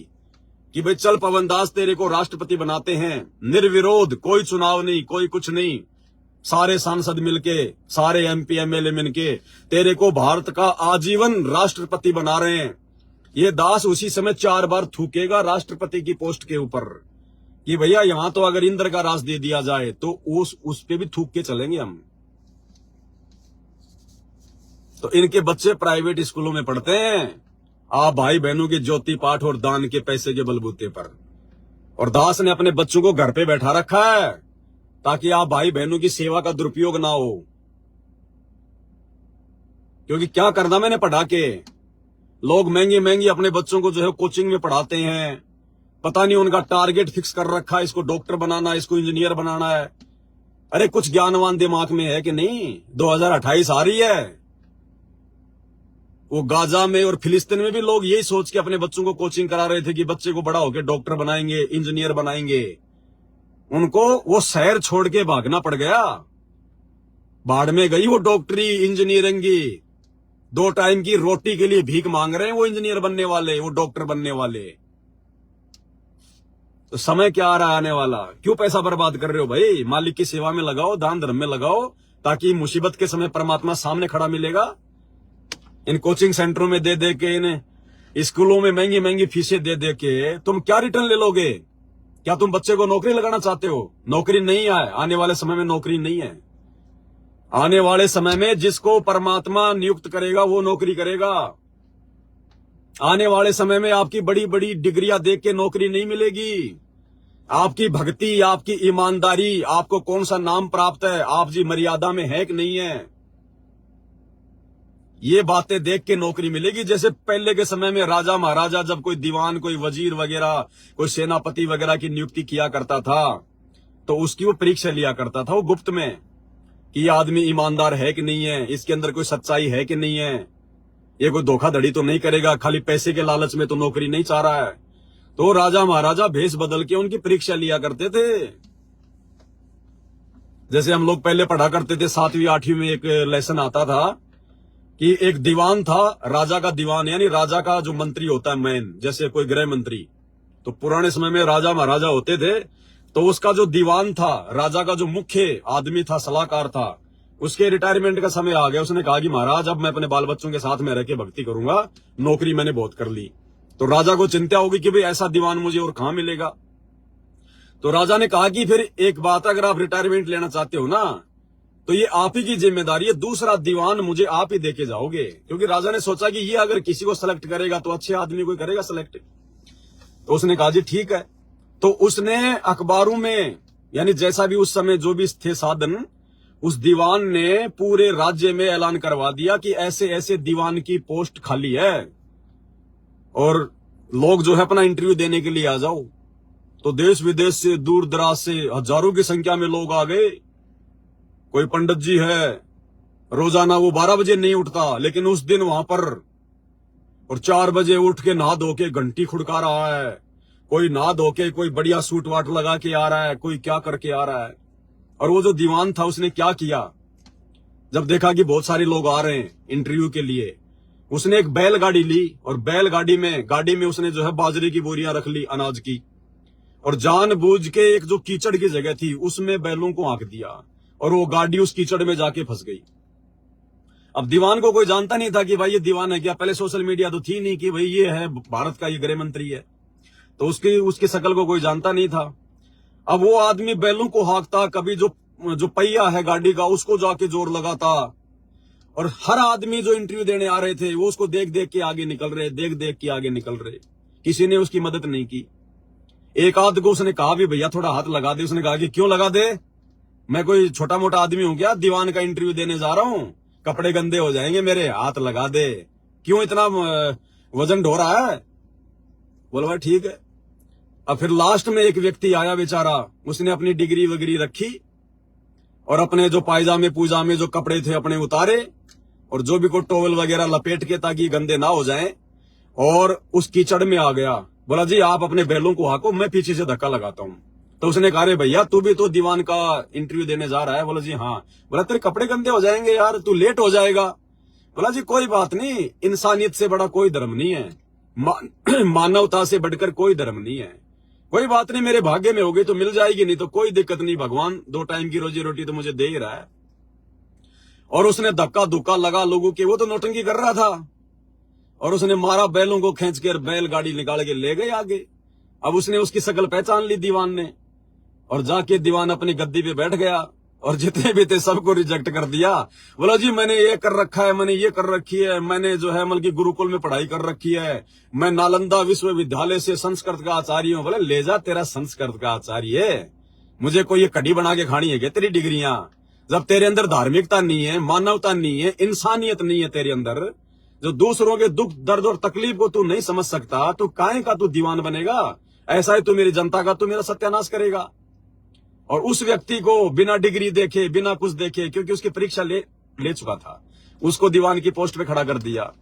कि भाई चल पवन दास तेरे को राष्ट्रपति बनाते हैं, निर्विरोध, कोई चुनाव नहीं, कोई कुछ नहीं, सारे सांसद मिलके, सारे MP MLA मिलके तेरे को भारत का आजीवन राष्ट्रपति बना रहे हैं, ये दास उसी समय 4 बार थूकेगा राष्ट्रपति की पोस्ट के ऊपर कि भैया यहां तो अगर इंद्र का राज दे दिया जाए तो उस पे भी थूक के चलेंगे हम। तो इनके बच्चे प्राइवेट स्कूलों में पढ़ते हैं, आप भाई बहनों के ज्योति पाठ और दान के पैसे के बलबूते पर, और दास ने अपने बच्चों को घर पे बैठा रखा है। ताकि आप भाई बहनों की सेवा का दुरुपयोग ना हो। क्योंकि क्या करना मैंने पढ़ा के, लोग महंगी महंगी अपने बच्चों को जो है कोचिंग में पढ़ाते हैं, पता नहीं उनका टारगेट फिक्स कर रखा है, इसको डॉक्टर बनाना, इसको इंजीनियर बनाना है। अरे कुछ ज्ञानवान दिमाग में है कि नहीं? 2028 आ रही है, वो गाजा में और फिलिस्तीन में भी लोग यही सोच के अपने बच्चों को कोचिंग करा रहे थे कि बच्चे को बड़ा होकर डॉक्टर बनाएंगे, इंजीनियर बनाएंगे। उनको वो शहर छोड़ के भागना पड़ गया, बाढ़ में गई वो डॉक्टरी इंजीनियरिंग की। 2 टाइम की रोटी के लिए भीख मांग रहे हैं वो इंजीनियर बनने वाले, वो डॉक्टर बनने वाले। तो समय क्या आ रहा है आने वाला? क्यों पैसा बर्बाद कर रहे हो भाई? मालिक की सेवा में लगाओ, दान धर्म में लगाओ, ताकि मुसीबत के समय परमात्मा सामने खड़ा मिलेगा। इन कोचिंग सेंटरों में दे दे के, इन स्कूलों में महंगी महंगी फीसें दे दे के तुम क्या रिटर्न ले लोगे? क्या तुम बच्चे को नौकरी लगाना चाहते हो? नौकरी नहीं है आने वाले समय में, नौकरी नहीं है आने वाले समय में। जिसको परमात्मा नियुक्त करेगा वो नौकरी करेगा। आने वाले समय में आपकी बड़ी बड़ी डिग्रियां देख के नौकरी नहीं मिलेगी। आपकी भक्ति, आपकी ईमानदारी, आपको कौन सा नाम प्राप्त है, आप जी मर्यादा में है कि नहीं है, ये बातें देख के नौकरी मिलेगी। जैसे पहले के समय में राजा महाराजा जब कोई दीवान, कोई वजीर वगैरह, कोई सेनापति वगैरह की नियुक्ति किया करता था, तो उसकी वो परीक्षा लिया करता था वो गुप्त में, कि ये आदमी ईमानदार है कि नहीं है, इसके अंदर कोई सच्चाई है कि नहीं है, ये कोई धोखाधड़ी तो नहीं करेगा, खाली पैसे के लालच में तो नौकरी नहीं चाह रहा है। तो राजा महाराजा भेष बदल के उनकी परीक्षा लिया करते थे। जैसे हम लोग पहले पढ़ा करते थे 7वीं 8वीं में, एक लेसन आता था कि एक दीवान था, राजा का दीवान, यानी राजा का जो मंत्री होता है मैन, जैसे कोई गृह मंत्री। तो पुराने समय में राजा महाराजा होते थे, तो उसका जो दीवान था, राजा का जो मुख्य आदमी था, सलाहकार था, उसके रिटायरमेंट का समय आ गया। उसने कहा कि महाराज अब मैं अपने बाल बच्चों के साथ में रह के भक्ति करूंगा, नौकरी मैंने बहुत कर ली। तो राजा को चिंता होगी कि भाई ऐसा दीवान मुझे और कहां मिलेगा। तो राजा ने कहा कि फिर एक बात, अगर आप रिटायरमेंट लेना चाहते हो ना, तो ये आप ही की जिम्मेदारी है, दूसरा दीवान मुझे आप ही देके जाओगे। क्योंकि राजा ने सोचा कि ये अगर किसी को सेलेक्ट करेगा तो अच्छे आदमी को करेगा सेलेक्ट। तो उसने कहा जी ठीक है। तो उसने अखबारों में, यानी जैसा भी उस समय जो भी थे साधन, उस दीवान ने पूरे राज्य में ऐलान करवा दिया कि ऐसे ऐसे दीवान की पोस्ट खाली है और लोग जो है अपना इंटरव्यू देने के लिए आ जाओ। तो देश विदेश से, दूर दराज से हजारों की संख्या में लोग आ गए। कोई पंडित जी है, रोजाना वो 12 बजे नहीं उठता, लेकिन उस दिन वहां पर और 4 बजे उठ के नहा धो के घंटी खुड़का रहा है। कोई नहा धो के, कोई बढ़िया सूट वाट लगा के आ रहा है, कोई क्या करके आ रहा है। और वो जो दीवान था उसने क्या किया, जब देखा कि बहुत सारे लोग आ रहे हैं इंटरव्यू के लिए, उसने एक बैलगाड़ी ली और बैलगाड़ी में उसने जो है बाजरे की बोरियां रख ली, अनाज की, और जानबूझ के एक जो कीचड़ की जगह थी उसमें बैलों को हाँक दिया और वो गाड़ी उस कीचड़ में जाके फंस गई। अब दीवान को कोई जानता नहीं था कि भाई ये दीवान है क्या। पहले सोशल मीडिया तो थी नहीं कि भाई ये है भारत का, ये गृह मंत्री है, तो उसकी शकल को कोई जानता नहीं था। अब वो आदमी बैलों को हाँकता, कभी जो पहिया है गाड़ी का उसको जाके जोर लगाता, और हर आदमी जो इंटरव्यू देने आ रहे थे वो उसको देख देख के आगे निकल रहे, किसी ने उसकी मदद नहीं की। एक आध को उसने कहा भी भैया थोड़ा हाथ लगा दे। उसने कहा कि क्यों लगा दे, मैं कोई छोटा मोटा आदमी हूं क्या, दीवान का इंटरव्यू देने जा रहा हूं, कपड़े गंदे हो जाएंगे मेरे, हाथ लगा दे, क्यों इतना वजन ढो रहा है। बोला भाई ठीक है। अब फिर लास्ट में एक व्यक्ति आया बेचारा, उसने अपनी डिग्री वगैरह रखी और अपने जो पायजामे पूजामे जो कपड़े थे अपने उतारे और जो भी को टॉवल वगैरह लपेट के ताकि गंदे ना हो जाएं, और उस कीचड़ में आ गया। बोला जी आप अपने बैलों को हाको, मैं पीछे से धक्का लगाता हूं। तो उसने कहा रे भैया तू भी तो दीवान का इंटरव्यू देने जा रहा है। बोला जी हाँ। बोला तेरे कपड़े गंदे हो जाएंगे यार, तू लेट हो जाएगा। बोला जी कोई बात नहीं, इंसानियत से बड़ा कोई धर्म नहीं है, मानवता से बढ़कर कोई धर्म नहीं है, कोई बात नहीं, मेरे भाग्य में होगी तो मिल जाएगी, नहीं तो कोई दिक्कत नहीं, भगवान 2 टाइम की रोजी रोटी तो मुझे दे ही रहा है। और उसने धक्का धुक्का लगा लोगों के, वो तो नौटंकी कर रहा था, और उसने मारा बैलों को खींच कर, बैलगाड़ी निकाल के ले गए आगे। अब उसने उसकी शकल पहचान ली दीवान ने, और जाके दीवान अपनी गद्दी पे बैठ गया और जितने भी थे सबको रिजेक्ट कर दिया। बोला जी मैंने ये कर रखा है, मैंने ये कर रखी है, मैंने जो है मतलब की गुरुकुल में पढ़ाई कर रखी है, मैं नालंदा विश्वविद्यालय से संस्कृत का आचार्य हूं। बोले ले जा तेरा संस्कृत का आचार्य, मुझे कोई ये कड़ी बना के खानी है क्या तेरी डिग्रियां? जब तेरे अंदर धार्मिकता नहीं है, मानवता नहीं है, इंसानियत नहीं है तेरे अंदर, जो दूसरों के दुख दर्द और तकलीफ को तू नहीं समझ सकता, तो काहे का तू दीवान बनेगा? ऐसा ही तू मेरी जनता का तू मेरा सत्यानाश करेगा। और उस व्यक्ति को बिना डिग्री देखे, बिना कुछ देखे, क्योंकि उसकी परीक्षा ले चुका था, उसको दीवान की पोस्ट पे खड़ा कर दिया।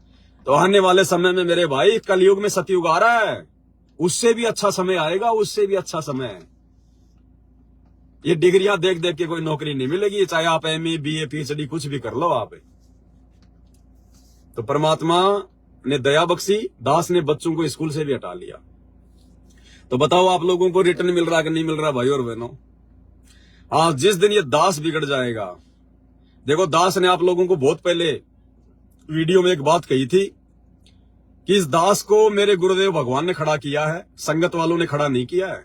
तो आने वाले समय में मेरे भाई, कलयुग में सतयुग आ रहा है, उससे भी अच्छा समय आएगा, उससे भी अच्छा समय। ये डिग्रियां देख देख के कोई नौकरी नहीं मिलेगी, चाहे आप एमए, बीए, पीएचडी कुछ भी कर लो आप। तो परमात्मा ने दया बख्शी, दास ने बच्चों को स्कूल से भी हटा लिया। तो बताओ आप लोगों को रिटर्न मिल रहा कि नहीं मिल रहा भाई और बहनों? आज जिस दिन ये दास बिगड़ जाएगा, देखो दास ने आप लोगों को बहुत पहले वीडियो में एक बात कही थी कि इस दास को मेरे गुरुदेव भगवान ने खड़ा किया है, संगत वालों ने खड़ा नहीं किया है,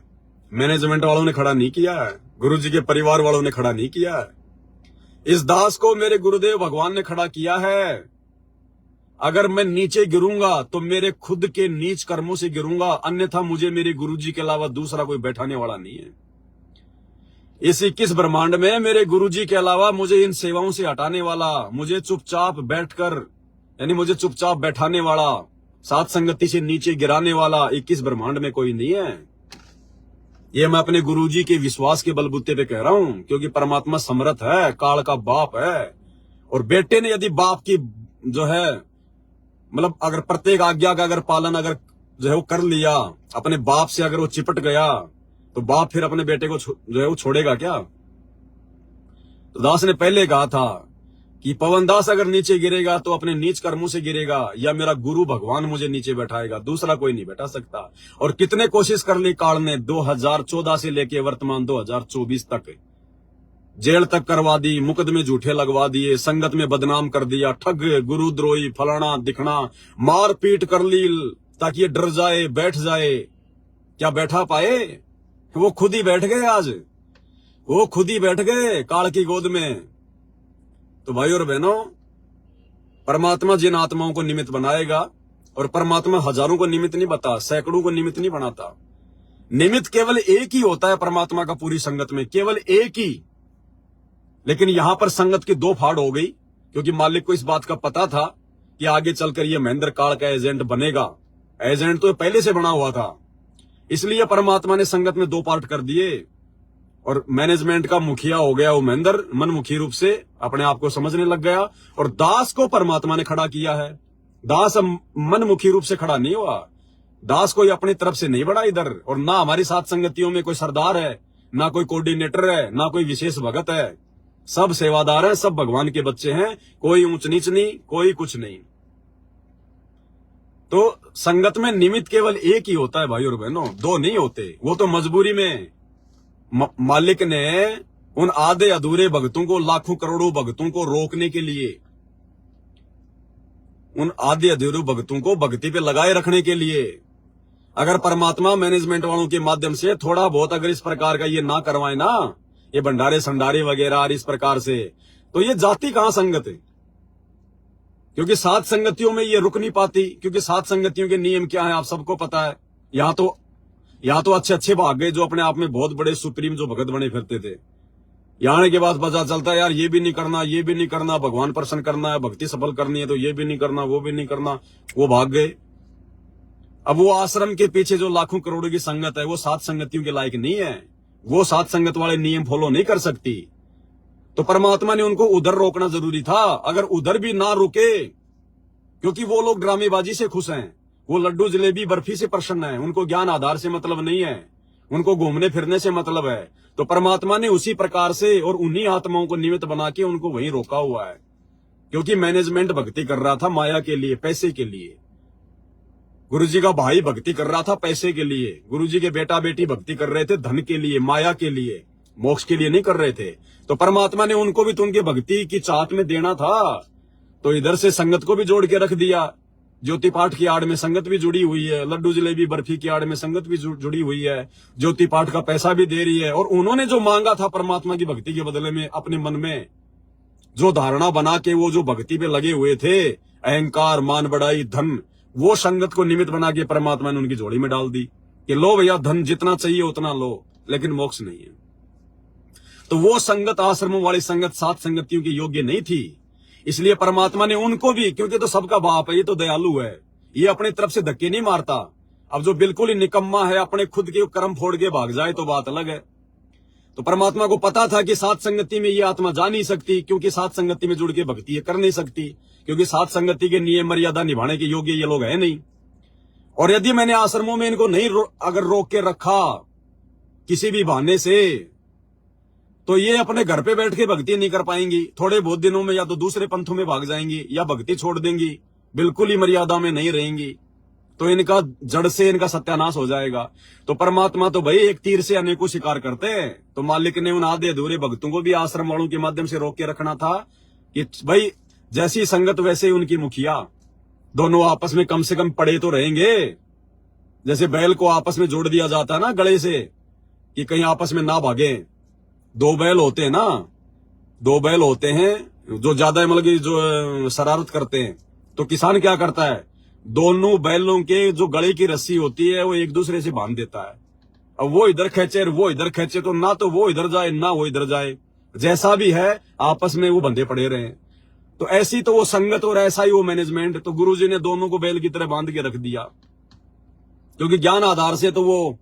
मैनेजमेंट वालों ने खड़ा नहीं किया है, गुरुजी के परिवार वालों ने खड़ा नहीं किया है। इस दास को मेरे गुरुदेव भगवान ने खड़ा किया है। अगर मैं नीचे गिरूंगा तो मेरे खुद के नीच कर्मों से गिरूंगा, अन्यथा मुझे मेरे गुरुजी के अलावा दूसरा कोई बैठाने वाला नहीं है। इस 21 ब्रह्मांड में मेरे गुरुजी के अलावा मुझे इन सेवाओं से हटाने वाला, मुझे चुपचाप बैठकर, यानी मुझे चुपचाप बैठाने वाला, सात संगति से नीचे गिराने वाला 21 ब्रह्मांड में कोई नहीं है। ये मैं अपने गुरुजी के विश्वास के बलबूते पे कह रहा हूं, क्योंकि परमात्मा समर्थ है, काल का बाप है। और बेटे ने यदि बाप की जो है, मतलब अगर प्रत्येक आज्ञा का अगर पालन अगर जो है वो कर लिया, अपने बाप से अगर वो चिपट गया, तो बाप फिर अपने बेटे को जो है वो छोड़ेगा क्या? तो दास ने पहले कहा था कि पवन दास अगर नीचे गिरेगा तो अपने नीच कर्मों से गिरेगा, या मेरा गुरु भगवान मुझे नीचे बैठाएगा, दूसरा कोई नहीं बैठा सकता। और कितने कोशिश कर ली काल ने, 2014 से लेके वर्तमान 2024 तक जेल तक करवा दी, मुकदमे झूठे लगवा दिए, संगत में बदनाम कर दिया, ठग, गुरुद्रोही, फलाना दिखना, मार पीट कर ली ताकि ये डर जाए, बैठ जाए। क्या बैठा पाए? वो खुद ही बैठ गए, आज वो खुद ही बैठ गए काल की गोद में। तो भाई और बहनों, परमात्मा जिन आत्माओं को निमित्त बनाएगा, और परमात्मा हजारों को निमित्त नहीं बता, सैकड़ों को निमित्त नहीं बनाता, निमित्त केवल एक ही होता है परमात्मा का पूरी संगत में, केवल एक ही। लेकिन यहां पर संगत की दो फाड़ हो गई, क्योंकि मालिक को इस बात का पता था कि आगे चलकर यह महेंद्र काल का एजेंट बनेगा। एजेंट तो पहले से बना हुआ था, इसलिए परमात्मा ने संगत में दो पार्ट कर दिए, और मैनेजमेंट का मुखिया हो गया वो महेंद्र, मनमुखी रूप से अपने आप को समझने लग गया। और दास को परमात्मा ने खड़ा किया है। दास मनमुखी रूप से खड़ा नहीं हुआ, दास कोई अपनी तरफ से नहीं बढ़ा इधर। और ना हमारी साथ संगतियों में कोई सरदार है, ना कोई कोऑर्डिनेटर है, ना कोई विशेष भगत है, सब सेवादार हैं, सब भगवान के बच्चे हैं, कोई ऊंच नीच नहीं, कोई कुछ नहीं। तो संगत में निमित्त केवल एक ही होता है भाई और बहनों, दो नहीं होते। वो तो मजबूरी में मालिक ने उन आधे अधूरे भक्तों को, लाखों करोड़ों भक्तों को रोकने के लिए, उन आधे अधूरे भक्तों को भक्ति पे लगाए रखने के लिए, अगर परमात्मा मैनेजमेंट वालों के माध्यम से थोड़ा बहुत अगर इस प्रकार का ये ना करवाए ना, ये भंडारे संडारे वगैरह इस प्रकार से, तो ये जाति कहां संगत है? क्योंकि सात संगतियों में ये रुक नहीं पाती, क्योंकि सात संगतियों के नियम क्या है आप सबको पता है। यहाँ तो अच्छे अच्छे भाग गए जो अपने आप में बहुत बड़े सुप्रीम जो भगत बने फिरते थे, यहाँ आने के बाद पता चलता है यार ये भी नहीं करना, ये भी नहीं करना, भगवान प्रसन्न करना है, भक्ति सफल करनी है, तो ये भी नहीं करना, वो भी नहीं करना, वो भाग गए। अब वो आश्रम के पीछे जो लाखों करोड़ों की संगत है, वो सात संगतियों के लायक नहीं है, वो सात संगत वाले नियम फॉलो नहीं कर सकती। तो परमात्मा ने उनको उधर रोकना जरूरी था। अगर उधर भी ना रुके, क्योंकि वो लोग ड्रामेबाजी से खुश हैं, वो लड्डू जलेबी बर्फी से प्रसन्न है, उनको ज्ञान आधार से मतलब नहीं है, उनको घूमने फिरने से मतलब है। तो परमात्मा ने उसी प्रकार से और उन्हीं आत्माओं को निमित्त बना के उनको वहीं रोका हुआ है, क्योंकि मैनेजमेंट भक्ति कर रहा था माया के लिए, पैसे के लिए। गुरुजी का भाई भक्ति कर रहा था पैसे के लिए, गुरुजी के बेटा बेटी भक्ति कर रहे थे धन के लिए, माया के लिए, मोक्ष के लिए नहीं कर रहे थे। तो परमात्मा ने उनको भी तो उनके भक्ति की चाहत में देना था, तो इधर से संगत को भी जोड़ के रख दिया। ज्योति पाठ की आड़ में संगत भी जुड़ी हुई है, लड्डू जलेबी बर्फी की आड़ में संगत भी जुड़ी हुई है, ज्योति पाठ का पैसा भी दे रही है। और उन्होंने जो मांगा था परमात्मा की भक्ति के बदले में, अपने मन में जो धारणा बना के वो जो भक्ति पे लगे हुए थे, अहंकार, मान बढ़ाई, धन, वो संगत को निमित्त बना के परमात्मा ने उनकी झोली में डाल दी कि लो भैया धन जितना चाहिए उतना लो, लेकिन मोक्ष नहीं है। तो वो संगत, आश्रमों वाली संगत, सात संगतियों के योग्य नहीं थी। इसलिए परमात्मा ने उनको भी, क्योंकि तो सबका बाप है, ये तो दयालु है, ये अपनी तरफ से धक्के नहीं मारता। अब जो बिल्कुल ही निकम्मा है, अपने खुद के कर्म फोड़ के भाग जाए तो बात अलग है। तो परमात्मा को पता था कि सात संगति में ये आत्मा जा नहीं सकती, क्योंकि सात संगति में जुड़ के भक्ति ये कर नहीं सकती, क्योंकि सात संगति के नियम मर्यादा निभाने के योग्य ये लोग है नहीं। और यदि मैंने आश्रमों में इनको नहीं अगर रोक के रखा किसी भी बहाने से, तो ये अपने घर पे बैठ के भक्ति नहीं कर पाएंगी। थोड़े बहुत दिनों में या तो दूसरे पंथों में भाग जाएंगी या भक्ति छोड़ देंगी, बिल्कुल ही मर्यादा में नहीं रहेंगी, तो इनका जड़ से इनका सत्यानाश हो जाएगा। तो परमात्मा तो भाई एक तीर से अनेकों शिकार करते हैं। तो मालिक ने उन आधे अधूरे भक्तों को भी आश्रम वालों के माध्यम से रोक के रखना था कि भाई जैसी संगत वैसे उनकी मुखिया, दोनों आपस में कम से कम पड़े तो रहेंगे। जैसे बैल को आपस में जोड़ दिया जाता है ना गले से, कि कहीं आपस में ना भागे। दो बैल होते हैं ना, दो बैल होते हैं जो ज्यादा मतलब कि जो शरारत करते हैं, तो किसान क्या करता है, दोनों बैलों के जो गले की रस्सी होती है वो एक दूसरे से बांध देता है। अब वो इधर खींचे और वो इधर खींचे, तो ना तो वो इधर जाए ना वो इधर जाए, जैसा भी है आपस में वो बंधे पड़े रहे। तो ऐसी तो वो संगत और ऐसा ही वो मैनेजमेंट। तो गुरुजी ने दोनों को बैल की तरह बांध के रख दिया, क्योंकि ज्ञान आधार से तो वो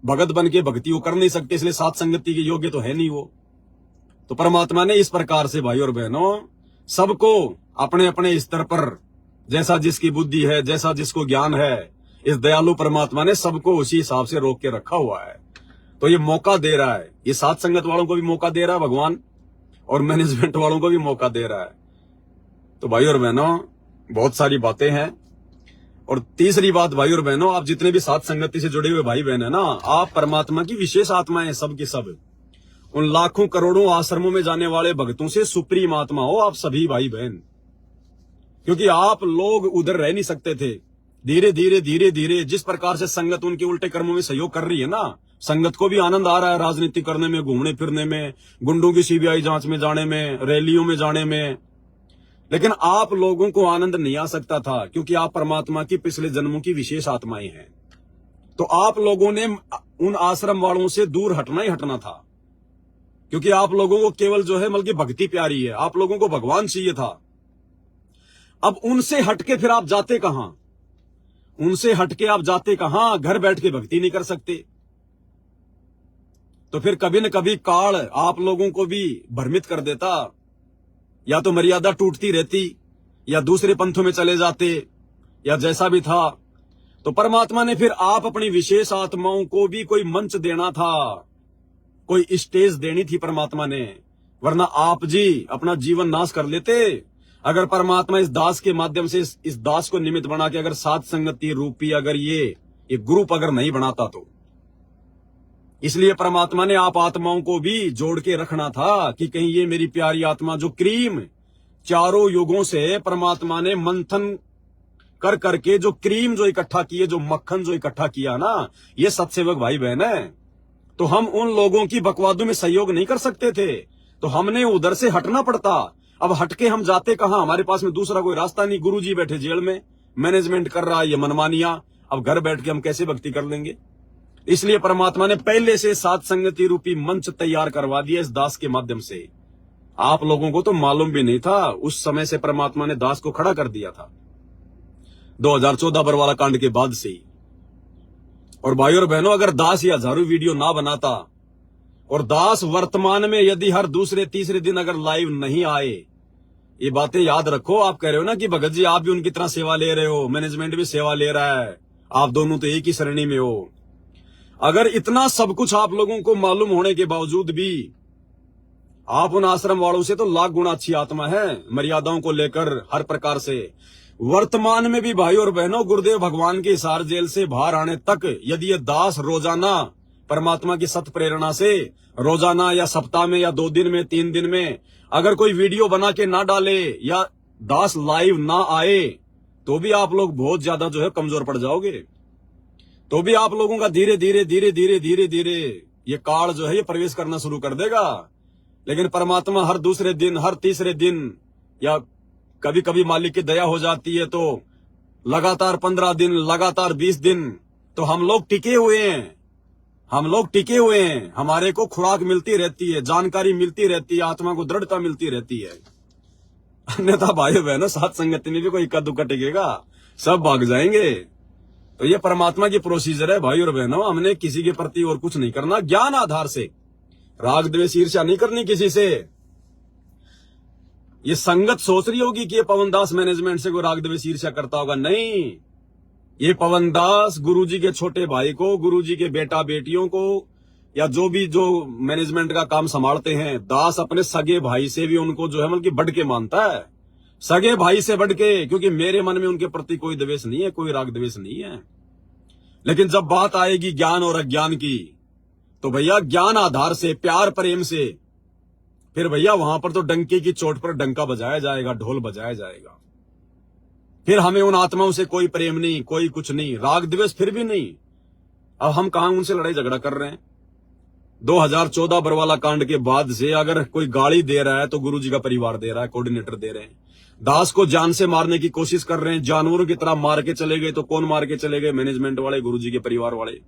भगत बन के भक्ति वो कर नहीं सकते, इसलिए सात संगति के योग्य तो है नहीं वो। तो परमात्मा ने इस प्रकार से भाई और बहनों सबको अपने अपने स्तर पर, जैसा जिसकी बुद्धि है, जैसा जिसको ज्ञान है, इस दयालु परमात्मा ने सबको उसी हिसाब से रोक के रखा हुआ है। तो ये मौका दे रहा है, ये सात संगत वालों को भी मौका दे रहा है भगवान, और मैनेजमेंट वालों को भी मौका दे रहा है। तो भाई और बहनों बहुत सारी बातें हैं। और तीसरी बात भाई और बहनों, आप जितने भी सात संगति से जुड़े हुए भाई बहन है ना, आप परमात्मा की विशेष आत्माएं, सब की सब। उन लाखों करोड़ों आश्रमों में जाने वाले भक्तों से सुप्रीम आत्मा हो आप सभी भाई बहन, क्योंकि आप लोग उधर रह नहीं सकते थे। धीरे धीरे धीरे धीरे जिस प्रकार से संगत उनके उल्टे कर्मों में सहयोग कर रही है ना, संगत को भी आनंद आ रहा है राजनीति करने में, घूमने फिरने में, गुंडों की सीबीआई जांच में जाने में, रैलियों में जाने में, लेकिन आप लोगों को आनंद नहीं आ सकता था, क्योंकि आप परमात्मा की पिछले जन्मों की विशेष आत्माएं हैं। तो आप लोगों ने उन आश्रम वालों से दूर हटना ही हटना था, क्योंकि आप लोगों को केवल जो है बल्कि भक्ति प्यारी है, आप लोगों को भगवान चाहिए था। अब उनसे हटके फिर आप जाते कहां, उनसे हटके आप जाते कहां, घर बैठ के भक्ति नहीं कर सकते। तो फिर कभी न कभी काल आप लोगों को भी भ्रमित कर देता, या तो मर्यादा टूटती रहती, या दूसरे पंथों में चले जाते, या जैसा भी था। तो परमात्मा ने फिर आप अपनी विशेष आत्माओं को भी कोई मंच देना था, कोई स्टेज देनी थी परमात्मा ने, वरना आप जी अपना जीवन नाश कर लेते। अगर परमात्मा इस दास के माध्यम से इस दास को निमित्त बना के अगर सात संगति रूपी अगर ये ग्रुप अगर नहीं बनाता, तो इसलिए परमात्मा ने आप आत्माओं को भी जोड़ के रखना था कि कहीं ये मेरी प्यारी आत्मा जो क्रीम चारों युगों से परमात्मा ने मंथन कर करके जो क्रीम जो इकट्ठा किए, जो मक्खन जो इकट्ठा किया ना, ये सत्सेवक भाई बहन है। तो हम उन लोगों की बकवादों में सहयोग नहीं कर सकते थे, तो हमने उधर से हटना पड़ता। अब हटके हम जाते कहां, हमारे पास में दूसरा कोई रास्ता नहीं। गुरुजी बैठे जेल में, मैनेजमेंट कर रहा है ये मनमानियां, अब घर बैठ के हम कैसे भक्ति कर लेंगे। इसलिए परमात्मा ने पहले से सात संगति रूपी मंच तैयार करवा दिया इस दास के माध्यम से। आप लोगों को तो मालूम भी नहीं था, उस समय से परमात्मा ने दास को खड़ा कर दिया था 2014 बरवाला कांड के बाद से ही। और भाई और बहनों, अगर दास ये हजारों वीडियो ना बनाता, और दास वर्तमान में यदि हर दूसरे तीसरे दिन अगर लाइव नहीं आए, ये बातें याद रखो। आप कह रहे हो ना कि भगत जी आप भी उनकी तरह सेवा ले रहे हो, मैनेजमेंट भी सेवा ले रहा है, आप दोनों तो एक ही श्रेणी में हो। अगर इतना सब कुछ आप लोगों को मालूम होने के बावजूद भी आप उन आश्रम वालों से तो लाख गुना अच्छी आत्मा है, मर्यादाओं को लेकर हर प्रकार से। वर्तमान में भी भाई और बहनों, गुरुदेव भगवान के हिसार जेल से बाहर आने तक यदि ये दास रोजाना परमात्मा की सत प्रेरणा से रोजाना या सप्ताह में या 2 दिन में 3 दिन में अगर कोई वीडियो बना के ना डाले या दास लाइव ना आए, तो भी आप लोग बहुत ज्यादा जो है कमजोर पड़ जाओगे। तो भी आप लोगों का धीरे धीरे धीरे धीरे धीरे धीरे ये काल जो है ये प्रवेश करना शुरू कर देगा। लेकिन परमात्मा हर दूसरे दिन, हर तीसरे दिन, या कभी कभी मालिक की दया हो जाती है तो लगातार 15 दिन, लगातार 20 दिन तो हम लोग टिके हुए हैं। हम लोग टिके हुए हैं, हमारे को खुराक मिलती रहती है, जानकारी मिलती रहती है, आत्मा को दृढ़ता मिलती रहती है। अन्यथा भाई बहनों साथ संगति में भी कोई इक्का दुक्का टिकेगा, सब भाग जाएंगे। तो ये परमात्मा की प्रोसीजर है भाई और बहनों। हमने किसी के प्रति और कुछ नहीं करना, ज्ञान आधार से, राग द्वेष ईर्ष्या नहीं करनी किसी से। ये संगत सोच रही होगी कि ये पवन दास मैनेजमेंट से कोई राग द्वेष ईर्ष्या करता होगा, नहीं। ये पवन दास गुरुजी के छोटे भाई को, गुरुजी के बेटा बेटियों को, या जो मैनेजमेंट का काम संभालते हैं, दास अपने सगे भाई से भी उनको जो है मतलब बढ़ के मानता है, सगे भाई से बढ़ के, क्योंकि मेरे मन में उनके प्रति कोई द्वेष नहीं है, कोई राग द्वेष नहीं है। लेकिन जब बात आएगी ज्ञान और अज्ञान की, तो भैया ज्ञान आधार से, प्यार प्रेम से, फिर भैया वहां पर तो डंके की चोट पर डंका बजाया जाएगा, ढोल बजाया जाएगा। फिर हमें उन आत्माओं से कोई प्रेम नहीं, कोई कुछ नहीं, राग द्वेष फिर भी नहीं। अब हम कहां उनसे लड़ाई झगड़ा कर रहे हैं। 2014 बरवाला कांड के बाद से अगर कोई गाली दे रहा है तो गुरुजी का परिवार दे रहा है, कोऑर्डिनेटर दे रहे हैं। दास को जान से मारने की कोशिश कर रहे हैं, जानवरों की तरह मार के चले गए, तो कौन मार के चले गए? मैनेजमेंट वाले, गुरुजी के परिवार वाले।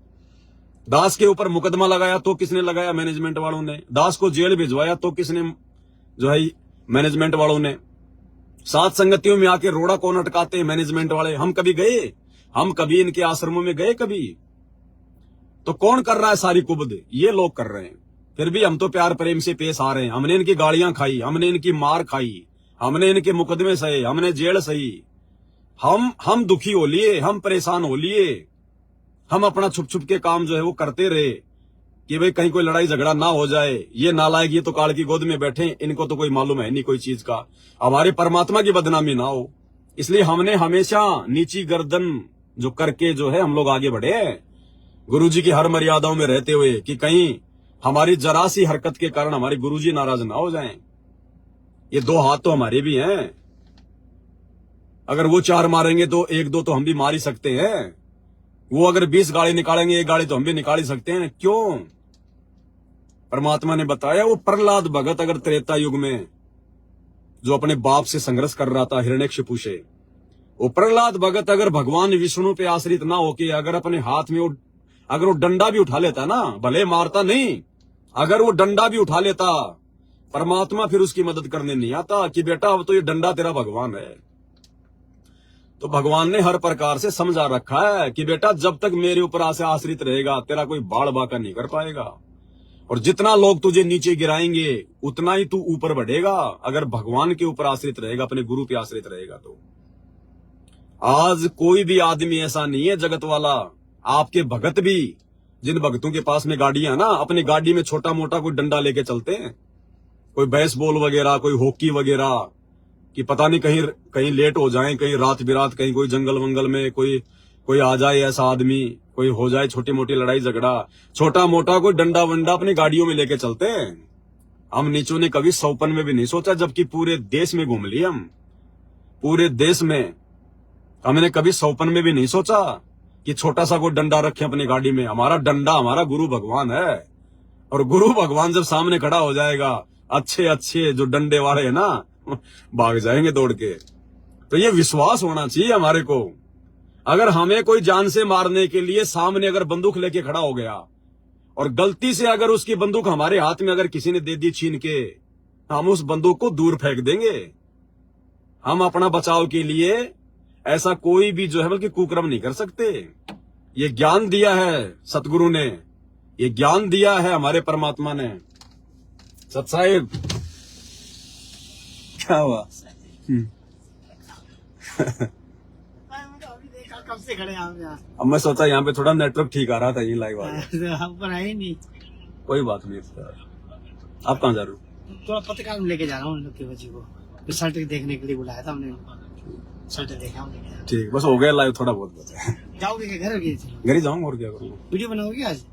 दास के ऊपर मुकदमा लगाया तो किसने लगाया? मैनेजमेंट वालों ने। दास को जेल भिजवाया तो किसने? जो है मैनेजमेंट वालों ने। सात संगतियों में आके रोड़ा कौन अटकाते हैं? मैनेजमेंट वाले। हम कभी गए? हम कभी इनके आश्रमों में गए कभी? तो कौन कर रहा है सारी कुबद? ये लोग कर रहे हैं। फिर भी हम तो प्यार प्रेम से पेश आ रहे हैं। हमने इनकी गालियां खाई, हमने इनकी मार खाई, हमने इनके मुकदमे सहे, हमने जेल सही। हम दुखी हो लिए, हम परेशान हो लिए, हम अपना छुप छुप के काम जो है वो करते रहे कि भाई कहीं कोई लड़ाई झगड़ा ना हो जाए। ये नालायक, ये तो काल की गोद में बैठे, इनको तो कोई मालूम है नहीं कोई चीज का, हमारे परमात्मा की बदनामी ना हो। इसलिए हमने हमेशा नीची गर्दन जो करके जो है हम लोग आगे बढ़े हैं, गुरुजी की हर मर्यादाओं में रहते हुए, कि कहीं हमारी जरा सी हरकत के कारण हमारे गुरुजी नाराज ना हो जाएं। ये दो हाथ तो हमारे भी हैं, अगर वो चार मारेंगे तो एक दो तो हम भी मार ही सकते हैं। वो अगर 20 गाड़ी निकालेंगे, एक गाड़ी तो हम भी निकाल ही सकते हैं। क्यों? परमात्मा ने बताया, वो प्रहलाद भगत अगर त्रेता युग में जो अपने बाप से संघर्ष कर रहा था हिरण्यकशिपु से, वो प्रहलाद भगत अगर भगवान विष्णु पे आश्रित ना होके अगर अपने हाथ में अगर वो डंडा भी उठा लेता ना, भले मारता नहीं, अगर वो डंडा भी उठा लेता, परमात्मा फिर उसकी मदद करने नहीं आता कि बेटा अब तो ये डंडा तेरा भगवान है। तो भगवान ने हर प्रकार से समझा रखा है कि बेटा जब तक मेरे ऊपर आश्रित रहेगा तेरा कोई बाड़ बाका नहीं कर पाएगा, और जितना लोग तुझे नीचे गिराएंगे उतना ही तू ऊपर बढ़ेगा अगर भगवान के ऊपर आश्रित रहेगा, अपने गुरु पे आश्रित रहेगा। तो आज कोई भी आदमी ऐसा नहीं है जगत वाला, आपके भगत भी, जिन भगतों के पास में गाड़ियां ना, अपनी गाड़ी में छोटा मोटा कोई डंडा लेके चलते हैं, कोई बेसबॉल वगैरह, कोई हॉकी वगैरह, कि पता नहीं कहीं लेट हो जाए, कहीं रात बिरात कहीं कोई जंगल वंगल में कोई आ जाए ऐसा आदमी, कोई हो जाए छोटी मोटी लड़ाई झगड़ा, छोटा मोटा कोई डंडा वंडा अपनी गाड़ियों में लेके चलते हैं। हम नीचों ने कभी सौपन में भी नहीं सोचा, जबकि पूरे देश में घूम लिए हम, पूरे देश में हमने कभी सौपन में भी नहीं सोचा कि छोटा सा कोई डंडा रखे अपनी गाड़ी में। हमारा डंडा हमारा गुरु भगवान है, और गुरु भगवान जब सामने खड़ा हो जाएगा, अच्छे जो डंडे वाले है ना भाग जाएंगे दौड़ के। तो ये विश्वास होना चाहिए हमारे को। अगर हमें कोई जान से मारने के लिए सामने अगर बंदूक लेके खड़ा हो गया, और गलती से अगर उसकी बंदूक हमारे हाथ में अगर किसी ने दे दी छीन के, हम उस बंदूक को दूर फेंक देंगे। हम अपना बचाव के लिए ऐसा कोई भी जो है बल्कि कुकर्म नहीं कर सकते। ये ज्ञान दिया है सतगुरु ने, ये ज्ञान दिया है हमारे परमात्मा ने। सत साहिब क्या हुआ? कब से खड़े आप यहाँ? अब मैं सोचा यहाँ पे थोड़ा नेटवर्क ठीक आ रहा था, ये लाइव आ गया। आप पर आए नहीं। कोई बात नहीं। आप कहाँ जा रहे हो? थोड़ा पत्रकार लेके जा रहा हूँ उन लोग की बच्ची को, रिजल्ट देखने के लिए बुलाया था हमने, रिजल्ट देखा हूँ। ठीक, बस हो गया लाइव, थोड़ा बहुत बचा। जाओगे क्या? घर घर ही जाऊंगा, और क्या करूँगा। वीडियो बनाओगे आज?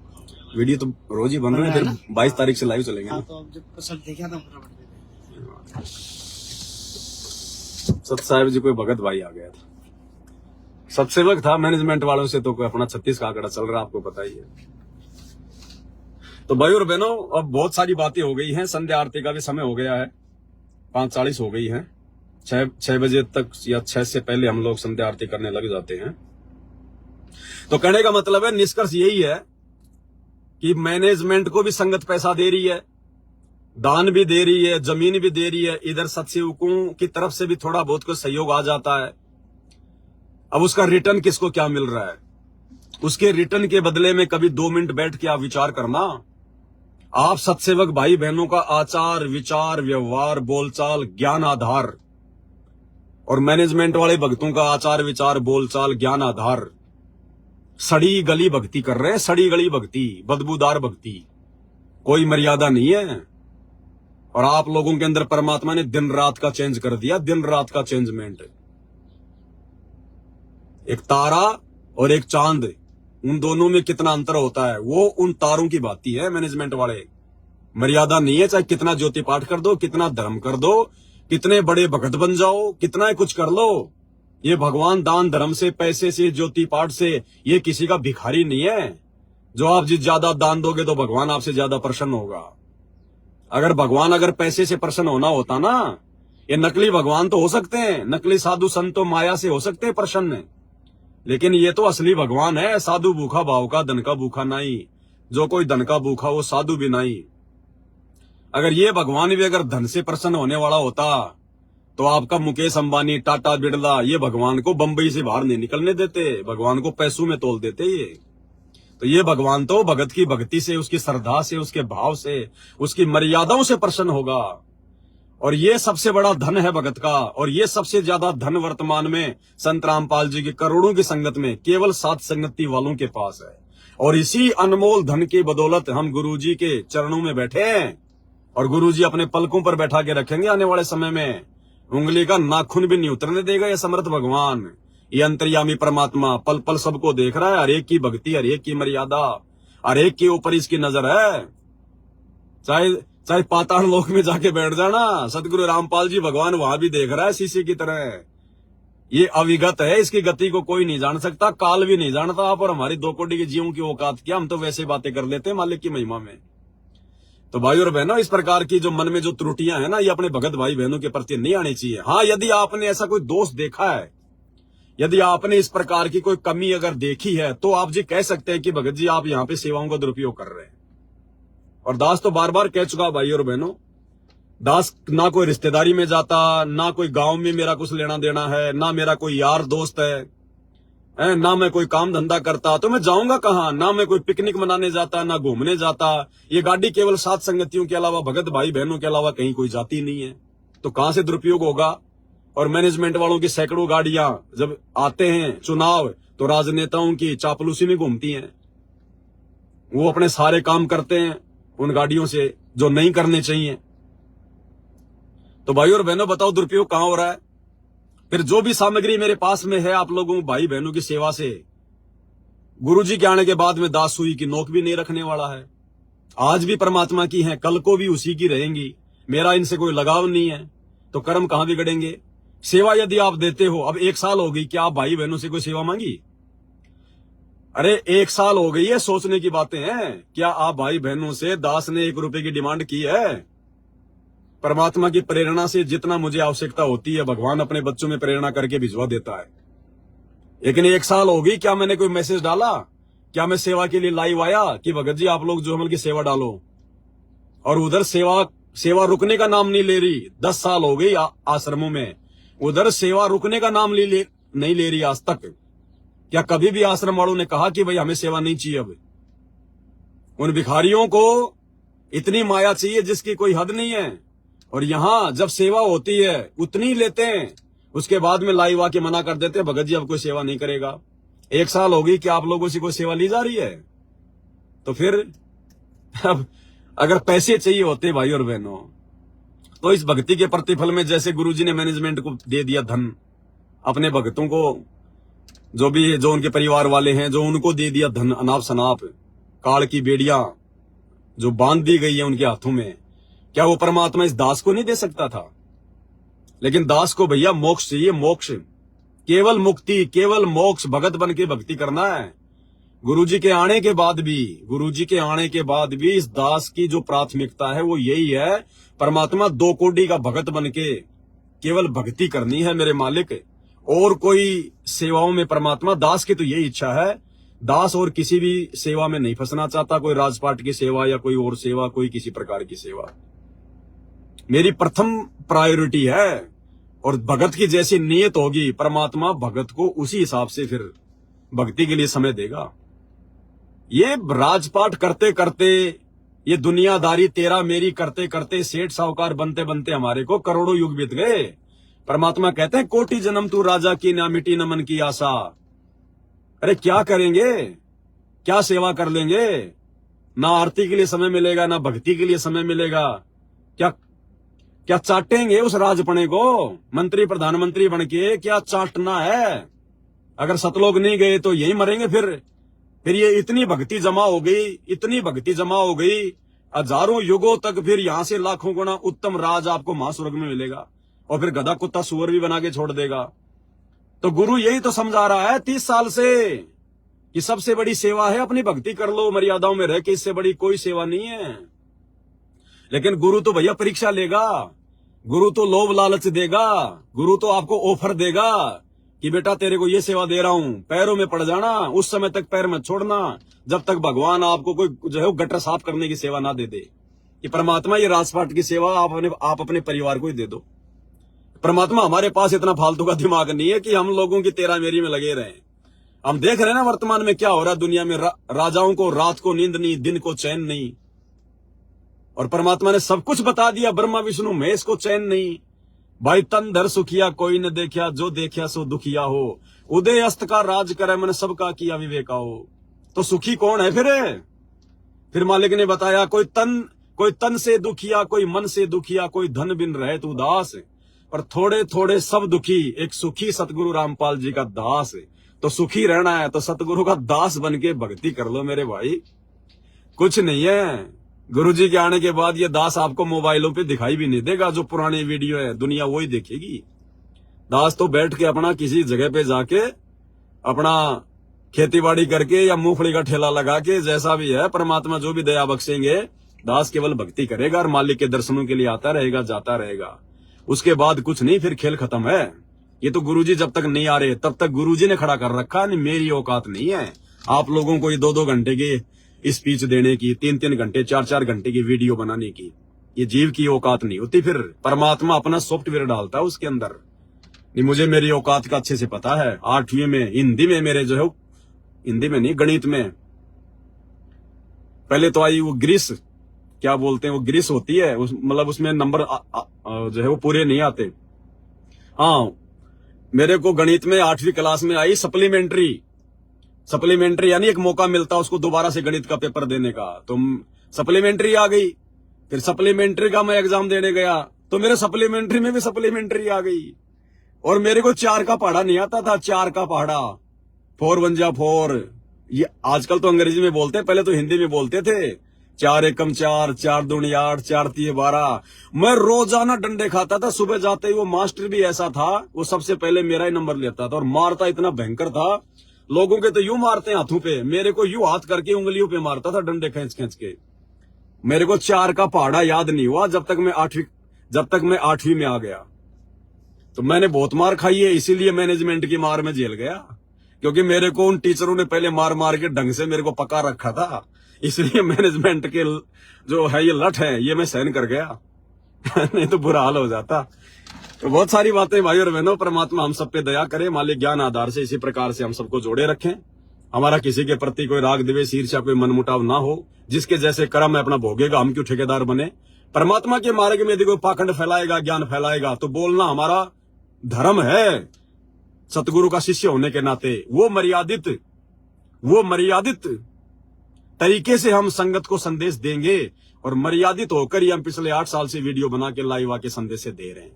वीडियो तो रोज ही बन रहे हैं, फिर 22 तारीख से लाइव चलेंगे। हाँ, तो जब रिजल्ट देखा था सत साहिब जी कोई भगत भाई आ गया था, सत्सेवक था, मैनेजमेंट वालों से तो कोई अपना 36 का आंकड़ा चल रहा है, आपको पता ही है। तो भाई और बहनों, अब बहुत सारी बातें हो गई हैं, संध्या आरती का भी समय हो गया है, 5:40 हो गई है। 6 बजे तक या 6 से पहले हम लोग संध्या आरती करने लग जाते हैं। तो कहने का मतलब है, निष्कर्ष यही है कि मैनेजमेंट को भी संगत पैसा दे रही है, दान भी दे रही है, जमीन भी दे रही है, इधर सत्सेवकों की तरफ से भी थोड़ा बहुत कुछ सहयोग आ जाता है। अब उसका रिटर्न किसको क्या मिल रहा है? उसके रिटर्न के बदले में कभी 2 मिनट बैठ के आप विचार करना। आप सत्सेवक भाई बहनों का आचार विचार व्यवहार बोलचाल ज्ञान आधार और मैनेजमेंट वाले भक्तों का आचार विचार बोलचाल ज्ञान आधार सड़ी गली भक्ति कर रहे हैं, सड़ी गली भक्ति, बदबूदार भक्ति, कोई मर्यादा नहीं है। और आप लोगों के अंदर परमात्मा ने दिन रात का चेंज कर दिया, दिन रात का चेंजमेंट। एक तारा और एक चांद, उन दोनों में कितना अंतर होता है, वो उन तारों की बात है। मैनेजमेंट वाले मर्यादा नहीं है, चाहे कितना ज्योति पाठ कर दो, कितना धर्म कर दो, कितने बड़े भगत बन जाओ, कितना कुछ कर लो, ये भगवान दान धर्म से, पैसे से, ज्योति पाठ से, ये किसी का भिखारी नहीं है। जो आप जिस ज्यादा दान दोगे तो भगवान आपसे ज्यादा प्रसन्न होगा। अगर पैसे से प्रसन्न होना होता ना, ये नकली भगवान तो हो सकते हैं, नकली साधु संत तो माया से हो सकते हैं प्रसन्न, लेकिन ये तो असली भगवान है। साधु भूखा भाव का, धन का भूखा नहीं, जो कोई धन का भूखा वो साधु भी नहीं। अगर ये भगवान भी अगर धन से प्रसन्न होने वाला होता तो आपका मुकेश अंबानी, टाटा, बिरला, ये भगवान को बंबई से बाहर नहीं निकलने देते, भगवान को पैसों में तोल देते। ये भगवान तो भगत की भक्ति से, उसकी श्रद्धा से, उसके भाव से, उसकी मर्यादाओं से प्रसन्न होगा। और ये सबसे बड़ा धन है भगत का। और ये सबसे ज्यादा धन वर्तमान में संत रामपाल जी की करोड़ों की संगत में केवल 7 संगति वालों के पास है। और इसी अनमोल धन की बदौलत हम गुरुजी के चरणों में बैठे हैं और गुरुजी अपने पलकों पर बैठा के रखेंगे आने वाले समय में। उंगली का नाखून भी नहीं उतरने देगा ये समर्थ भगवान, ये अंतर्यामी परमात्मा पल पल सबको देख रहा है। हर एक की भक्ति, हर एक की मर्यादा, हर एक के ऊपर इसकी नजर है। चाहे पाताल लोक में जाके बैठ जाना, सतगुरु रामपाल जी भगवान वहां भी देख रहा है शीशे की तरह। ये अविगत है, इसकी गति को कोई नहीं जान सकता, काल भी नहीं जानता। आप और हमारी 2 कोटि के जीवों की औकात क्या, हम तो वैसे बातें कर लेते हैं मालिक की महिमा में। तो भाई और बहनों, इस प्रकार की जो मन में जो त्रुटियां है ना, ये अपने भगत भाई बहनों के प्रति नहीं आनी चाहिए। हाँ, यदि आपने ऐसा कोई दोष देखा है, यदि आपने इस प्रकार की कोई कमी अगर देखी है, तो आप जी कह सकते हैं कि भगत जी आप यहाँ पे सेवाओं का दुरुपयोग कर रहे हैं। और दास तो बार बार कह चुका भाई और बहनों, दास ना कोई रिश्तेदारी में जाता, ना कोई गांव में मेरा कुछ लेना देना है, ना मेरा कोई यार दोस्त है, ना मैं कोई काम धंधा करता, तो मैं जाऊंगा कहाँ? ना मैं कोई पिकनिक मनाने जाता, ना घूमने जाता। ये गाड़ी केवल 7 संगतियों के अलावा, भगत भाई बहनों के अलावा कहीं कोई जाती नहीं है, तो कहां से दुरुपयोग होगा? और मैनेजमेंट वालों की सैकड़ों गाड़ियां जब आते हैं चुनाव, तो राजनेताओं की चापलूसी में घूमती हैं। वो अपने सारे काम करते हैं उन गाड़ियों से जो नहीं करने चाहिए। तो भाई और बहनों, बताओ दुरुपयोग कहां हो रहा है? फिर जो भी सामग्री मेरे पास में है आप लोगों भाई बहनों की सेवा से, गुरुजी के आने के बाद में दास सुई की नोक भी नहीं रखने वाला है। आज भी परमात्मा की है, कल को भी उसी की रहेंगी। मेरा इनसे कोई लगाव नहीं है, तो कर्म कहां बिगड़ेंगे? सेवा यदि आप देते हो, अब 1 साल हो गई, क्या आप भाई बहनों से कोई सेवा मांगी? अरे 1 साल हो गई है, सोचने की बातें हैं। क्या आप भाई बहनों से दास ने 1 रुपए की डिमांड की है? परमात्मा की प्रेरणा से जितना मुझे आवश्यकता होती है, भगवान अपने बच्चों में प्रेरणा करके भिजवा देता है। लेकिन 1 साल हो गई, क्या मैंने कोई मैसेज डाला? क्या मैं सेवा के लिए लाइव आया कि भगत जी आप लोग जो हमल की सेवा डालो? और उधर सेवा रुकने का नाम नहीं ले रही। 10 साल हो गई आश्रमों में, उधर सेवा रुकने का नाम नहीं ले रही आज तक। क्या कभी भी आश्रम वालों ने कहा कि भाई हमें सेवा नहीं चाहिए? अब उन भिखारियों को इतनी माया चाहिए जिसकी कोई हद नहीं है। और यहां जब सेवा होती है उतनी लेते हैं, उसके बाद में लाइव आके मना कर देते हैं, भगत जी अब कोई सेवा नहीं करेगा। 1 साल हो गई कि आप लोगों से कोई सेवा ली जा रही है? तो फिर अब अगर पैसे चाहिए होते भाई और बहनों, तो इस भक्ति के प्रतिफल में जैसे गुरुजी ने मैनेजमेंट को दे दिया धन, अपने भक्तों को जो उनके परिवार वाले हैं, जो उनको दे दिया धन, अनाप शनाप काल की बेड़ियां जो बांध दी गई है उनके हाथों में, क्या वो परमात्मा इस दास को नहीं दे सकता था? लेकिन दास को भैया मोक्ष चाहिए, मोक्ष, केवल मुक्ति, केवल मोक्ष, भगत बन के भक्ति करना है। गुरुजी के आने के बाद भी इस दास की जो प्राथमिकता है वो यही है, परमात्मा 2 कोटि का भगत बन के केवल भक्ति करनी है मेरे मालिक। और कोई सेवाओं में परमात्मा, दास की तो यही इच्छा है दास और किसी भी सेवा में नहीं फंसना चाहता, कोई राजपाट की सेवा या कोई और सेवा, कोई किसी प्रकार की सेवा। मेरी प्रथम प्रायोरिटी है, और भगत की जैसी नीयत होगी परमात्मा भगत को उसी हिसाब से फिर भक्ति के लिए समय देगा। ये राजपाट करते करते, ये दुनियादारी तेरा मेरी करते करते, सेठ साहूकार बनते बनते हमारे को करोड़ों युग बीत गए। परमात्मा कहते हैं कोटि जन्म तू राजा की, ना मिटी न मन की आशा। अरे क्या करेंगे, क्या सेवा कर लेंगे, ना आरती के लिए समय मिलेगा, ना भक्ति के लिए समय मिलेगा। क्या क्या चाटेंगे उस राजपणे को, मंत्री प्रधानमंत्री बन के क्या चाटना है। अगर सतलोक नहीं गए तो यही मरेंगे। फिर ये इतनी भक्ति जमा हो गई, इतनी भक्ति जमा हो गई, हजारों युगों तक फिर यहां से लाखों गुना उत्तम राज आपको महास्वर्ग में मिलेगा, और फिर गधा कुत्ता सुअर भी बना के छोड़ देगा। तो गुरु यही तो समझा रहा है 30 साल से कि सबसे बड़ी सेवा है अपनी भक्ति कर लो, मर्यादाओं में रह के, इससे बड़ी कोई सेवा नहीं है। लेकिन गुरु तो भैया परीक्षा लेगा, गुरु तो लोभ लालच देगा, गुरु तो आपको ऑफर देगा कि बेटा तेरे को ये सेवा दे रहा हूं, पैरों में पड़ जाना, उस समय तक पैर मत छोड़ना जब तक भगवान आपको कोई जो है गटर साफ करने की सेवा ना दे दे। कि परमात्मा ये राजपाट की सेवा आप अपने परिवार को ही दे दो। परमात्मा हमारे पास इतना फालतू का दिमाग नहीं है कि हम लोगों की तेरा मेरी में लगे रहें। हम देख रहे हैं ना वर्तमान में क्या हो रहा है दुनिया में। राजाओं को रात को नींद नहीं, दिन को चैन नहीं, और परमात्मा ने सब कुछ बता दिया। ब्रह्मा विष्णु महेश को चैन नहीं। भाई तन धर सुखिया कोई न देखिया, जो देखिया सो दुखिया हो। उदय अस्त का राज करे मन सबका किया विवेका हो। तो सुखी कौन है फिर मालिक ने बताया कोई तन से दुखिया, कोई मन से दुखिया, कोई धन बिन रहे तू उदास। पर थोड़े थोड़े सब दुखी, एक सुखी सतगुरु रामपाल जी का दास। तो सुखी रहना है तो सतगुरु का दास बन के भक्ति कर लो मेरे भाई। कुछ नहीं है, गुरुजी के आने के बाद ये दास आपको मोबाइलों पे दिखाई भी नहीं देगा। जो पुराने वीडियो है दुनिया वही देखेगी। दास तो बैठ के अपना किसी जगह पे जाके अपना खेतीबाड़ी करके या मूंगफली का ठेला लगा के, जैसा भी है परमात्मा जो भी दया बख्शेंगे, दास केवल भक्ति करेगा और मालिक के दर्शनों के लिए आता रहेगा, जाता रहेगा। उसके बाद कुछ नहीं, फिर खेल खत्म है। ये तो गुरुजी जब तक नहीं आ रहे तब तक गुरुजी ने खड़ा कर रखा। नहीं, मेरी औकात नहीं है आप लोगों को ये 2-2 घंटे की स्पीच देने की, 3-3 घंटे 4-4 घंटे की वीडियो बनाने की। ये जीव की औकात नहीं होती। फिर परमात्मा अपना सॉफ्टवेयर डालता है उसके अंदर। नहीं, मुझे मेरी औकात का अच्छे से पता है। 8वीं में हिंदी में मेरे जो है, हिंदी में नहीं गणित में पहले तो आई वो ग्रीस, क्या बोलते हैं वो ग्रीस होती है, मतलब उसमें नंबर जो है वो पूरे नहीं आते। हाँ, मेरे को गणित में 8वीं क्लास में आई सप्लीमेंट्री यानी एक मौका मिलता उसको दोबारा से गणित का पेपर देने का। तो सप्लीमेंट्री आ गई। फिर सप्लीमेंट्री का मैं एग्जाम देने गया तो मेरे सप्लीमेंट्री में भी सप्लीमेंट्री आ गई। और मेरे को 4 का पहाड़ा नहीं आता था। 4 का पहाड़ा, 4 1 जा 4, ये आजकल तो अंग्रेजी में बोलते हैं, पहले तो हिंदी में बोलते थे। 4 एकम 4, 4 दूनी 8, 4 3 12। मैं रोजाना डंडे खाता था। सुबह जाते ही वो मास्टर भी ऐसा था, वो सबसे पहले मेरा ही नंबर लेता था और मारता इतना भयंकर था। लोगों के तो यूं मारते हैं हाथों पे, मेरे को यूं हाथ करके उंगलियों पे मारता था डंडे खींच खींच के। मेरे को 4 का पहाड़ा याद नहीं हुआ जब तक मैं 8वीं में आ गया। तो मैंने बहुत मार खाई है, इसीलिए मैनेजमेंट की मार में झेल गया, क्योंकि मेरे को उन टीचरों ने पहले मार मार के ढंग से मेरे को पका रखा था। इसलिए मैनेजमेंट के जो है ये लठ है, ये मैं सहन कर गया नहीं तो बुरा हाल हो जाता। तो बहुत सारी बातें भाई और बहनों, परमात्मा हम सब पे दया करे। मालिक ज्ञान आधार से इसी प्रकार से हम सबको जोड़े रखें। हमारा किसी के प्रति कोई राग द्वेष ईर्ष्या कोई मनमुटाव ना हो। जिसके जैसे कर्म है अपना भोगेगा, हम क्यों ठेकेदार बने। परमात्मा के मार्ग में यदि कोई पाखंड फैलाएगा, ज्ञान फैलाएगा तो बोलना हमारा धर्म है। सतगुरु का शिष्य होने के नाते वो मर्यादित तरीके से हम संगत को संदेश देंगे, और मर्यादित होकर ही हम पिछले 8 साल से वीडियो बना के लाइव आके संदेश दे रहे हैं।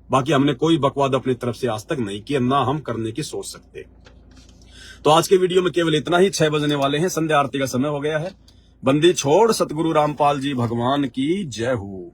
बाकी हमने कोई बकवाद अपनी तरफ से आज तक नहीं किया, ना हम करने की सोच सकते। तो आज के वीडियो में केवल इतना ही। 6 बजने वाले हैं, संध्या आरती का समय हो गया है। बंदी छोड़ सतगुरु रामपाल जी भगवान की जय हो।